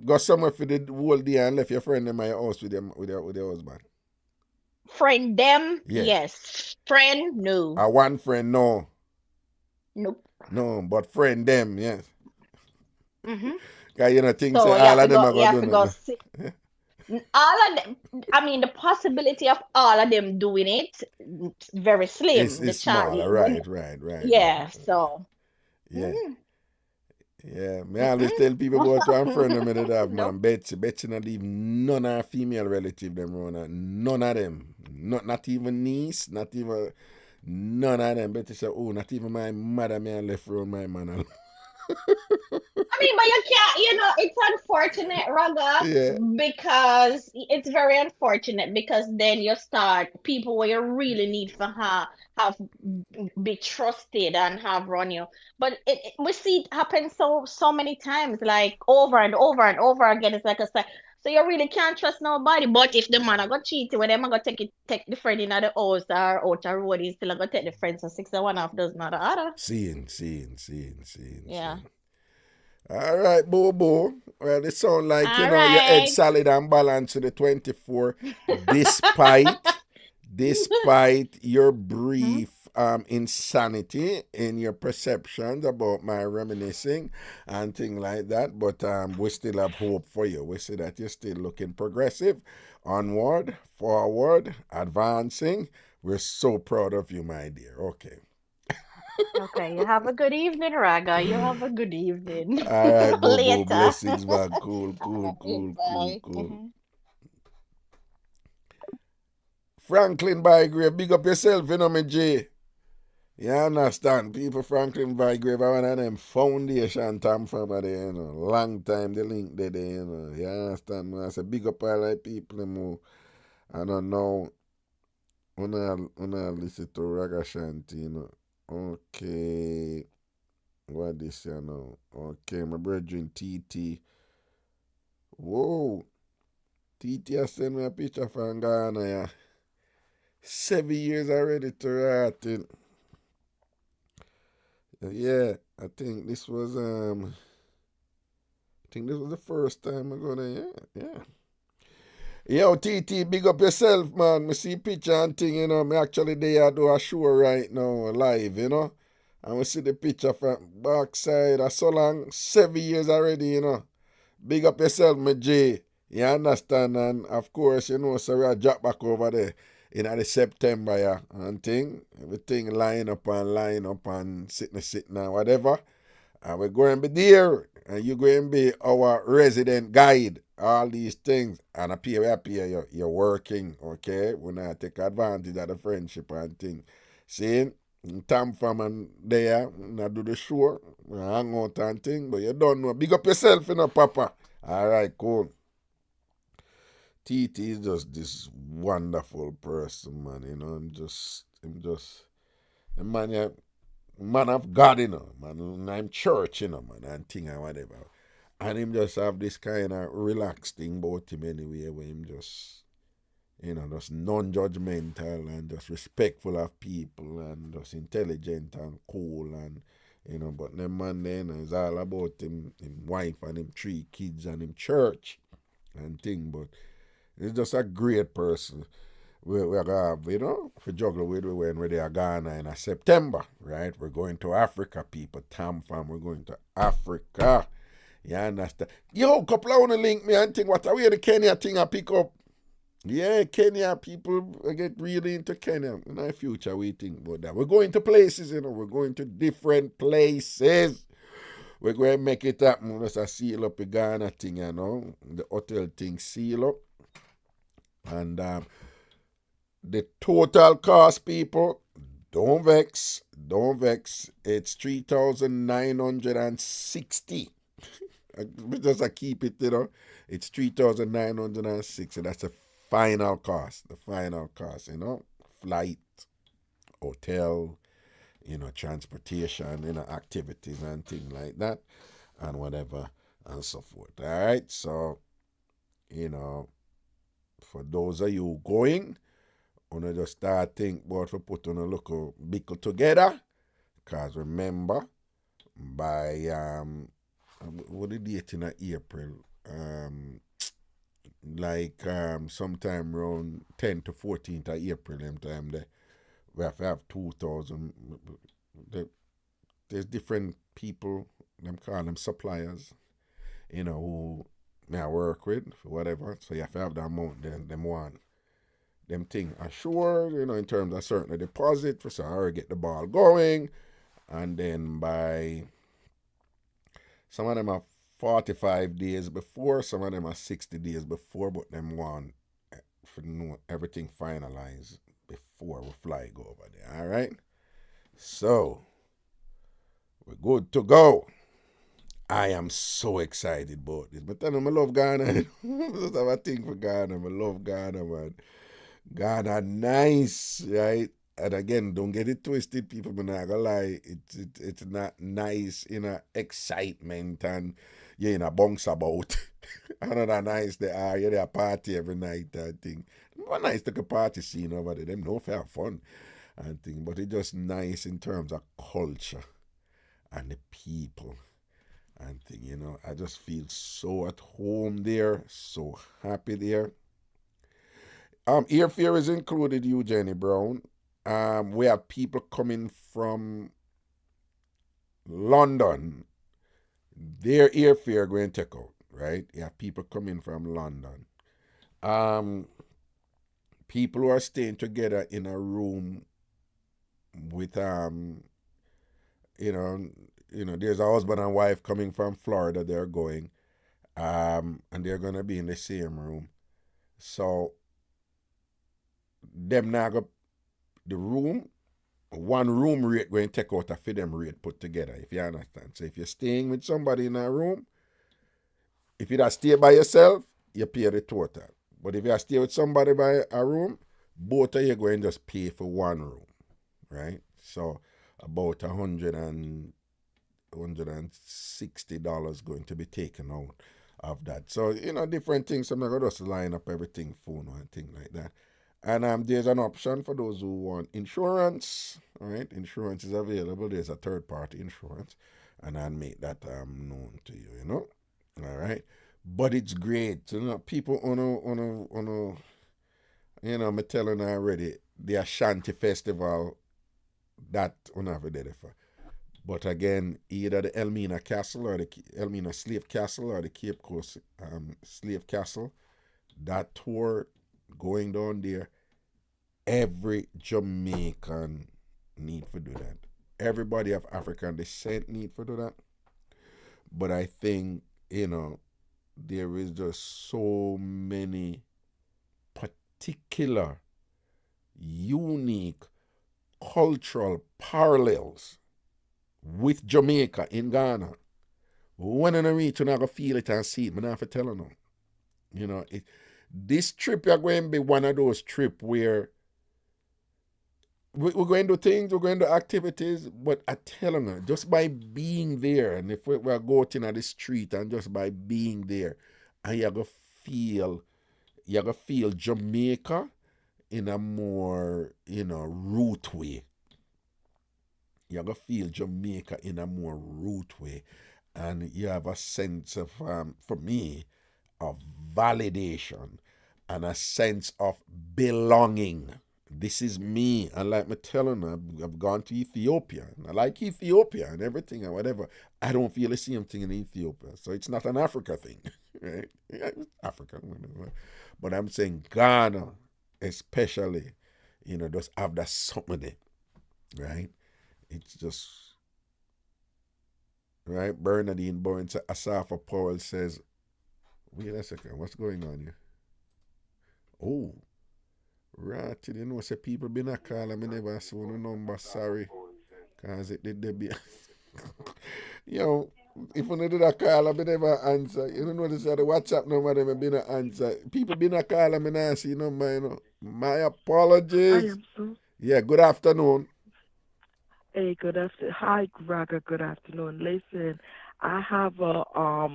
go somewhere for the whole day and left your friend in my house with your husband. Friend them, yes. Friend, no. One friend, no. Nope. No, but friend them, yes. Because think so all of them are going to do it. All of them, I mean, the possibility of all of them doing it, very slim. It's small, right. Yeah, so. Yeah. Yeah, I always tell people about one friend of mine that have, man, Betsy not even none of her female relative them around, none of them. Not even niece, not even none of them. Betty said, oh, not even my mother me left around my man. I mean, but you can't, it's unfortunate, Raga, because it's very unfortunate because then you start people where you really need to have be trusted and have run you. But we see it happen so many times, like over and over and over again. It's like so you really can't trust nobody. But if the man I got cheated, when them I got take the friend in the house or out the road, he's still gonna take the friend. So 6 and 1 half does not the other. Seeing. Yeah. All right, boo. Well, it sounds like your head solid and balanced to the 24, despite your Mhm. brief insanity in your perceptions about my reminiscing and things like that, but we still have hope for you. We see that you're still looking progressive, onward, forward, advancing. We're so proud of you, my dear. Okay. Okay, you have a good evening, Raga. You have a good evening. All right, boo boo. Later. Blessings, man. Cool, cool, cool, cool, Bye. cool. Franklin Bygrave, big up yourself, you know me, G. You understand? People Franklin Bygrave are one of them foundation time from there, you know. Long time the link there, you know. You understand? Man? I say big up all like people who I don't know when I listen to Ragashanti, you know. Okay. What this you know? Okay, my brethren TT. Whoa. TT has sent me a picture from Ghana, yeah. 7 years already to write it. Yeah, I think this was the first time I'm gonna, yeah. Yo, TT, big up yourself, man. Me see picture and thing, you know. Me actually there do a show right now, live, you know. And we see the picture from backside. That's so long, 7 years already, you know. Big up yourself, my J. You understand? And of course, you know, so we are drop back over there in the September, yeah, and thing. Everything line up and sitting and whatever. And we're going to be there. And you're going to be our resident guide. All these things. And you're working, okay? We're not take advantage of the friendship and thing. See? Tam from and there, I do the show, I hang out and thing, but you don't know. Big up yourself, you know, Papa. All right, cool. TT is just this wonderful person, man. You know, a man, yeah, man of God, you know, man. I'm church, you know, man, and thing and whatever. And him just have this kind of relaxed thing about him anyway, where him just, you know, just non-judgmental and just respectful of people and just intelligent and cool and, you know, but the man then is all about him wife and him 3 kids and him church and thing, but he's just a great person. We're gonna have, you know, for juggle with when we're there Ghana in September, right? We're going to Africa, people. Tam fam, we're going to Africa. You understand? Yo, couple I wanna link me and think what are we the Kenya thing I pick up. Yeah, Kenya people get really into Kenya. In our future, we think about that. We're going to places, you know. We're going to different places. We're going to make it happen. Let's seal up a Ghana thing, you know. The hotel thing seal up. And the total cost, people, don't vex. Don't vex. It's 3,960. Just I keep it, you know. It's 3,960. That's the final cost. The final cost, you know. Flight, hotel, you know, transportation, you know, activities and things like that, and whatever and so forth. All right. So, you know, for those of you going, wanna just start think about for putting a little bickle together. Cause remember, by what the date in April? Sometime around 10 to 14th of April, them time there, we have to have 2,000. There's different people, them call them suppliers, you know, who may I work with, whatever. So you have to have the amount them want. Them thing assured, you know, in terms of certain deposit for so get the ball going. And then by some of them are 45 days before, some of them are 60 days before, but them want for know everything finalized before we fly go over there. All right. So we're good to go. I am so excited about this. But tell them I love Ghana. I just have a thing for Ghana. I love Ghana, man. Ghana nice, right? And again, don't get it twisted, people. But not gonna lie, it's not nice in a excitement and you in a bunks about. Another nice they are, you there party every night and thing. One nice take a party scene over there. Them no fair fun and thing, but it's just nice in terms of culture and the people and thing. You know, I just feel so at home there, so happy there. Airfare is included, you Jenny Brown. We have people coming from London. Their airfare going to take out, right? You have people coming from London. Um, People who are staying together in a room with you know, there's a husband and wife coming from Florida. They're going, and they're gonna be in the same room. So them now go the room, one room rate going to take out a for them rate put together. If you understand. So if you're staying with somebody in a room, if you stay by yourself, you pay the total. But if you stay with somebody by a room, both of you going to just pay for one room, right? So about $160 going to be taken out of that. So different things. I'm not gonna just line up everything phone and thing like that. And there's an option for those who want insurance. All right, insurance is available. There's a third party insurance, and I'll make that known to you. All right. But it's great. People on I'm telling you already, the Ashanti Festival that on have there for. But again, either the Elmina Castle or the Elmina Slave Castle or the Cape Coast Slave Castle, that tour going down there, every Jamaican need to do that. Everybody of African descent need to do that. But I think, there is just so many particular, unique cultural parallels with Jamaica in Ghana. When I reach, you're not going to feel it and see it. I'm not have to tell you. This trip, you're going to be one of those trips where we're going to do things, we're going to do activities, but I tell you, just by being there, and if we're going out in the street and just by being there, and you're going to feel Jamaica in a more, root way. You're going to feel Jamaica in a more root way. And you have a sense of, for me, of validation and a sense of belonging. This is me. And like me telling her, I've gone to Ethiopia. And I like Ethiopia and everything and whatever. I don't feel the same thing in Ethiopia. So it's not an Africa thing. Right? Yeah, it's Africa. But I'm saying Ghana, especially, just have that something there. Right? It's just, right? Bernadine Bowen, Asafa Powell says, wait a second, what's going on here? Oh, right, you know, say people been a call and me never saw no number, sorry. Cause it did be if I did a call and me never answer, you know this is the WhatsApp number they been a answer. People been a call and me not see number, My I apologies. am so. Yeah, good afternoon. Hey, good afternoon. Hi, Raga. Good afternoon. Listen, I have I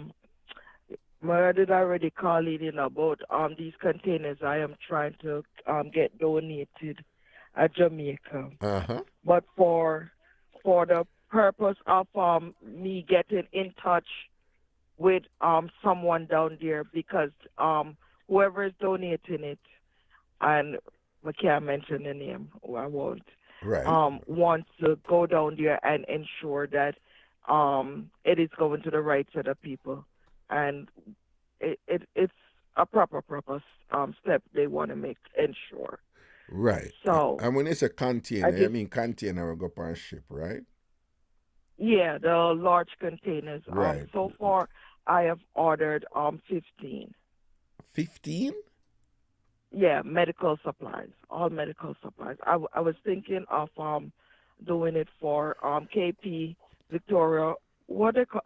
did already call in about these containers I am trying to get donated at Jamaica, Uh-huh. but for the purpose of me getting in touch with someone down there because whoever is donating it, and I can't mention the name, I won't. Right. Wants to go down there and ensure that it is going to the right set of people, and it's a proper step they want to make ensure. Right. So And when it's a I container, I just mean container will go on ship, right? yeah, the large containers. Right. So far I have ordered 15. 15? Yeah, medical supplies, all medical supplies. I was thinking of doing it for KP Victoria. What they call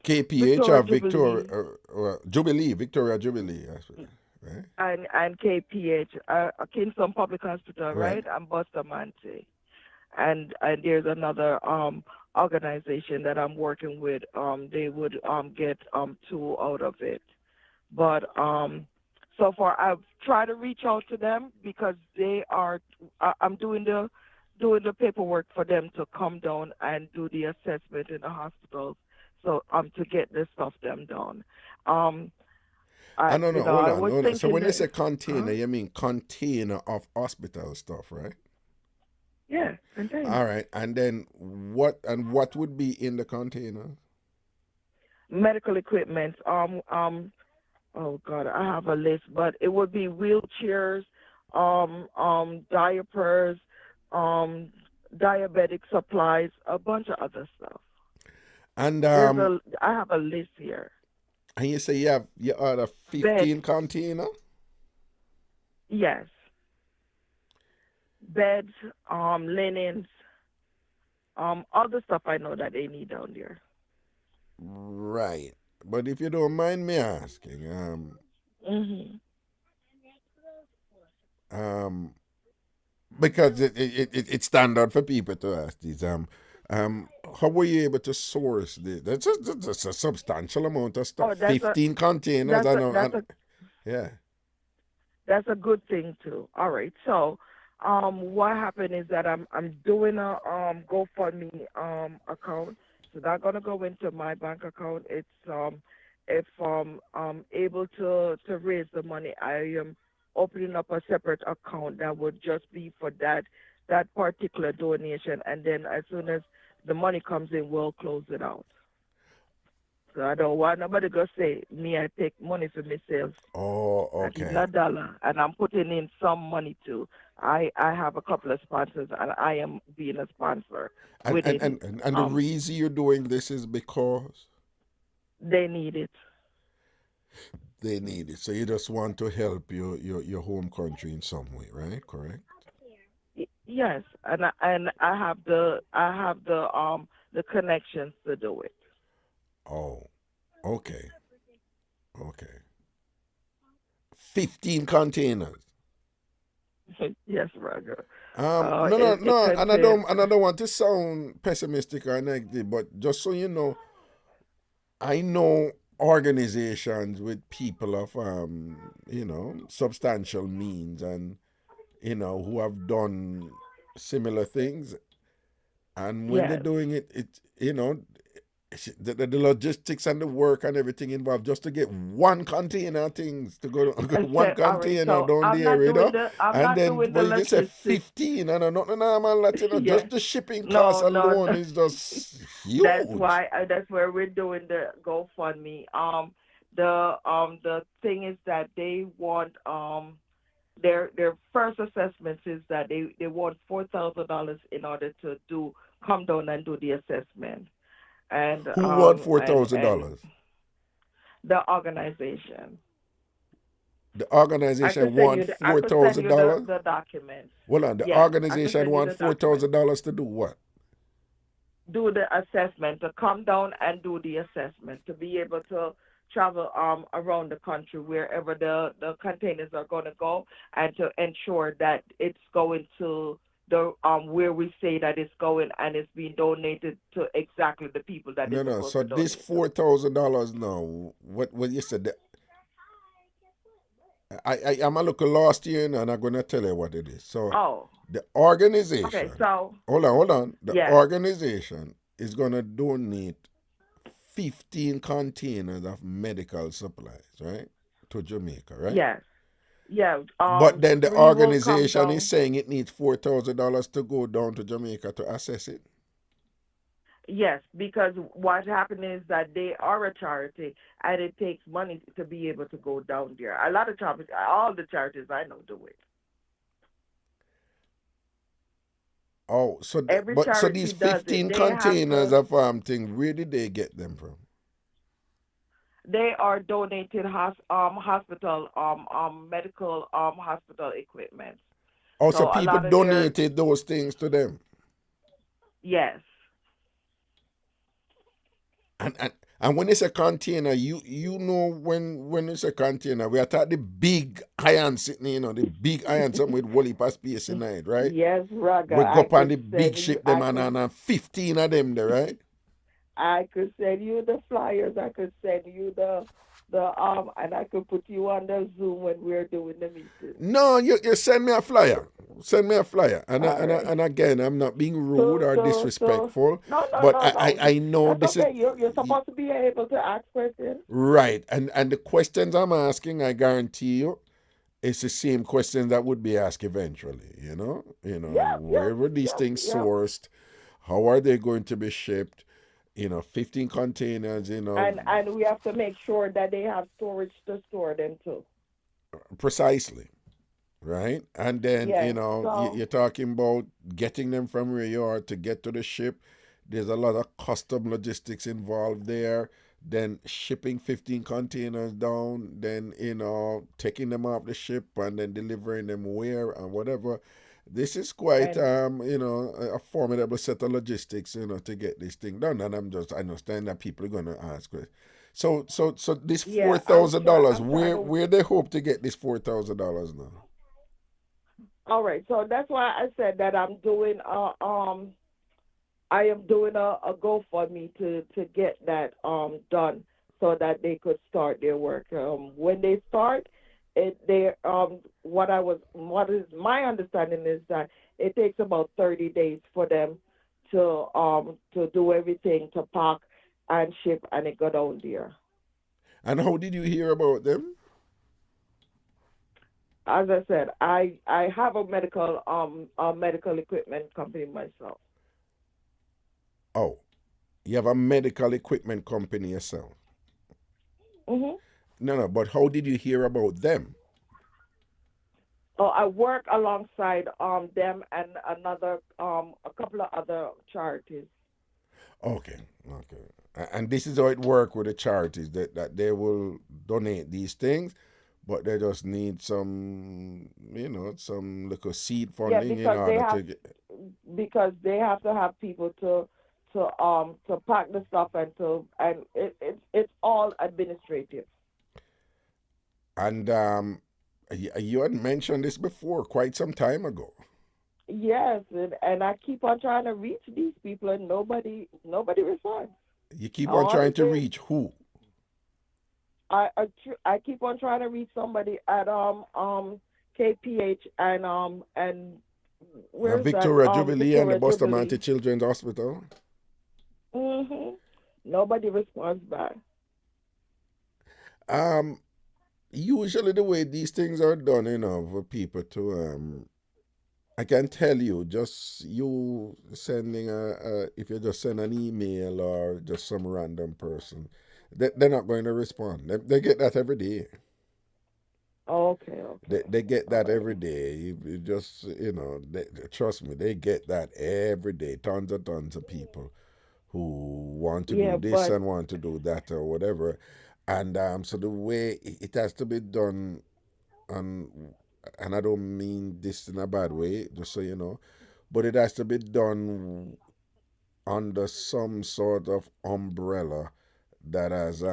KPH or Victoria Victoria Jubilee Jubilee, Victoria Jubilee, right? and KPH, Kingston Public Hospital, Right. right? And Bustamante. And there's another organization that I'm working with. They would get 2 out of it. But so far I've tried to reach out to them because they are I'm doing the paperwork for them to come down and do the assessment in the hospitals, so to get this stuff them done. I don't know. Hold I on, was hold on. So thinking when you that, say container, huh? you mean container of hospital stuff, right? Yeah, container. All right. And then what would be in the container? Medical equipment. Oh God, I have a list, but it would be wheelchairs, diapers, um, diabetic supplies, a bunch of other stuff. And I have a list here. and you say you order Beds, 15 container? yes, beds, linens, all the stuff I know that they need down there. Right. But if you don't mind me asking, Mhm. um because it's standard for people to ask these how were you able to source this? That's a substantial amount of stuff. Oh, 15 containers, I know. that's a Yeah. that's a good thing too. All right. So, what happened is that I'm doing a GoFundMe account. So that's gonna go into my bank account. It's if I'm able to raise the money, I am opening up a separate account that would just be for that particular donation, and then as soon as the money comes in, we'll close it out. So I don't want nobody to say me I take money for myself. Oh, Not even okay. a dollar. And I'm putting in some money too. I have a couple of sponsors and I am being a sponsor And and, within and, and the reason you're doing this is because they need it. they need it. So you just want to help your home country in some way, right? Correct? Yes. And I have the connections to do it. Oh, okay. Okay. 15 containers. Yes, Roger. No, no, It no, contains and I don't want to sound pessimistic or negative, but just so you know, I know organizations with people of substantial means and who have done similar things, and when they're yes. doing it, the logistics and the work and everything involved just to get one container of things to go I one said, all right, container so down there, I'm and not then doing the well, you can say logistics. 15 and not normal that Yes. just the shipping cost No, no, alone no. is just That's huge. why that's where we're doing the GoFundMe. The thing is that they want their first assessments is that they want $4,000 in order to do come down and do the assessment, and Who want four and thousand and dollars? the organization. The organization want I four could send thousand you the dollars. the documents. Well, on the Yes, I could organization send you want the four documents. thousand dollars to do what? Do the assessment, to come down and do the assessment, to be able to travel around the country wherever the containers are going to go, and to ensure that it's going to the where we say that it's going, and it's being donated to exactly the people that No, it's no. supposed So to this donate to. $4,000 now, what you said? I'm a look last year and I'm gonna tell you what it is. So Oh, the okay. organization, So hold on. The yes, organization is gonna donate 15 containers of medical supplies, right, to Jamaica, right? yes, yeah. But then the Three will come organization is down. saying it needs $4,000 to go down to Jamaica to assess it. Yes, because what happened is that they are a charity, and it takes money to be able to go down there. A lot of charities, all the charities I know do it. Oh, Every so these charity does it. 15 containers of thing, where did they get them from? They are donated hospital medical hospital equipment. Oh, so So a people lot of their donated those things to them. yes, And when it's a container, you know when it's a container, we are talking the big iron sitting, the big iron something with wally pass space in it, right? yes, Raga. We go up on the big ship them and 15 of them there, right? I could send you the flyers. I could send you the and I could put you on the Zoom when we're doing the meeting. No, you send me a flyer. Send me a flyer. All right. And again, I'm not being rude or So disrespectful, no, no, but no, no. I know That's this is okay. You're supposed to be able to ask questions. right. And the questions I'm asking, I guarantee you, it's the same questions that would be asked eventually. Yep, Where yep, were these yep, things yep. sourced? How are they going to be shipped? 15 containers, And we have to make sure that they have storage to store them too. precisely. Right? And then, Yes. So you're talking about getting them from where you are to get to the ship. There's a lot of custom logistics involved there. Then shipping 15 containers down, then, taking them off the ship and then delivering them where and whatever. This is quite, and a formidable set of logistics, to get this thing done. And I understand that people are going to ask. So this four yeah, thousand dollars, I'm trying to. where they hope to get this $4,000 now? All right. So that's why I said that I am doing a GoFundMe to get that done so that they could start their work. When they start, what is my understanding is that it takes about 30 days for them to do everything, to pack and ship, and it go down there. And how did you hear about them? As I said, I have a medical equipment company myself. Oh, you have a medical equipment company yourself. Mhm. No, but how did you hear about them? Oh, I work alongside them and a couple of other charities. Okay, okay. And this is how it works with the charities that they will donate these things, but they just need some little seed Yeah, funding in order to get. because they have to have people to pack the stuff and it's all administrative. And you had mentioned this before, quite some time ago. Yes, and I keep on trying to reach these people and nobody responds. You keep on All trying they to say reach who? I keep on trying to reach somebody at KPH and where's that Victoria Jubilee and the Victoria Bustamante Jubilee. Children's Hospital. Mhm. Nobody responds back. Um, Usually the way these things are done, for people to I can tell you, just you sending if you just send an email or just some random person, they're not going to respond. They get that every day. Okay, They okay. get All that every right. day. You just, trust me, they get that every day. Tons and tons of people who want to Yeah, do this but and want to do that or whatever. And so the way it has to be done, on, and I don't mean this in a bad way, just so you know, but it has to be done under some sort of umbrella that has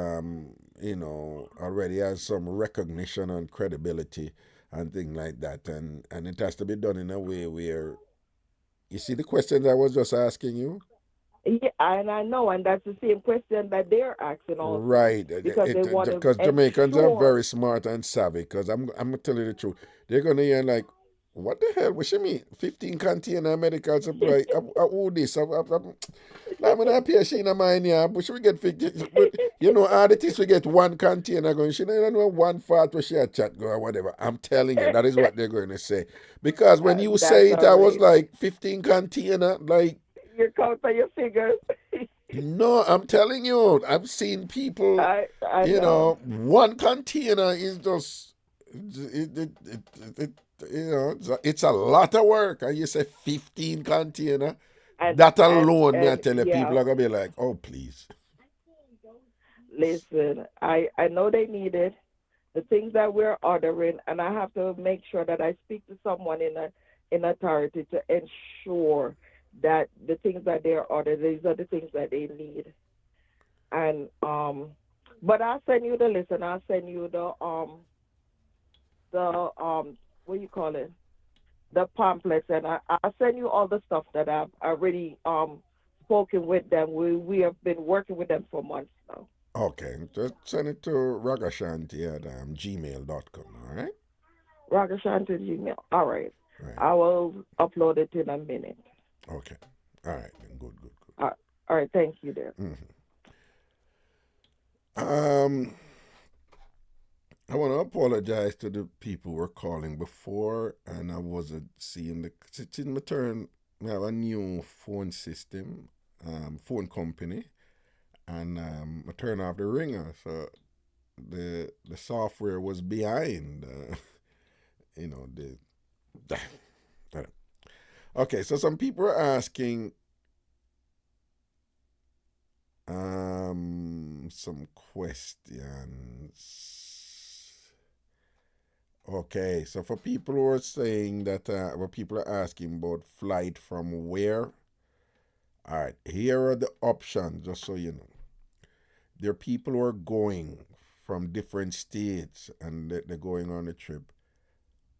already has some recognition and credibility and things like that, and it has to be done in a way where you see the questions I was just asking you. yeah, and I know, and that's the same question that they're asking also, Right, because they want to because Jamaicans are ensure. very smart and savvy. Because I'm gonna tell you the truth, they're gonna hear like, what the hell? What she mean? 15 container medical supply. Who this? Like when I pay she in a mine, yeah, but she will get 50. But all the things we get one container going. She don't know one part where she a chat go or whatever. I'm telling you, that is what they're going to say. Because when you That's say it, all I was right. like 15 container, like. You count on your fingers. No, I'm telling you, I've seen people, I know. one container is just, it it's a lot of work. And you say 15 container, and that and alone, me I and tell you, yeah, people are going to be like, oh, please. listen, I know they need it, the things that we're ordering, and I have to make sure that I speak to someone in authority to ensure that the things that they're ordering, these are the things that they need. And but I'll send you the list, and I'll send you the what you call it, the pamphlets, and I'll send you all the stuff that I've already spoken with them. We have been working with them for months now. Okay, just send it to Ragashanti at gmail.com, all right? Ragashanti Gmail. All right. Right. I will upload it in a minute. Okay. All right, then. Good, good, Uh, all right. Thank you, there. good. I want to apologize to the people who were calling before, and I wasn't seeing it's in my turn. We have a new phone system, phone company, and I turn off the ringer, so the software was behind. You know the. Okay, so some people are asking some questions. Okay, so for people who are saying that, what people are asking about flight from where, all right, here are the options, just so you know. There are people who are going from different states and they're going on a trip,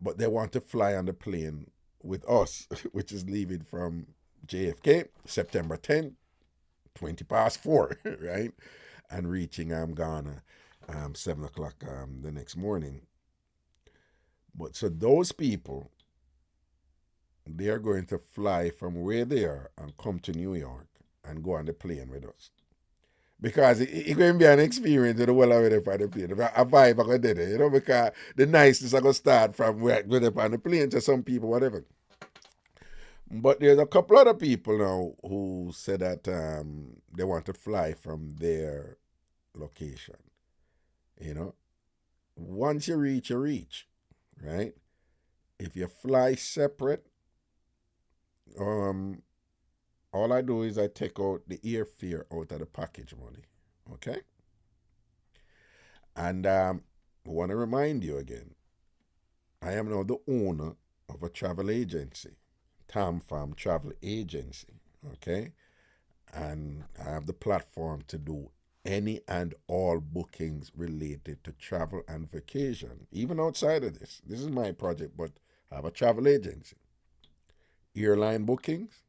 but they want to fly on the plane with us, which is leaving from JFK, September 10th, 20 past 4, right? And reaching Ghana 7 o'clock the next morning. But so those people, they are going to fly from where they are and come to New York and go on the plane with us. Because it's going to be an experience with the well already for the plane. A vibe I going to do, you know, because the niceness are going to start from where we're on the plane to some people, whatever. But there's a couple other people now who said that they want to fly from their location. You know, once you reach, right? If you fly separate, all I do is I take out the airfare out of the package money. Okay? And I want to remind you again, I am now the owner of a travel agency, Tam Farm Travel Agency. Okay? And I have the platform to do any and all bookings related to travel and vacation, even outside of this. This is my project, but I have a travel agency. Airline bookings,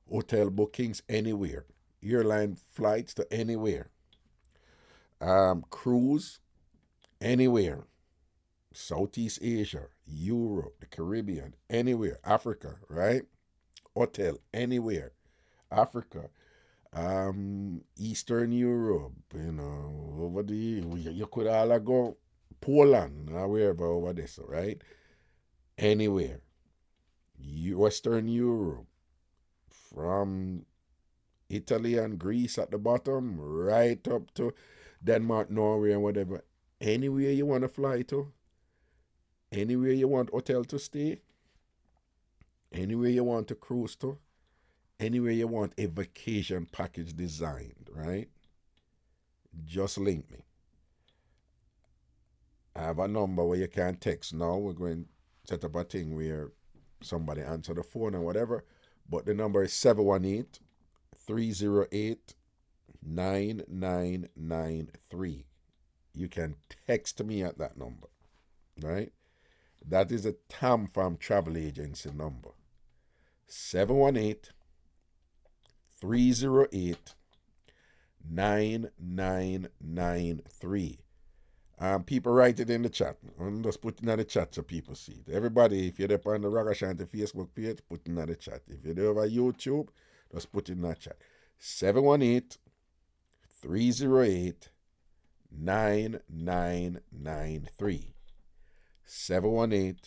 hotel bookings anywhere, airline flights to anywhere, cruise anywhere, Southeast Asia, Europe, the Caribbean, anywhere, Africa, right? Hotel anywhere, Africa, Eastern Europe, you know, over the you could all go Poland or wherever over this, right? Anywhere, Western Europe, from Italy and Greece at the bottom, right up to Denmark, Norway, and whatever. Anywhere you want to fly to, anywhere you want hotel to stay, anywhere you want to cruise to, anywhere you want a vacation package designed, right? Just link me. I have a number where you can text now. We're going to set up a thing where somebody answer the phone and whatever. But the number is 718 308 9993. You can text me at that number, right? That is a Tam Farm Travel Agency number. 718 308 9993. People write it in the chat. I'm just putting in the chat so people see it. Everybody, if you're up on the Ragashanti Facebook page, put it in the chat. If you're over YouTube, just put it in the chat. 718 308 9993. 718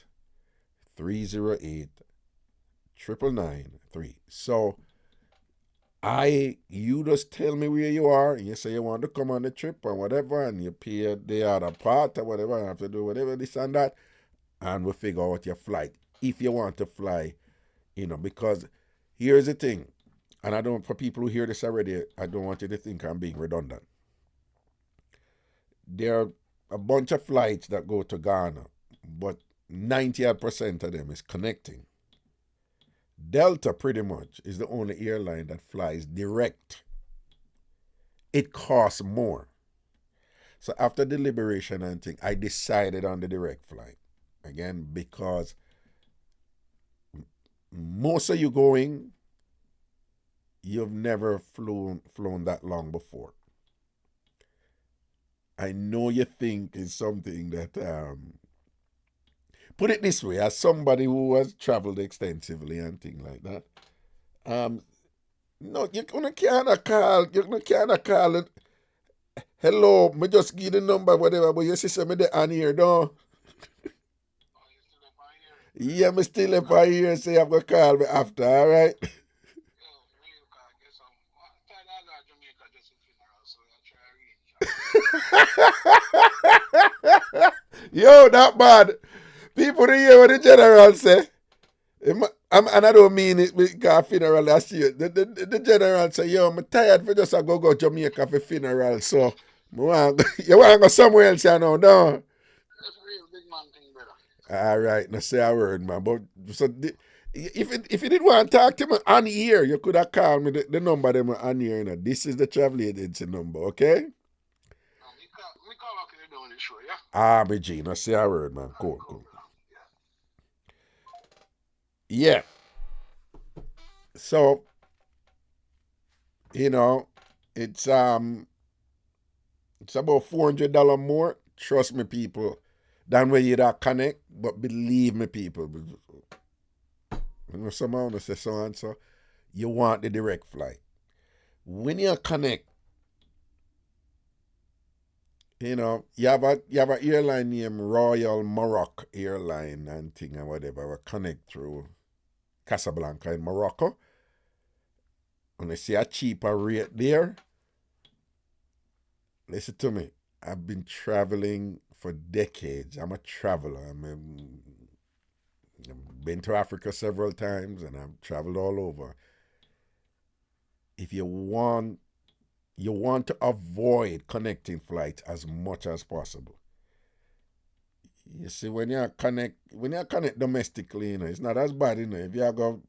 308 9993. So you just tell me where you are, and you say you want to come on the trip or whatever, and you pay the other part or whatever, and have to do whatever, this and that, and we'll figure out your flight if you want to fly, you know, because here's the thing, and I don't, for people who hear this already, I don't want you to think I'm being redundant. There are a bunch of flights that go to Ghana, but 90% of them is connecting. Delta pretty much is the only airline that flies direct. It costs more. So after deliberation and thing, I decided on the direct flight. Again, because most of you going, you've never flown that long before. I know you think is something that put it this way, as somebody who has traveled extensively and things like that, no, you're gonna can't call it. Hello, me just give the number, whatever, but your sister me the on here, no. Yeah, me still up on here and say I'm gonna call me after, alright? Yo, not bad. People to hear what the general say. And I don't mean it because funeral last year. The general say, yo, I'm tired for just go Jamaica for funeral. So you want to go somewhere else, you know, no? All right, now say a word, man. But so if you didn't want to talk to me on here, you could have called me the number them on here. You know. This is the travel agency number, okay? Ah, my G, now say a word, man. Cool, cool. Yeah. So, you know, it's about $400 more. Trust me, people, than where you that connect. But believe me, people, you know, someone will say so and so. You want the direct flight. When you connect, you know, you have an airline named Royal Morocco Airline and thing and whatever. We connect through Casablanca in Morocco. When I see a cheaper rate there, listen to me. I've been traveling for decades. I'm a traveler. I've been to Africa several times and I've traveled all over. If you want to avoid connecting flights as much as possible. You see, when you connect domestically, you know, it's not as bad, you know. If you go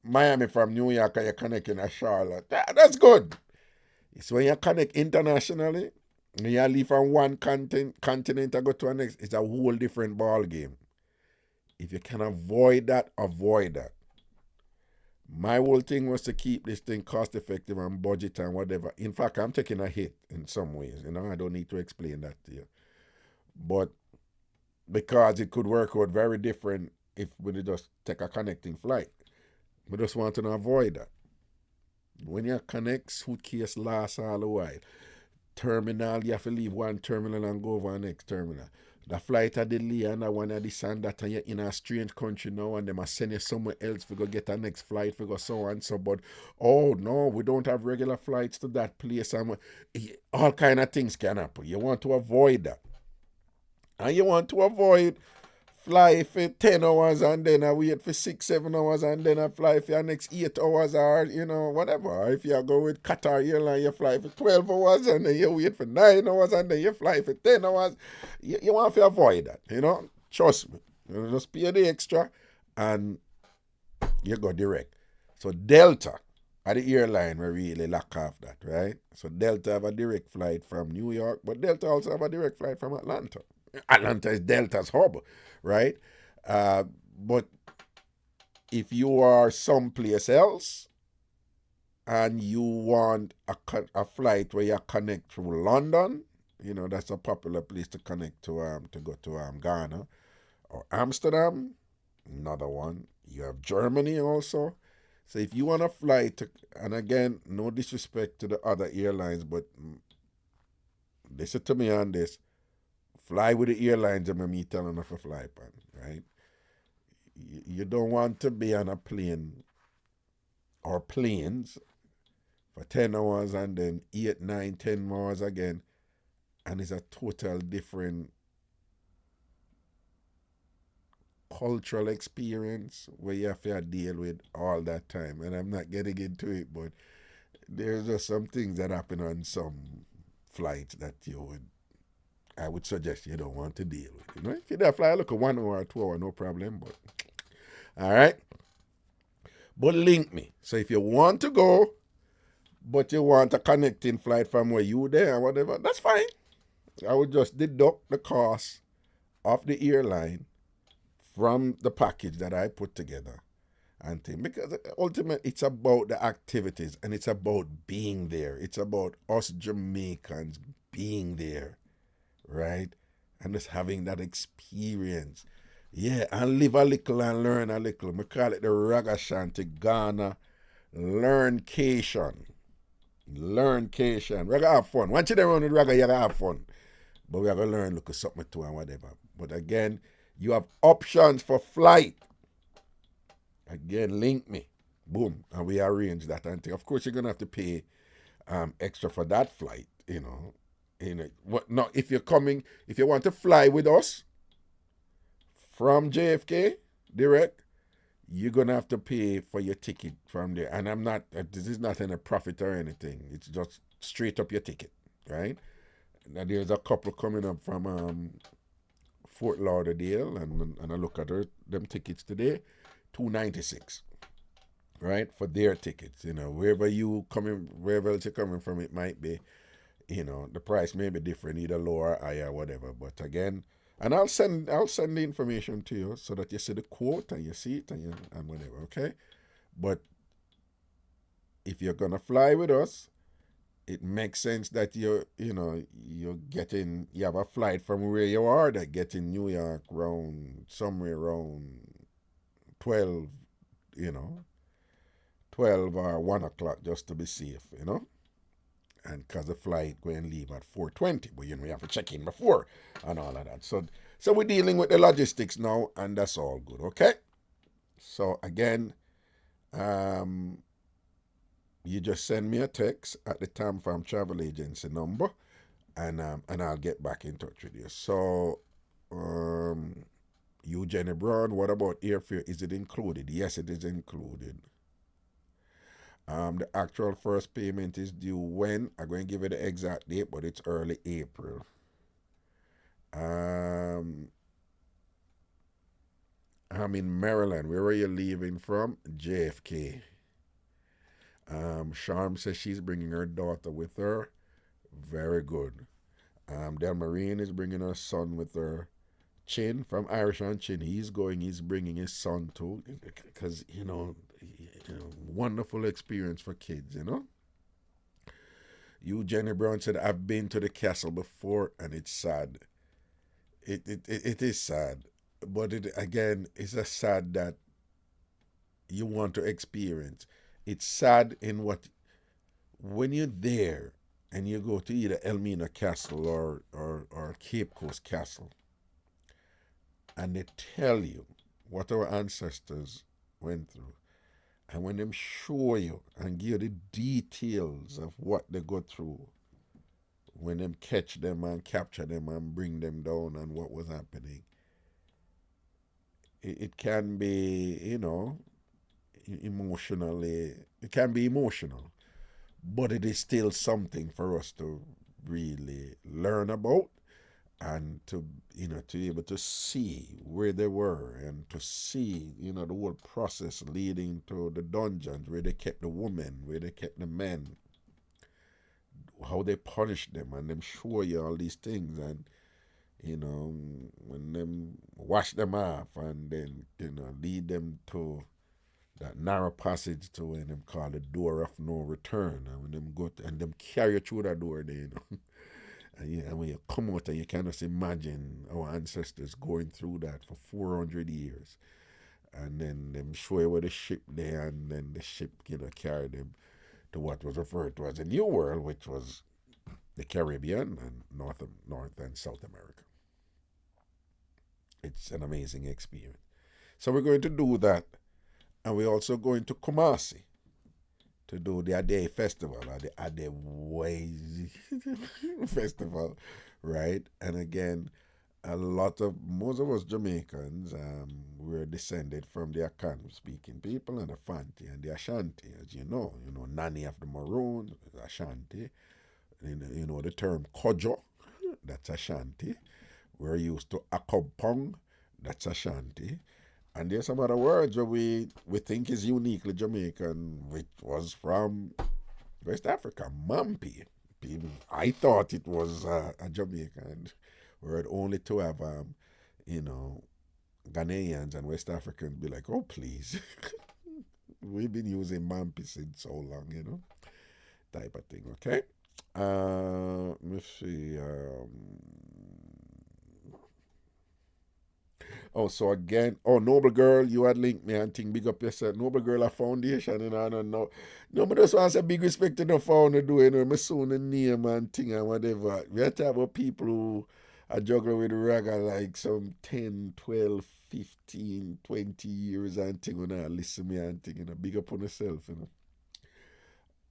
Miami from New York and you connect in a Charlotte, that's good. It's when you connect internationally, when you leave from one continent and go to the next, it's a whole different ball game. If you can avoid that, avoid that. My whole thing was to keep this thing cost effective and budget and whatever. In fact, I'm taking a hit in some ways. You know, I don't need to explain that to you. But because it could work out very different if we just take a connecting flight. We just want to avoid that. When you connect, suitcase lasts all the while. Terminal, you have to leave one terminal and go over the next terminal. The flight a delay and that one of this and that, and you're in a strange country now and they must send you somewhere else to go get a next flight for go so and so. But oh no, we don't have regular flights to that place, and all kind of things can happen. You want to avoid that. And you want to avoid fly for 10 hours and then I wait for 6-7 hours and then I fly for the next 8 hours or, you know, whatever. If you go with Qatar Airlines, you fly for 12 hours and then you wait for 9 hours and then you fly for 10 hours. You want to avoid that, you know. Trust me. You just pay the extra and you go direct. So Delta are the airline we really lock off that, right? So Delta have a direct flight from New York, but Delta also have a direct flight from Atlanta. Atlanta is Delta's hub, right? But if you are someplace else and you want a flight where you connect through London, you know, that's a popular place to connect to go to Ghana or Amsterdam, another one. You have Germany also. So if you want to fly to, and again, no disrespect to the other airlines, but listen to me on this. Fly with the airlines and me telling you to fly, pan, right? You don't want to be on a plane or planes for 10 hours and then 8, 9, 10 hours again, and it's a total different cultural experience where you have to deal with all that time. And I'm not getting into it, but there's just some things that happen on some flights that I would suggest you don't want to deal with. You know, if you're there fly, look at 1 hour or 2 hours, no problem. But all right. But link me. So if you want to go, but you want a connecting flight from where you there or whatever, that's fine. I would just deduct the cost of the airline from the package that I put together and thing. Because ultimately it's about the activities and it's about being there. It's about us Jamaicans being there, right? And just having that experience. Yeah, and live a little and learn a little. We call it the Ragashanti Ghana Learncation. Learncation. We're gonna have fun. Once you're there on the Raga, you're gonna have fun. But we are gonna learn, look at something too and whatever. But again, you have options for flight. Again, link me. Boom. And we arrange that and thing. Of course, you're gonna have to pay extra for that flight, What now if you're coming, if you want to fly with us from JFK direct, you're gonna have to pay for your ticket from there. And I'm not this is not any profit or anything. It's just straight up your ticket, right? Now there's a couple coming up from Fort Lauderdale, and I look at them tickets today, $296, right, for their tickets. Wherever else you're coming from, it might be, the price may be different, either lower, higher, whatever. But again, and I'll send the information to you so that you see the quote and you see it and whatever, okay? But if you're gonna fly with us, it makes sense that you have a flight from where you are that get in New York somewhere around 12, 12 or 1 o'clock, just to be safe, and because the flight going to leave at 4:20, but we have to check in before and all of that. So we're dealing with the logistics now, and that's all good, okay? So again, you just send me a text at the Tam Farm Travel Agency number, and I'll get back in touch with you. So, you, Jenny Brown, what about airfare? Is it included? Yes, it is included. The actual first payment is due when? I'm going to give you the exact date, but it's early April. I'm in Maryland. Where are you leaving from? JFK. Charm says she's bringing her daughter with her. Very good. Del Marine is bringing her son with her. Chin from Irish and Chin, he's bringing his son too, because wonderful experience for kids. You, Jenny Brown, said, I've been to the castle before and it's sad. It is sad, but it's a sad that you want to experience. It's sad when you're there and you go to either Elmina Castle or Cape Coast Castle, and they tell you what our ancestors went through, and when them show you and give you the details of what they go through, when them catch them and capture them and bring them down and what was happening, it can be, emotionally, it can be emotional, but it is still something for us to really learn about, and to be able to see where they were, and to see the whole process leading to the dungeons, where they kept the women, where they kept the men, how they punished them, and them show you all these things, and when them wash them off, and then lead them to that narrow passage to when them call the door of no return, and when them go and them carry you through that door there, and when you come out, and you can just imagine our ancestors going through that for 400 years, and then them show you where the ship there, and then the ship carried them to what was referred to as the New World, which was the Caribbean and North and South America. It's an amazing experience. So we're going to do that, and we're also going to Kumasi to do the Ade Festival, or the Ade Ways Festival, right? And again, most of us Jamaicans, we're descended from the Akan speaking people, and the Fanti and the Ashanti, as you know, Nanny of the Maroon, Ashanti. The term Kojo, that's Ashanti. We're used to Akompong, that's Ashanti. And there's some other words where we think is uniquely Jamaican, which was from West Africa, Mampi. I thought it was a Jamaican word, only to have, Ghanaians and West Africans be like, oh, please. We've been using Mampi since so long, type of thing, okay? Let me see. Oh, so again, Noble Girl, you had linked me and think big up yourself. Noble Girl, a foundation, and I don't know. No, but just want to say big respect to the founder doing, my soon the name and thing and whatever. We have to have about people who are juggling with raga like some 10, 12, 15, 20 years and thing when I listen me and thing, big up on yourself.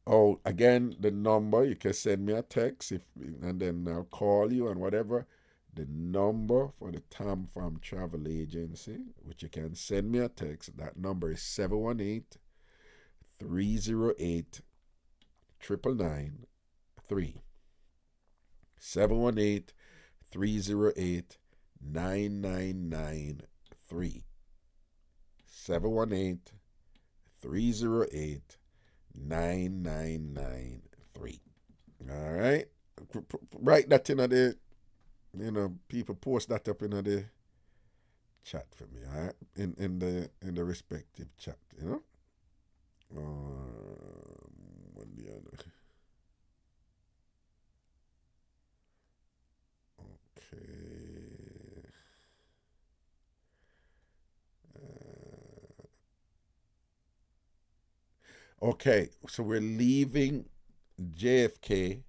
Oh, again, the number, you can send me a text and then I'll call you and whatever. The number for the Tom Farm Travel Agency, which you can send me a text, that number is 718 308 9993. 718 308 9993. 718 308 9993. All right. Write that in the, people post that up in the chat for me, all right? In the respective chat. What the other? Okay. Okay, so we're leaving JFK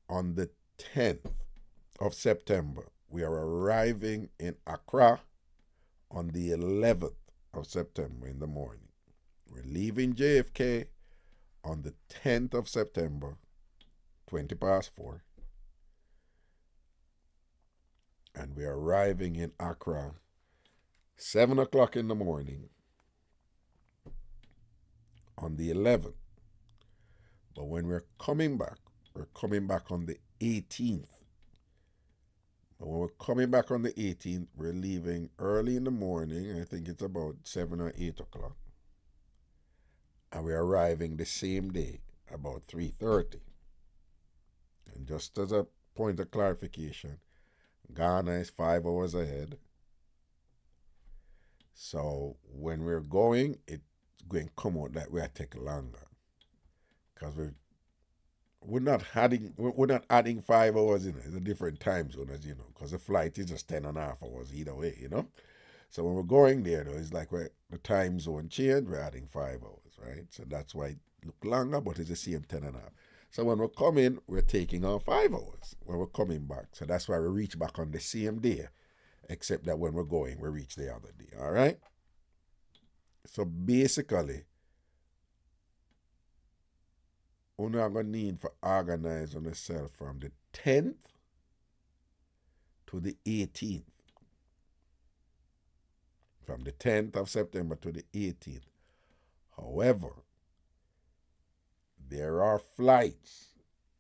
on the 10th of September. We are arriving in Accra on the 11th of September in the morning. We're leaving JFK on the 10th of September, 20 past 4. And we're arriving in Accra 7 o'clock in the morning on the 11th. But when we're coming back on the 18th. But when we're coming back on the 18th, we're leaving early in the morning. I think it's about 7 or 8 o'clock. And we're arriving the same day, about 3:30. And just as a point of clarification, Ghana is 5 hours ahead. So when we're going, it's going to come out that way take longer. Because we're not adding 5 hours in it. It's a different time zone, as you know, because the flight is just 10.5 hours either way, So when we're going there, though, it's like the time zone change, we're adding 5 hours, right? So that's why it look longer, but it's the same 10.5. So when we're coming, we're taking on 5 hours when we're coming back. So that's why we reach back on the same day, except that when we're going, we reach the other day, all right? So basically, we're not going to need for organize on yourself from the 10th to the 18th. From the 10th of September to the 18th. However, there are flights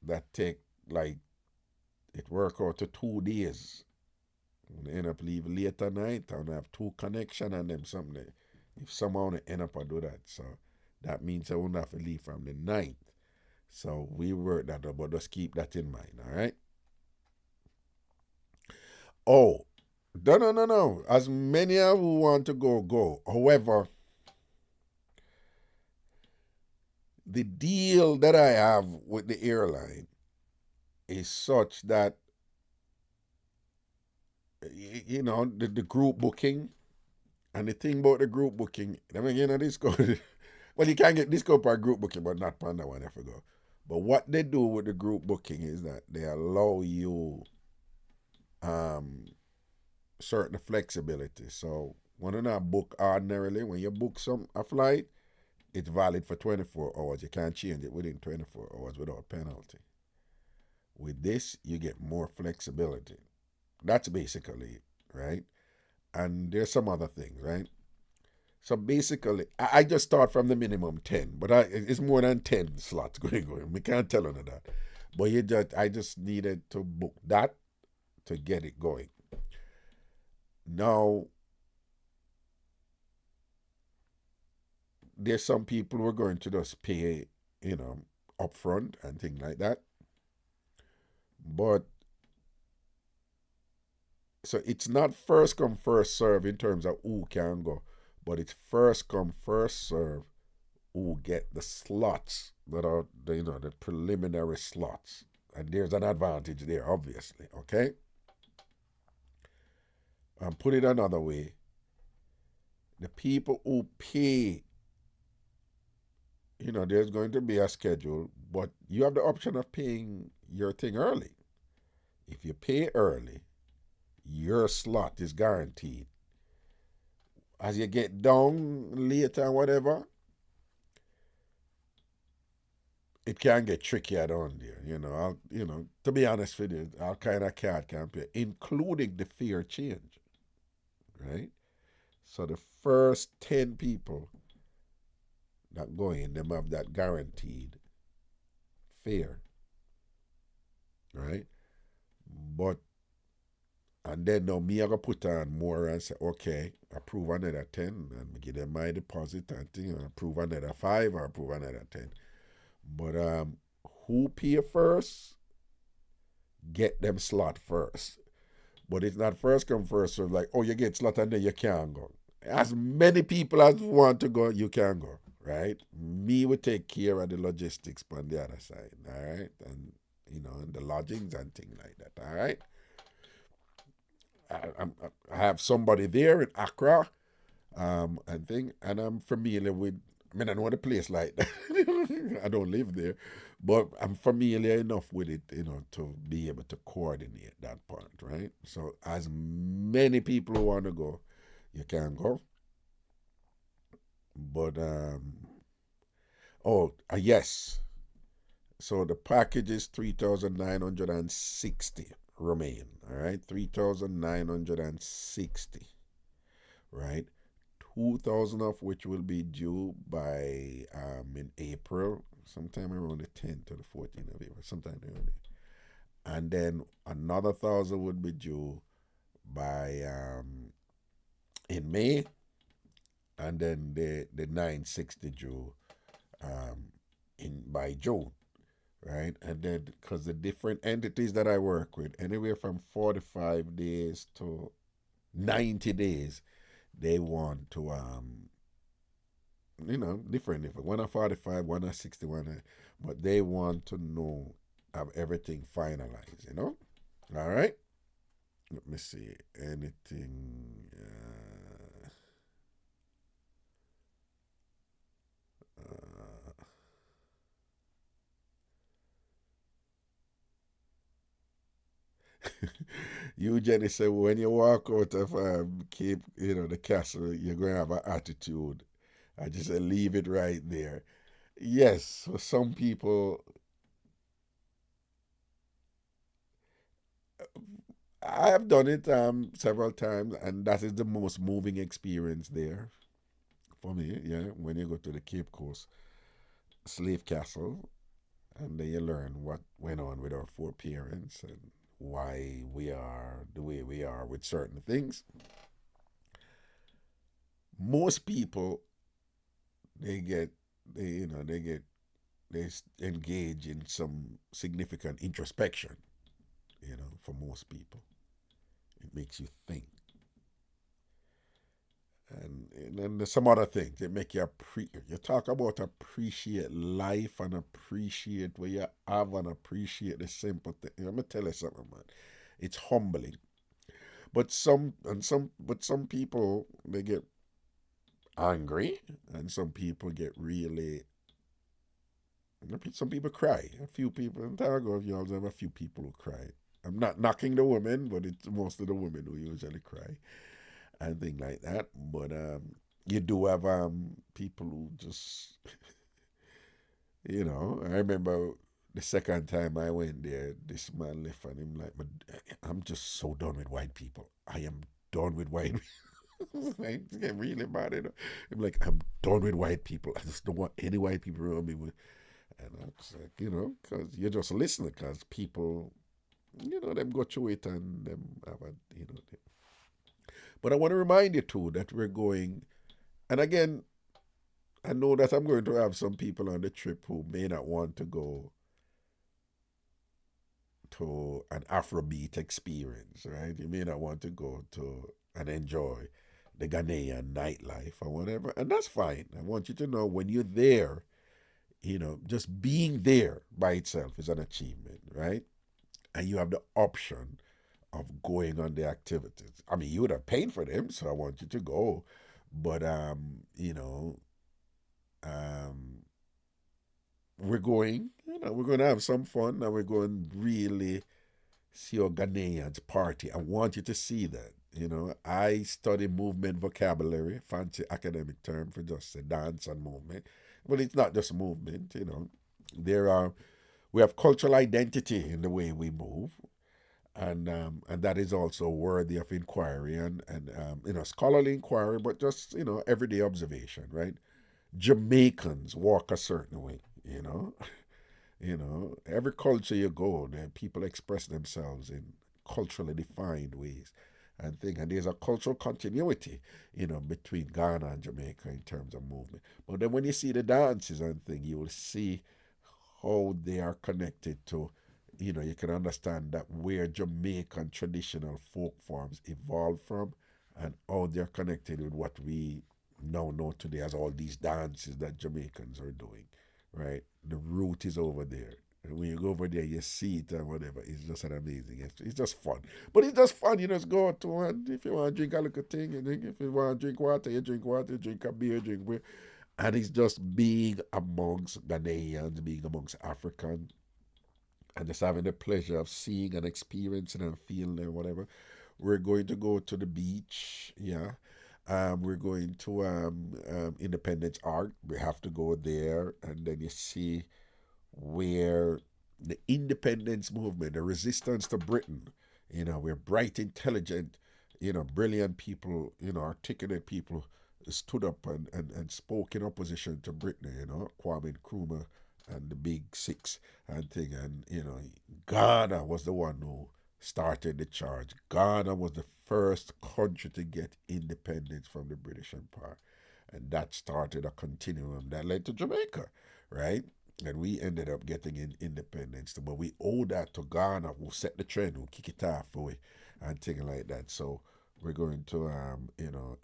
that take, like, it work out to 2 days. We end up leave late at night and have 2 connection and them something. If somehow they end up and do that. So that means I won't have to leave from the 9th. So we work that out, but just keep that in mind, all right? Oh, no. As many of who want to go. However, the deal that I have with the airline is such that, the group booking, and the thing about the group booking, this go, well, you can get this go per group booking, but not per that one, I forgot. But what they do with the group booking is that they allow you certain flexibility. So when you not book ordinarily, when you book a flight, it's valid for 24 hours. You can't change it within 24 hours without penalty. With this, you get more flexibility. That's basically it, right? And there's some other things, right? So basically, I just start from the minimum 10, but it's more than 10 slots going. We can't tell on that. But I just needed to book that to get it going. Now, there's some people who are going to just pay, upfront and things like that. But so it's not first come, first serve in terms of who can go, but it's first come, first serve who get the slots that are the preliminary slots. And there's an advantage there, obviously, okay? And put it another way, the people who pay, there's going to be a schedule, but you have the option of paying your thing early. If you pay early, your slot is guaranteed. As you get down later and whatever, it can get trickier down there. To be honest with you, all kind of card can play, including the fare change, right? So the first 10 people that go in, them have that guaranteed fare, right? But, and then now me I go put on more and say, okay, approve another 10, and give them my deposit and thing, approve another 5 or approve another 10. But who pay first, get them slot first. But it's not first come first serve, like, oh, you get slot and then you can't go. As many people as want to go, you can go, right? Me will take care of the logistics on the other side, all right? And, and the lodgings and things like that, all right? I have somebody there in Accra, and thing, and I'm familiar with, I know the place like that. I don't live there, but I'm familiar enough with it, to be able to coordinate that part, right? So as many people who want to go, you can go. But yes. So the package is 3,960 remain. All right, 3,960. Right. 2,000 of which will be due by in April, sometime around the 10th or the 14th of April, sometime around there. And then another 1,000 would be due by in May, and then the 960 due in by June, right? And then because the different entities that I work with, anywhere from 45 days to 90 days, they want to different. One at 45, one at 60, but they want to know have everything finalized, All right. Let me see anything. You, Jenny, said when you walk out of Cape, the castle, you're going to have an attitude. I just said leave it right there. Yes, for some people, I have done it several times, and that is the most moving experience there for me. Yeah, when you go to the Cape Coast slave castle, and then you learn what went on with our foreparents and why we are the way we are with certain things. Most people, they engage in some significant introspection. For most people, it makes you think. And then there's some other things that make you you talk about appreciate life and appreciate what you have and appreciate the simple thing. Let me tell you something, man. It's humbling. But some people, they get angry, and some people get really. Some people cry. A few people, in Targo, you also have a few people who cry. I'm not knocking the women, but it's most of the women who usually cry and things like that. But you do have people who just, I remember the second time I went there, this man left and him like, I'm just so done with white people. I am done with white people. It's getting really bad. I'm like, I'm done with white people. I just don't want any white people around me. And I'm just like, because you're just listening, because people, them go through it and them have a, But I want to remind you too that we're going, and again, I know that I'm going to have some people on the trip who may not want to go to an Afrobeat experience, right? You may not want to go to and enjoy, the Ghanaian nightlife or whatever, and that's fine. I want you to know when you're there, just being there by itself is an achievement, right? And you have the option of going on the activities. I mean, you would have paid for them, so I want you to go, but um, we're going to have some fun, and we're going really see our Ghanaians party. I want you to see that. I study movement vocabulary, fancy academic term for just a dance and movement. But it's not just movement. We have cultural identity in the way we move, and that is also worthy of inquiry and scholarly inquiry, but just everyday observation, right? Jamaicans walk a certain way, you know. Every culture you go, there people express themselves in culturally defined ways and there's a cultural continuity, between Ghana and Jamaica in terms of movement. But then when you see the dances and thing, you will see how they are connected to, you can understand that where Jamaican traditional folk forms evolved from and how they're connected with what we now know today as all these dances that Jamaicans are doing, right? The root is over there. And when you go over there, you see it and whatever. It's just an amazing. It's just fun. But it's just fun. You just go to and if you want to drink a little thing, you drink. If you want to drink water, you drink water. You drink a beer, drink beer. And it's just being amongst Ghanaians, being amongst Africans, and just having the pleasure of seeing and experiencing and feeling and whatever. We're going to go to the beach, yeah. We're going to Independence Arc. We have to go there, and then you see where the independence movement, the resistance to Britain, we're bright, intelligent, brilliant people, articulate people stood up and spoke in opposition to Britain, Kwame Nkrumah and the Big Six and thing. And, Ghana was the one who started the charge. Ghana was the first country to get independence from the British Empire. And that started a continuum that led to Jamaica, right? And we ended up getting independence. But we owe that to Ghana, who set the trend, who kick it off away and things like that. So we're going to,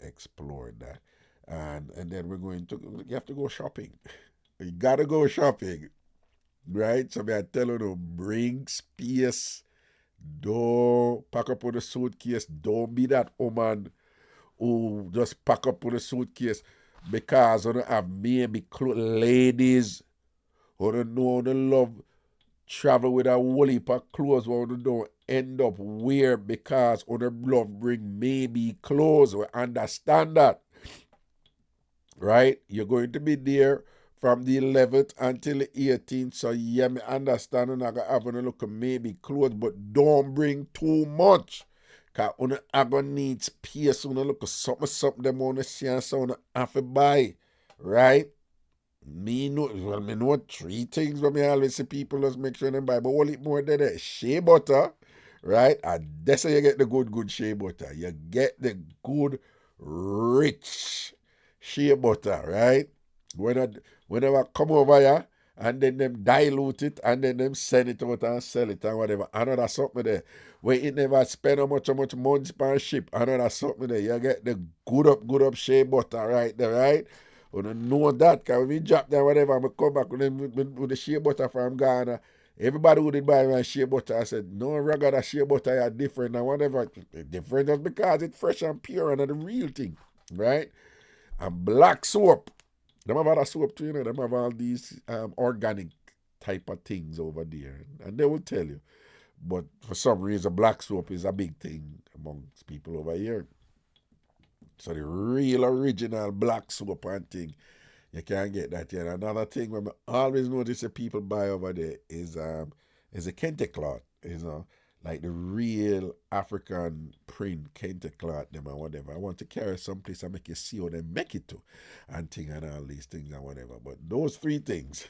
explore that. And then you have to go shopping. You gotta go shopping, right? So I tell you, bring space. Don't pack up with a suitcase. Don't be that woman who just pack up with a suitcase because you don't have maybe ladies who don't know how to love travel with a whole heap of clothes who don't end up wear because on the love bring maybe clothes. We understand that, right? You're going to be there from the 11th until the 18th. So yeah, me understand and I got having a look at maybe clothes, but don't bring too much. Cause I gonna need space. Una look at something them wanna see and so una have to buy. Right? Me know three things when me always see people just make sure them buy, but all it more than that. Shea butter, right? And that's how you get the good shea butter. You get the good, rich shea butter, right? Whenever I come over here and then them dilute it and then them send it out and sell it and whatever. I know that's something there. Where it never spend how much money per ship. I know that's something there. You get the good up shea butter right there, right? You don't know that, because when we drop there, whatever, I come back with the shea butter from Ghana. Everybody who did buy my shea butter, I said, no, Ragada shea butter are different and whatever. Different just because it's fresh and pure and the real thing, right? And black soap. Them have other soap too, them have all these organic type of things over there. And they will tell you. But for some reason, black soap is a big thing amongst people over here. So the real original black soap and thing, you can't get that yet. Another thing when I always notice that people buy over there is a kente cloth, like the real African print kente cloth them and whatever. I want to carry someplace and make you see how they make it to and thing and all these things and whatever. But those three things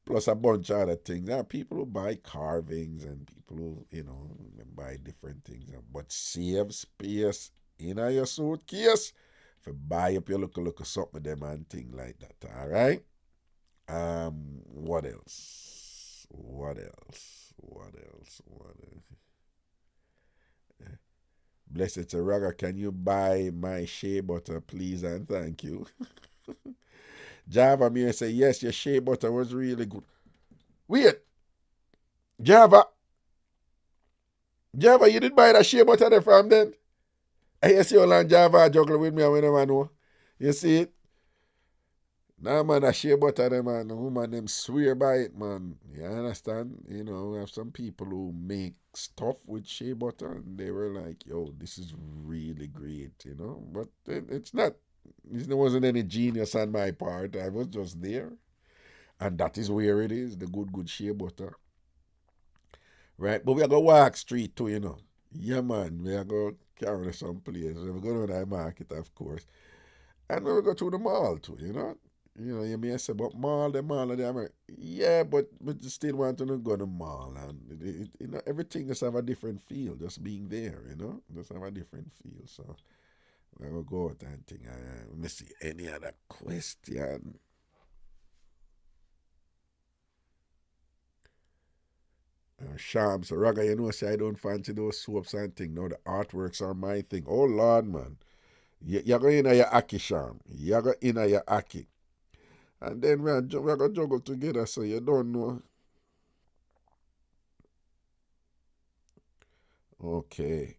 plus a bunch of other things. There are people who buy carvings and people who, buy different things. But save space in your suitcase for buy up your look something of them and thing like that. All right. What else? Blessed to Raga, can you buy my shea butter, please, and thank you. Java me say, yes, your shea butter was really good. Wait, Java, you did buy that shea butter there from then? I see all on Java juggle with me, I never know. You see it? Nah, man, that shea butter, them, man, the woman, them swear by it, man. You understand? You know, we have some people who make stuff with shea butter, and they were like, yo, this is really great, you know? But it's not. There wasn't any genius on my part. I was just there. And that is where it is, the good shea butter. Right? But we are going to walk street too, you know. Yeah, man. We are going to carry some place. We're going to the market, of course. And we go to the mall too, you know. You know, you may say, but the mall, yeah, but you still want to go to the mall. And, you know, everything just have a different feel, just being there, you know. Just have a different feel. So, I will go out and think. Let me see, any other question? Sham, so Raga, you know, say I don't fancy those soaps and things. No, the artworks are my thing. Oh, Lord, man. You're going in your Aki, Sham. You're going in your Aki. And then we're going to juggle together, so you don't know. Okay.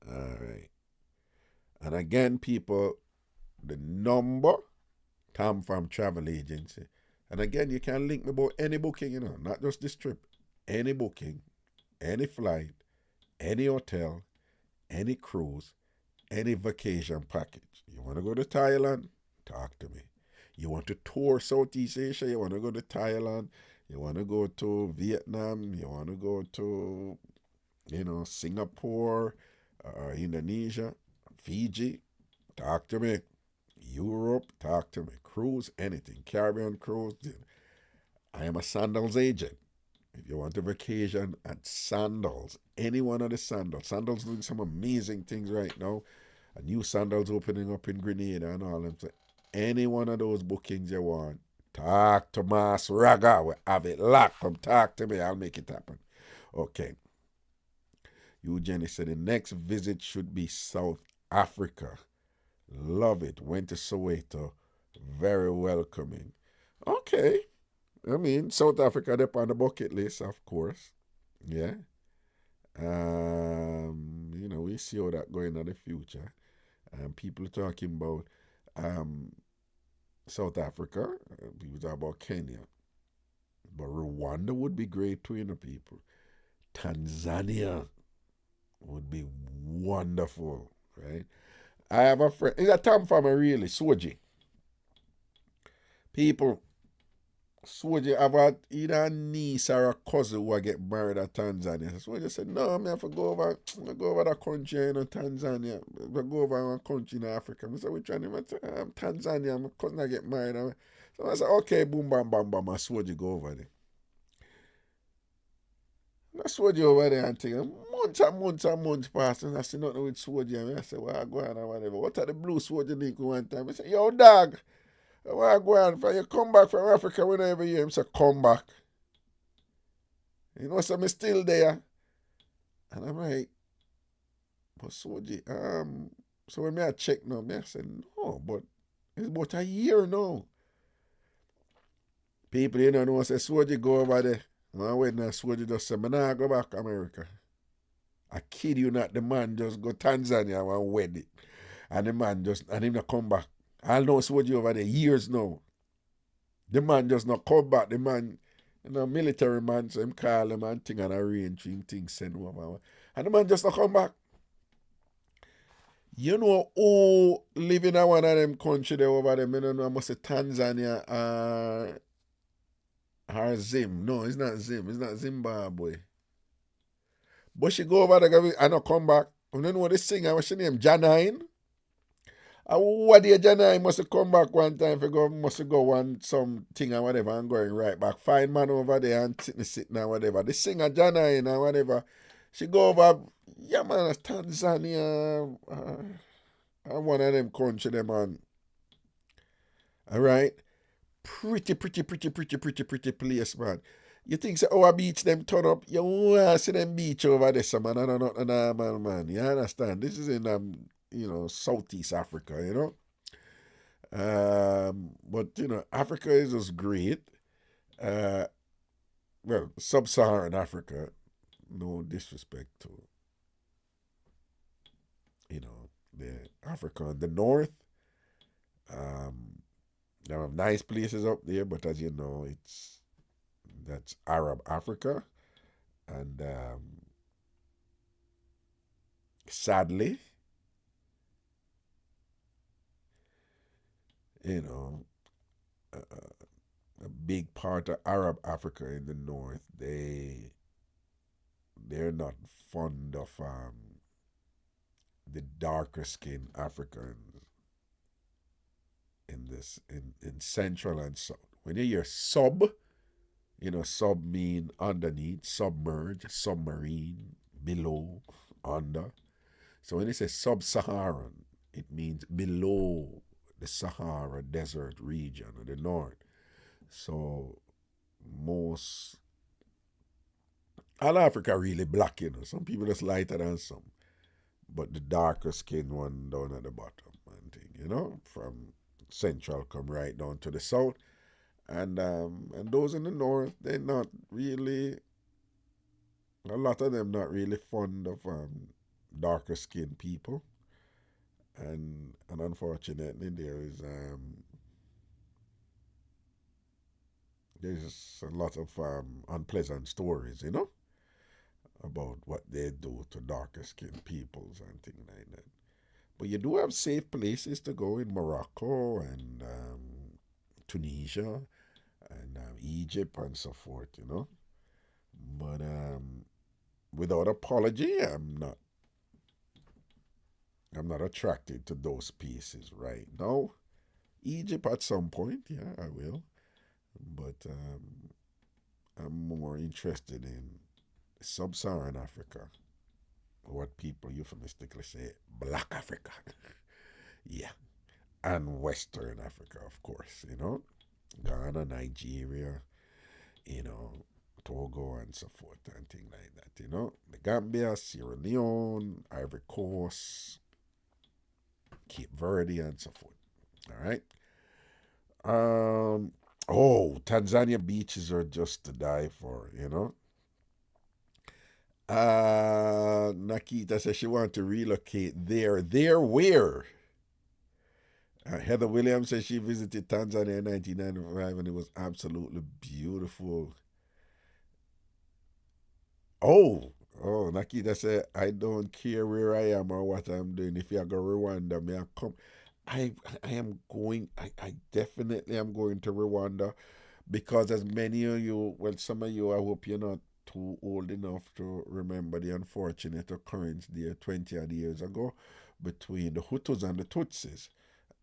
All right. And again, people, the number come from travel agency. And again, you can link me about any booking, you know, not just this trip. Any booking, any flight, any hotel, any cruise, any vacation package. You want to go to Thailand? Talk to me. You want to tour Southeast Asia? You want to go to Thailand? You want to go to Vietnam? You want to go to, you know, Singapore, Indonesia, Fiji? Talk to me. Europe? Talk to me. Cruise? Anything. Caribbean cruise? I am a sandals agent. If you want a vacation at Sandals, any one of the Sandals doing some amazing things right now. A new Sandals opening up in Grenada and all them. So any one of those bookings you want, talk to Mas Raga. We have it locked. Come talk to me. I'll make it happen. Okay. Eugenie said the next visit should be South Africa. Love it. Went to Soweto. Very welcoming. Okay. I mean, South Africa, they're on the bucket list, of course. Yeah. You know, we see how that going in the future. People talking about South Africa. People talk about Kenya. But Rwanda would be great too, you know, people. Tanzania would be wonderful, right? I have a friend. He's a Tom farmer, really, Soji. People, Soji have either a niece or a cousin who get married at Tanzania. So I just said, no, I have to go over that country in Tanzania. I go over a country in Africa. I said, which one? Tanzania. My cousin I get married. So I said, okay, boom, bam, bam, bam. I Soji go over there. I Soji over there and think, months passed, and I see nothing with Soji. I said, well, I go on or whatever. What are the blue Soji link one time? I said, yo, dog. Where I go on, for you come back from Africa whenever you hear him say, come back. You know, so I'm still there. And I'm like, but Soji, so when I check now, I said, no, but it's about a year now. People, you know, say, Soji go over there. One wedding, Soji just say, I'm not go back to America. I kid you not, the man just go Tanzania one wedding. And the man just, and him not come back. I know Soji over there years now. The man just not come back. The man, you know, military man, so him call him and thing and arrange him things send over. And the man just not come back. You know who live in one of them country there over there? I don't know, I must say Tanzania or Zim. No, it's not Zim. It's not Zimbabwe. But she go over there and not come back. I don't know what this singer, what's her name? Janine? What the Janine must come back one time must go one something or whatever and going right back. Find man over there and sitting or whatever. The singer Janine or whatever. She go over, yeah man, Tanzania and one of them country them man. Alright? Pretty place, man. You think say our beach them turn up? You want to see them beach over there, some man. No, no, no, no, man. You understand? This is in Southeast Africa, you know. But Africa is just great. Uh, well, sub-Saharan Africa, no disrespect to the Africa in the north. There are nice places up there, but as you know, that's Arab Africa, and sadly, you know, a big part of Arab Africa in the north, they're not fond of the darker skinned Africans in central and south. When you hear sub, sub mean underneath, submerge, submarine, below, under. So when you say sub-Saharan, it means below the Sahara Desert region of the north. So all Africa really black, Some people just lighter than some. But the darker skin one down at the bottom and thing, from central come right down to the south. And those in the north, they're not really, a lot of them not really fond of darker skinned people. And unfortunately there's a lot of unpleasant stories, about what they do to darker skinned peoples and things like that. But you do have safe places to go in Morocco and Tunisia and Egypt and so forth, But without apology, I'm not attracted to those pieces right now. Egypt at some point, yeah, I will. But I'm more interested in sub-Saharan Africa, what people euphemistically say, Black Africa. Yeah. And Western Africa, of course, Ghana, Nigeria, Togo and so forth and things like that, The Gambia, Sierra Leone, Ivory Coast, Cape Verde and so forth. All right. Tanzania beaches are just to die for, Nakita says she wants to relocate there. There where? Heather Williams says she visited Tanzania in 1995 and it was absolutely beautiful. Nakita said, I don't care where I am or what I'm doing. If you go Rwanda, may I come? I am going, I definitely am going to Rwanda because as many of you, well, some of you, I hope you're not too old enough to remember the unfortunate occurrence there 20 odd years ago between the Hutus and the Tutsis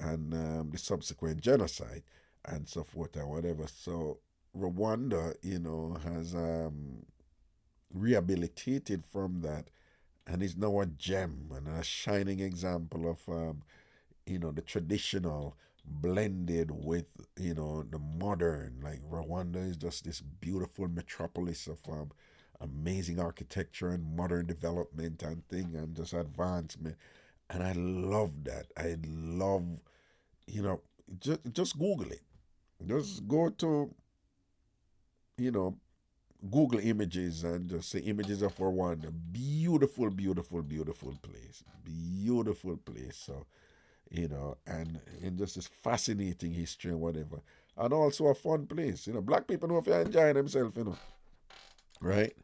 and the subsequent genocide and so forth and whatever. So Rwanda, has rehabilitated from that and is now a gem and a shining example of the traditional blended with the modern. Like Rwanda is just this beautiful metropolis of amazing architecture and modern development and thing and just advancement, and I love that. I love just Google it. Just go to Google images and just say images of Rwanda. Beautiful, beautiful, beautiful place. Beautiful place. So and just this fascinating history and whatever. And also a fun place. Black people know if you're enjoying themselves, right?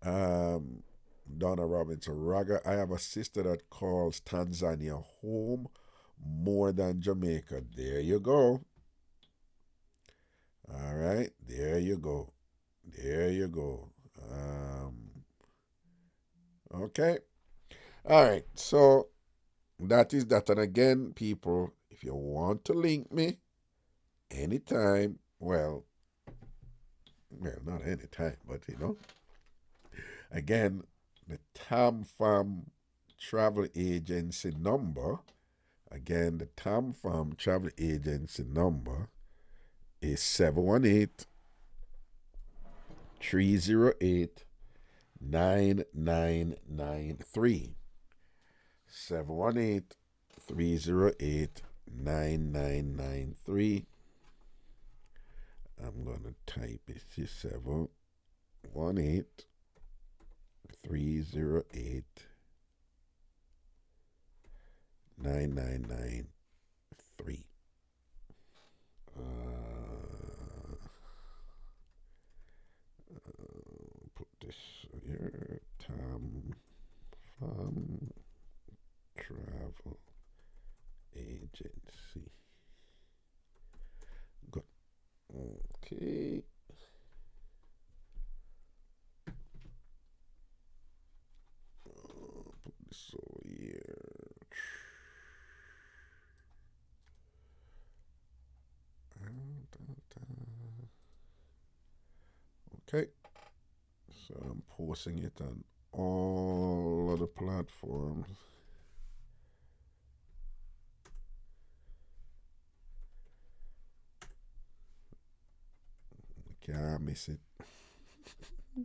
Donna Robinson, I have a sister that calls Tanzania home more than Jamaica. There you go. All right, there you go. There you go. Okay. All right, so that is that. And again, people, if you want to link me anytime, well, not anytime, but again, the Tam Fam Travel Agency number, again, the Tam Fam Travel Agency number is 718 308 9993. 718 308 9993. I'm going to type it to 718 308 9993. Put this here. Tom from Travel Agency. Good. Okay. Put this over here. Okay. So I'm posting it on all of the platforms. Can't miss it.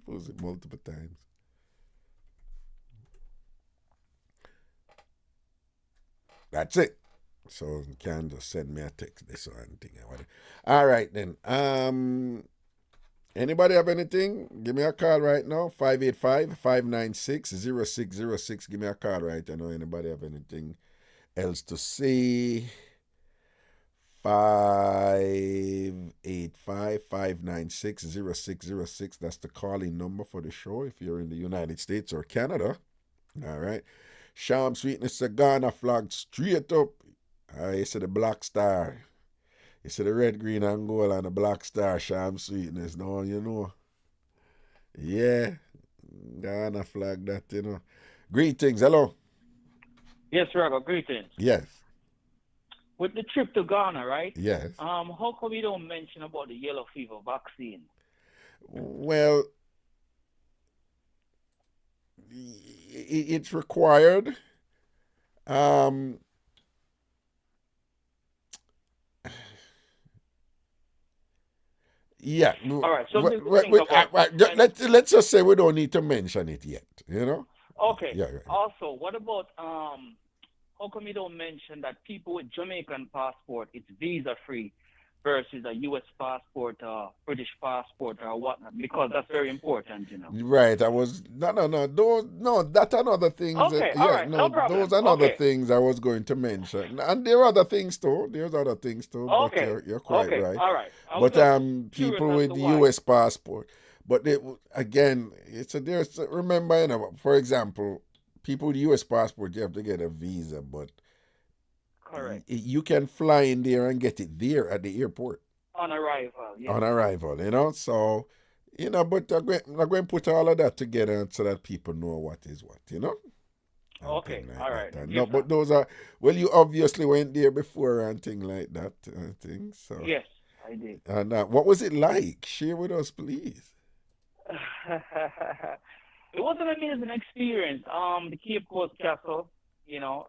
Post it multiple times. That's it. So you can just send me a text this or anything. All right then. Anybody have anything? Give me a call right now. 585-596-0606. Give me a call right now. Anybody have anything else to say? 585-596-0606. That's the calling number for the show if you're in the United States or Canada. All right. Sham Sweetness, the Ghana flag straight up. You see the black star. You see the red, green, and gold and the black star. Sham Sweetness. No, you know. Yeah. Ghana flag that, you know. Greetings. Hello. Yes, Raga, greetings. Yes. With the trip to Ghana, right? Yes. How come you don't mention about the yellow fever vaccine? Well, it's required. Yeah. All right. So let's just say we don't need to mention it yet. You know. Okay. Yeah. Right. Also, what about how come you don't mention that people with Jamaican passport, it's visa free, versus a U.S. passport, British passport, or whatnot? Because that's very important, you know. Right. I was no. That's another things. Okay. All right. No problem. Those are other things I was going to mention, and there are other things too. There's other things too. Okay. But you're quite right. All right. But people with the U.S. passport, but again, remember, you know, for example, people with U.S. passport, you have to get a visa, but correct, you can fly in there and get it there at the airport on arrival. Yes. On arrival, you know. So, you know, but I'm going to put all of that together so that people know what is what, you know. Okay, all right. No, but those are, well, you obviously went there before and things like that, I think. So yes, I did. And what was it like? Share with us, please. It was an amazing experience. The Cape Coast Castle, you know,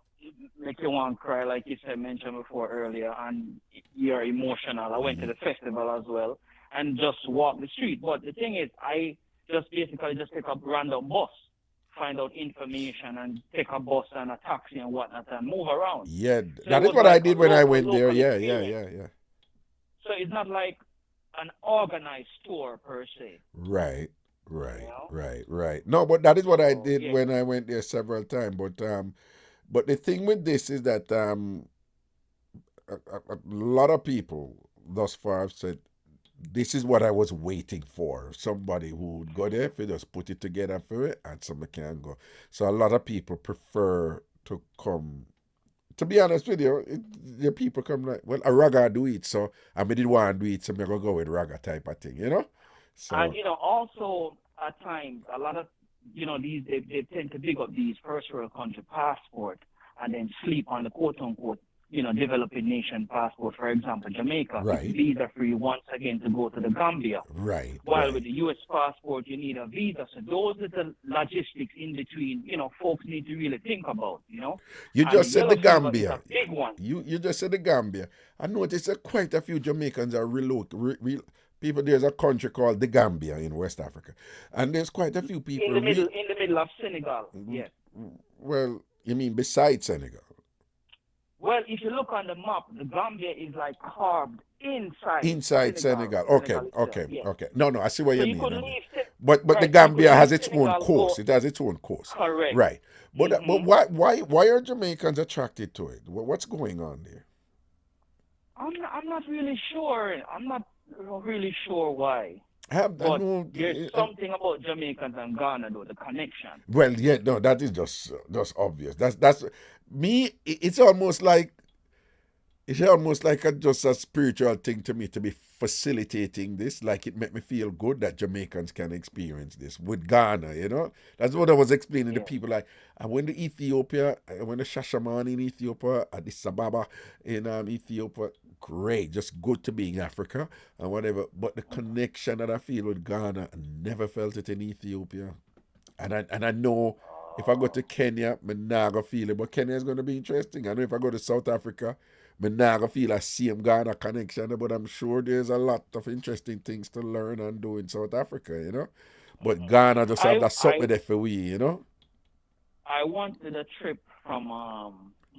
make you want to cry, like you said, mentioned before earlier, and you're emotional. I went to the festival as well and just walked the street. But the thing is, I just basically just take a random bus, find out information, and take a bus and a taxi and whatnot and move around. Yeah, so that is what I did when I went there. Yeah. So it's not like an organized tour per se. Right. You know? Right. No, but that is what I did when I went there several times. But the thing with this is that a lot of people thus far have said this is what I was waiting for. Somebody who would go there, if you just put it together for it, and somebody can go. So a lot of people prefer to come. To be honest with you, the people come like, well, a Raga do it, so I did want to do it, so I'm going to go with Raga type of thing, you know? So, and, you know, also at times, a lot of, you know, they tend to pick up these first world country passport and then sleep on the quote-unquote, you know, developing nation passport, for example, Jamaica. Right. It's visa-free once again to go to the Gambia. Right. While with the U.S. passport, you need a visa. So those are the logistics in between, you know, folks need to really think about, you know. You just said the Gambia. A big one. You just said the Gambia. I noticed that quite a few Jamaicans are people, there's a country called the Gambia in West Africa, and there's quite a few people. In the middle of Senegal. Yes. Well, you mean besides Senegal? Well, if you look on the map, the Gambia is like carved inside. Inside Senegal. Okay, okay, yes. okay. No, I see what So you could mean. leave But right, the Gambia has its Senegal, own coast. It has its own coast. Correct. Right. But why are Jamaicans attracted to it? What's going on there? I'm not really sure. I'm not really sure why. But there's something about Jamaicans and Ghana, though, the connection. Well, yeah, no, that is just obvious. That's me. It's almost like just a spiritual thing to me to be facilitating this. Like it made me feel good that Jamaicans can experience this with Ghana. You know, that's what I was explaining to people. Like I went to Ethiopia. I went to Shashaman in Ethiopia, Addis Ababa in Ethiopia. Great, just good to be in Africa and whatever. But the connection that I feel with Ghana, I never felt it in Ethiopia. And I know if I go to Kenya, I'm not going to feel it. But Kenya is going to be interesting. I know if I go to South Africa, I'm not going to feel a same Ghana connection. But I'm sure there's a lot of interesting things to learn and do in South Africa, you know. But Ghana just have that something there for we, you know. I wanted a trip from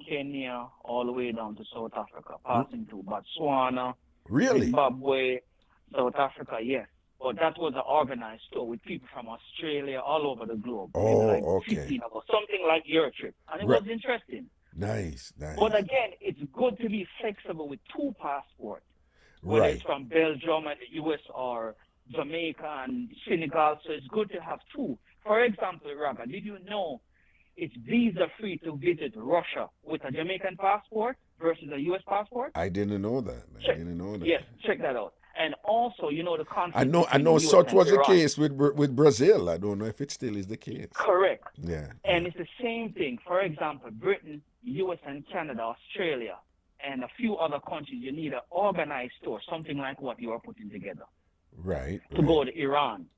Kenya all the way down to South Africa, passing through Botswana, Zimbabwe, South Africa, yes. But that was an organized tour with people from Australia, all over the globe. Okay. 15 of us, something like your trip. And it was interesting. Nice. But again, it's good to be flexible with two passports. Whether it's from Belgium and the US or Jamaica and Senegal. So it's good to have two. For example, Raga, did you know it's visa-free to visit Russia with a Jamaican passport versus a U.S. passport? I didn't know that. Yes, check that out. And also, you know, the conflict. I know such was the case with Brazil. I don't know if it still is the case. Correct. Yeah. And it's the same thing. For example, Britain, U.S. and Canada, Australia, and a few other countries, you need an organized tour, something like what you are putting together. Right. To go to Iran.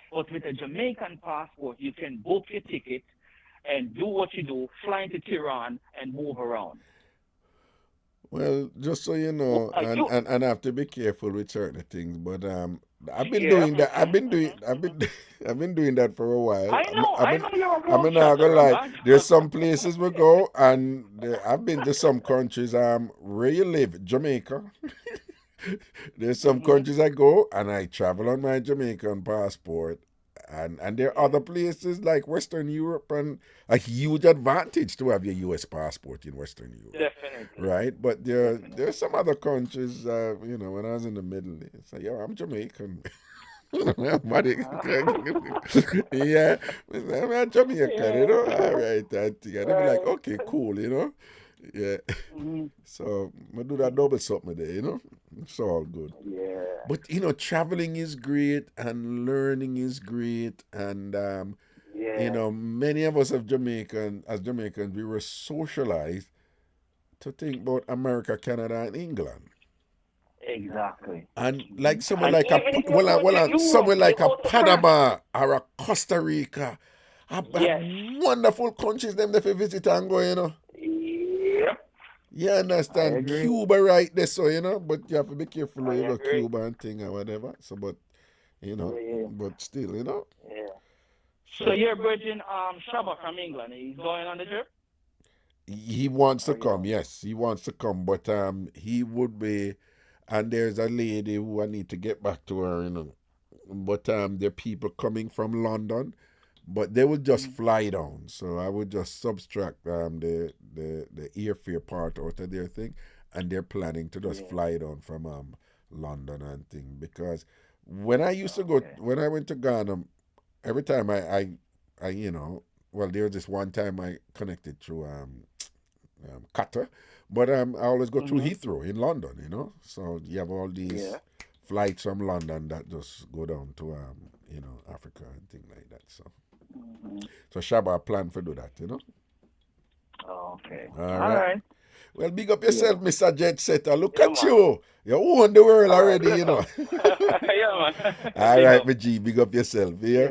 But with a Jamaican passport, you can book your ticket and do what you do, fly into Tehran and move around. Well, just so you know, and I have to be careful with certain things, but I've been doing that. I've been doing that for a while. I know you're a I'm not gonna lie. There's some places we go, and I've been to some countries. Where you live, Jamaica. There's some countries I go, and I travel on my Jamaican passport. And there are other places like Western Europe, and a huge advantage to have your U.S. passport in Western Europe. Definitely. Right? But there's some other countries, you know, when I was in the Middle East, yo, I'm Jamaican. Yeah, I'm Jamaican, you know? All right, that thing. And they'll be like, okay, cool, you know? Yeah. So I do that double something there, you know? It's all good. Yeah. But you know, traveling is great and learning is great, and you know, many of us as Jamaicans, we were socialized to think about America, Canada, and England. Exactly. And like somewhere like somewhere like a Panama or a Costa Rica, wonderful countries them to visit and go, you know. You understand? Cuba right there, so you know, but you have to be careful when you go Cuba and thing or whatever. So, but you know, but still, you know. Yeah. So you're bridging Shabba from England. He's going on the trip? He wants to come, yes. He wants to come, but he would be, and there's a lady who I need to get back to her, you know. But there are people coming from London, but they would just fly down. So I would just subtract the airfare part out of their thing, and they're planning to just fly down from London and thing. Because when I used to go, when I went to Ghana, every time I you know, well, there was this one time I connected through Qatar, but I always go through Heathrow in London, you know. So you have all these flights from London that just go down to you know, Africa and things like that. So. So Shabba plan for do that, you know. Okay. All right. Well, big up yourself, Mr. Jet Setter. Look at you. You own the world already, you know. Yeah, man. All right, my G. Big up yourself, yeah?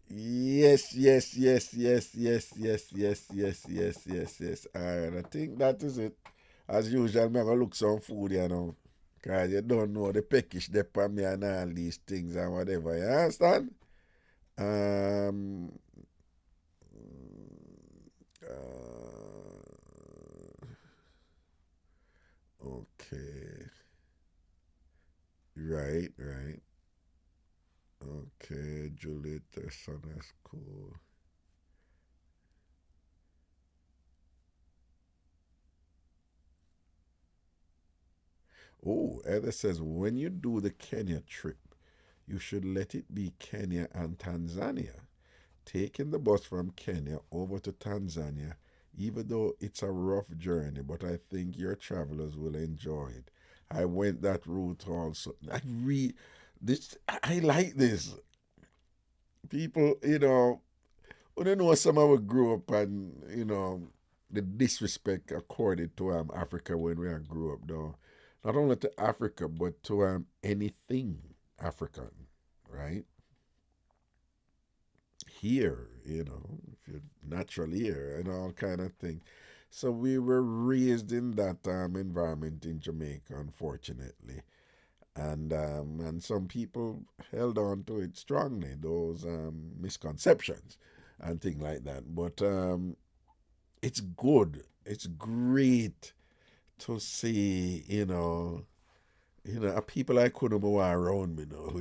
Yes. All right, I think that is it. As usual, I'm going to look some food here now. Cause you don't know the peckish they on me and all these things and whatever. You understand? Um. Okay. Right. Right. Okay. Juliet, son, that's cool. Oh, Heather says when you do the Kenya trip, you should let it be Kenya and Tanzania. Taking the bus from Kenya over to Tanzania, even though it's a rough journey, but I think your travelers will enjoy it. I went that route also. I like this. People, I don't know some of us grew up and, the disrespect accorded to Africa when we grew up though. Not only to Africa, but to anything African, right? Here, if you're natural here and all kind of thing. So we were raised in that environment in Jamaica, unfortunately, and some people held on to it strongly, those misconceptions and things like that. But it's good, it's great to see, a people like Kunumawa around me now.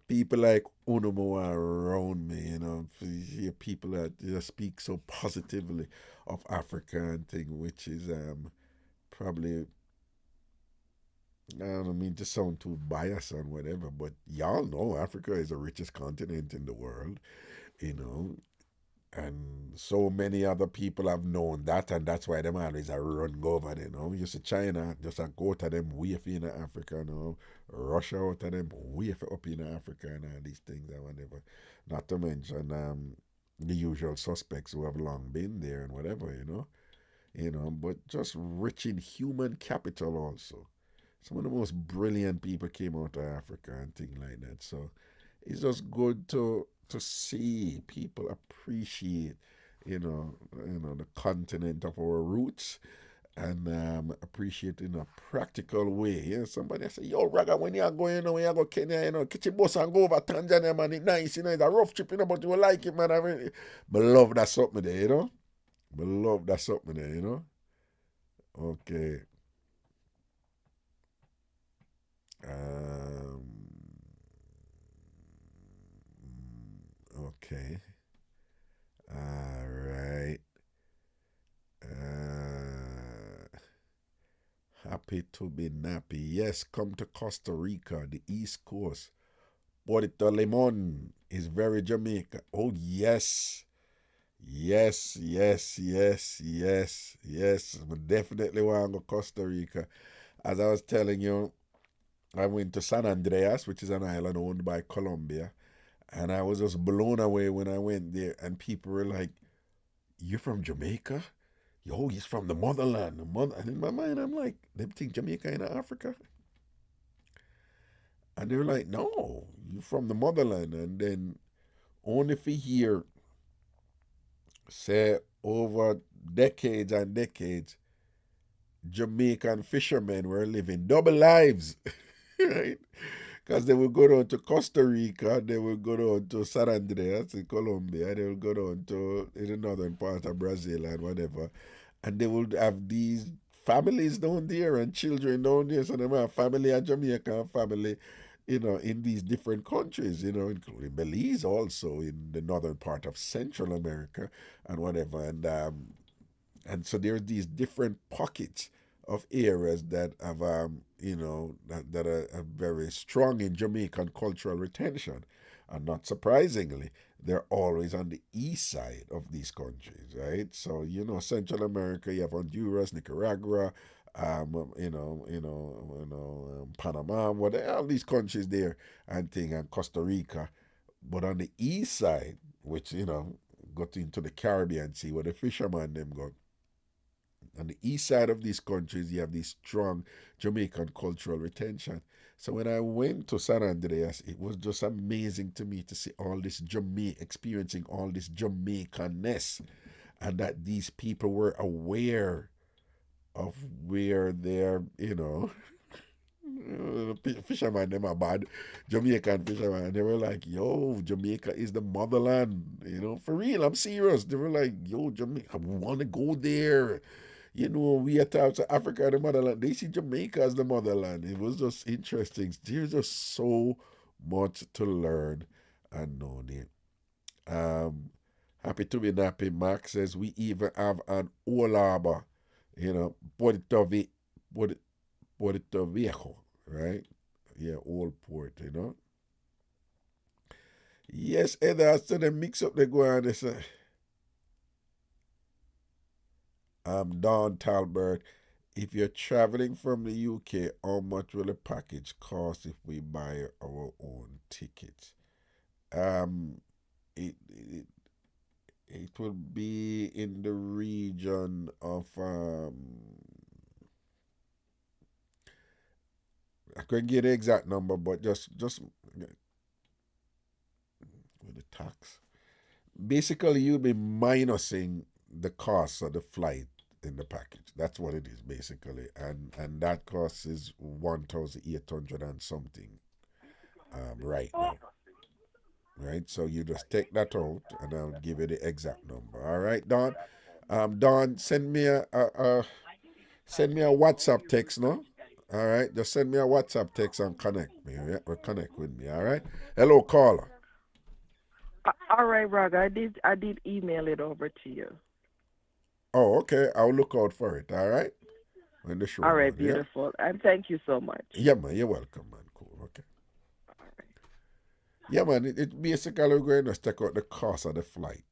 People like Unumo around me, to hear people that speak so positively of Africa and thing, which is probably, I don't mean to sound too biased or whatever, but y'all know Africa is the richest continent in the world, you know, and so many other people have known that, and that's why them always a run go over there. You see China just a go to them way for in Africa now. Russia out of them way for up in Africa and all these things and whatever. Not to mention the usual suspects who have long been there and whatever, but just rich in human capital also. Some of the most brilliant people came out of Africa and things like that. So it's just good to see people appreciate, the continent of our roots and appreciate in a practical way. Somebody say, yo, Raga, when you are going, when you go Kenya, catch your bus and go over Tanzania, man. It's nice, it's a rough trip, but you will like it, man. But love that something there, But love that something there, Okay. Um, okay. All right. Happy to be nappy. Yes, come to Costa Rica, the East Coast. Puerto Limon is very Jamaica. Oh, yes. Yes, yes, yes, yes, yes. We definitely want to go Costa Rica. As I was telling you, I went to San Andreas, which is an island owned by Colombia. And I was just blown away when I went there. And people were like, you're from Jamaica? Yo, he's from the motherland. And in my mind, I'm like, they think Jamaica in Africa? And they're like, no, you're from the motherland. And then only for here, say, over decades and decades, Jamaican fishermen were living double lives, right? Because they would go down to Costa Rica, they would go down to San Andreas in Colombia, they would go down to in the northern part of Brazil and whatever, and they would have these families down there and children down there. So they have family and Jamaican family, in these different countries, including Belize also in the northern part of Central America and whatever. And so there's these different pockets of areas that have, that are very strong in Jamaican cultural retention. And not surprisingly, they're always on the east side of these countries, right? So, Central America, you have Honduras, Nicaragua, Panama, whatever, all these countries there and Costa Rica. But on the east side, which, got into the Caribbean Sea where the fishermen them go, on the east side of these countries, you have this strong Jamaican cultural retention. So when I went to San Andreas, it was just amazing to me to see all this experiencing all this Jamaicanness, and that these people were aware of where their, The fishermen, them are bad. Jamaican fishermen, they were like, yo, Jamaica is the motherland. For real, I'm serious. They were like, yo, Jamaica, we want to go there. We attach to Africa the motherland. They see Jamaica as the motherland. It was just interesting. There's just so much to learn and know there. Happy to be napping. Mark says we even have an old harbor, Puerto Viejo, right? Yeah, old port. Yes, Heather, so they mix up the go on. They say, Don Talbert. If you're traveling from the UK, how much will the package cost if we buy our own tickets? It it, it will be in the region of I couldn't get the exact number, but just with the tax. Basically, you'll be minusing the cost of the flight in the package. That's what it is basically, and that cost is 1,800 and something right now. Right, so you just take that out, and I'll give you the exact number. All right, Don. Don, send me a WhatsApp text, no? All right, just send me a WhatsApp text and connect me. Yeah? Or connect with me. All right. Hello, caller. All right, Raga. I did email it over to you. Oh, okay. I'll look out for it. All right. When the show All done. right, Yeah. beautiful. And thank you so much. Yeah, man. You're welcome, man. Cool. Okay. Yeah, man. It basically we're going to take out the cost of the flight,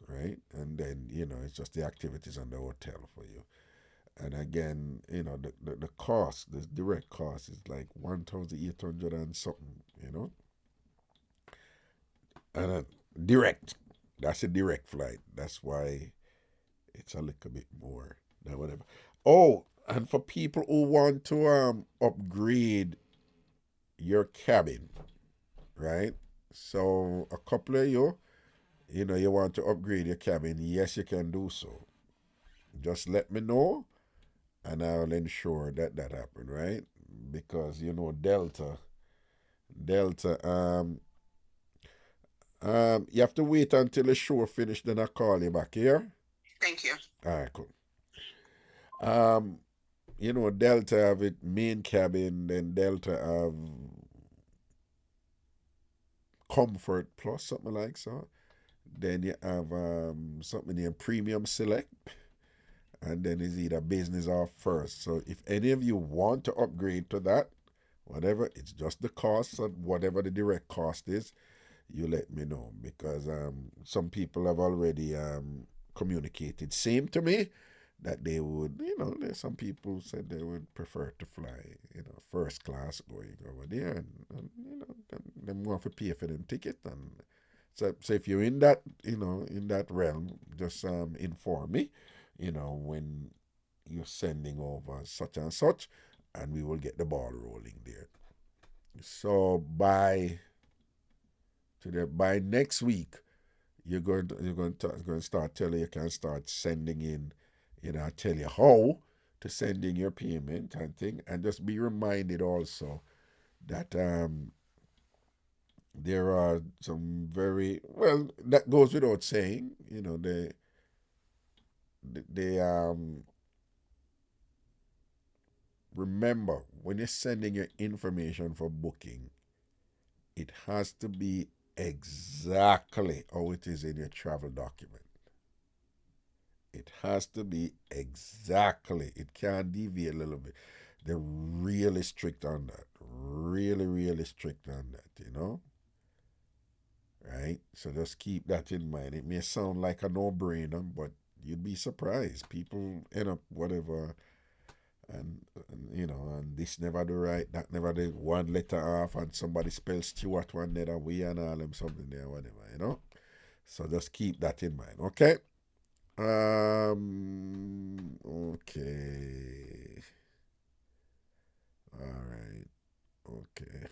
right? And then it's just the activities and the hotel for you. And again, the cost, the direct cost is like 1,800 and something. And direct. That's a direct flight. That's why it's a little bit more than whatever. Oh, and for people who want to upgrade your cabin, right? So a couple of you want to upgrade your cabin, yes, you can do so. Just let me know, and I'll ensure that happen, right? Because Delta, you have to wait until the show finish, then I call you back here. Thank you. All right, cool. Um, Delta have it main cabin, then Delta have Comfort Plus, something like so. Then you have something named Premium Select, and then it's either business or first. So if any of you want to upgrade to that, whatever, it's just the cost of whatever the direct cost is. You let me know, because some people have already communicated same to me that they would, there's some people said they would prefer to fly, first class going over there, and them want to pay for them ticket. And so if you're in that, in that realm, just inform me, when you're sending over such and such, and we will get the ball rolling there. So by next week, you're going to start telling you can start sending in, I tell you how to send in your payment and thing, and just be reminded also that there are some very well, that goes without saying, they remember, when you're sending your information for booking, it has to be exactly how it is in your travel document. It has to be exactly. It can't deviate a little bit. They're really strict on that. Really, really strict on that, Right? So just keep that in mind. It may sound like a no-brainer, but you'd be surprised. People end up whatever, and this never do right, that never do, one letter off, and somebody spells Stewart one letter way and all them something there, whatever. So just keep that in mind, okay? Okay. All right. Okay.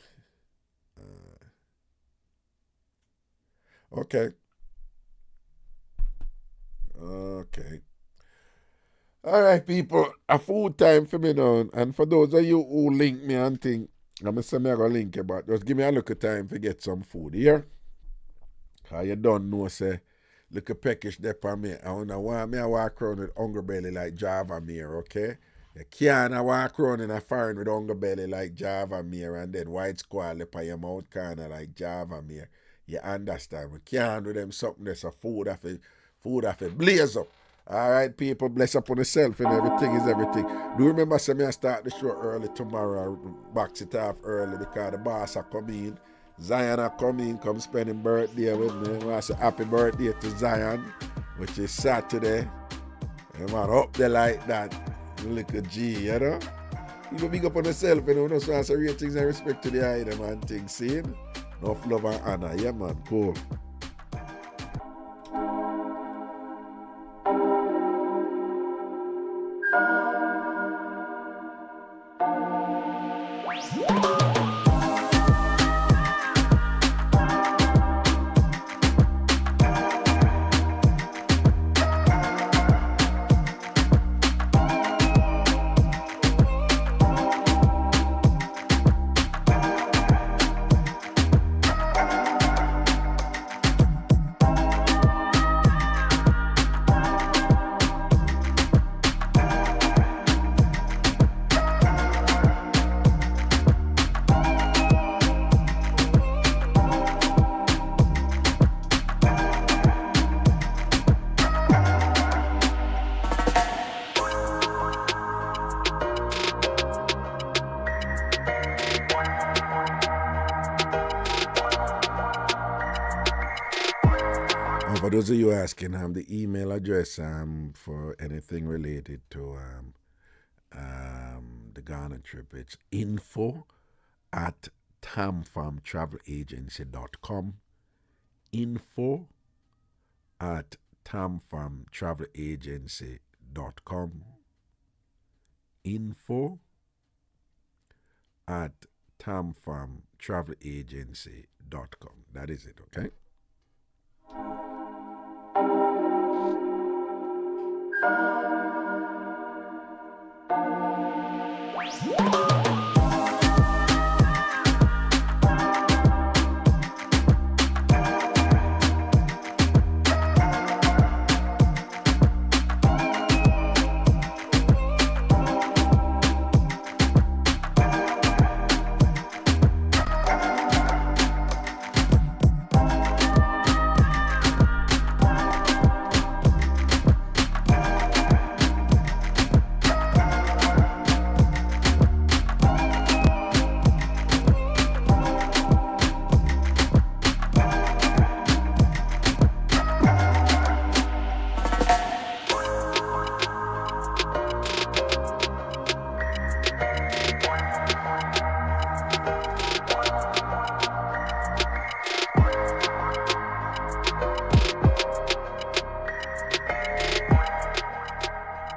Okay. Okay. All right, people. A food time for me now. And for those of you who link me and think, I'm going to say I'm going to link you, but just give me a little time to get some food here. How you don't know, say, look a peckish there for me. I want me to walk around with hungry belly like Java Mere, okay? You can't walk around in a foreign with hungry belly like Java Mere and then white squall up on your mouth corner like Java Mere. You understand? We can't do them something that's a food of a blaze up. All right, people, bless up on yourself and everything is everything. Do remember, say me I start the show early tomorrow, box it off early because the boss are coming. Zion are coming, come spend his birthday with me. I say happy birthday to Zion, which is Saturday. And man, up there like that, little G, you know? You go big up on yourself, you know, so I say real things and respect to the item and things, see? Enough love and honor, yeah man, cool. For those of you asking, the email address for anything related to the Ghana trip, it's info@tamfarmtravelagency.com. Info@tamfarmtravelagency.com. Info@tamfarmtravelagency.com. That is it, okay?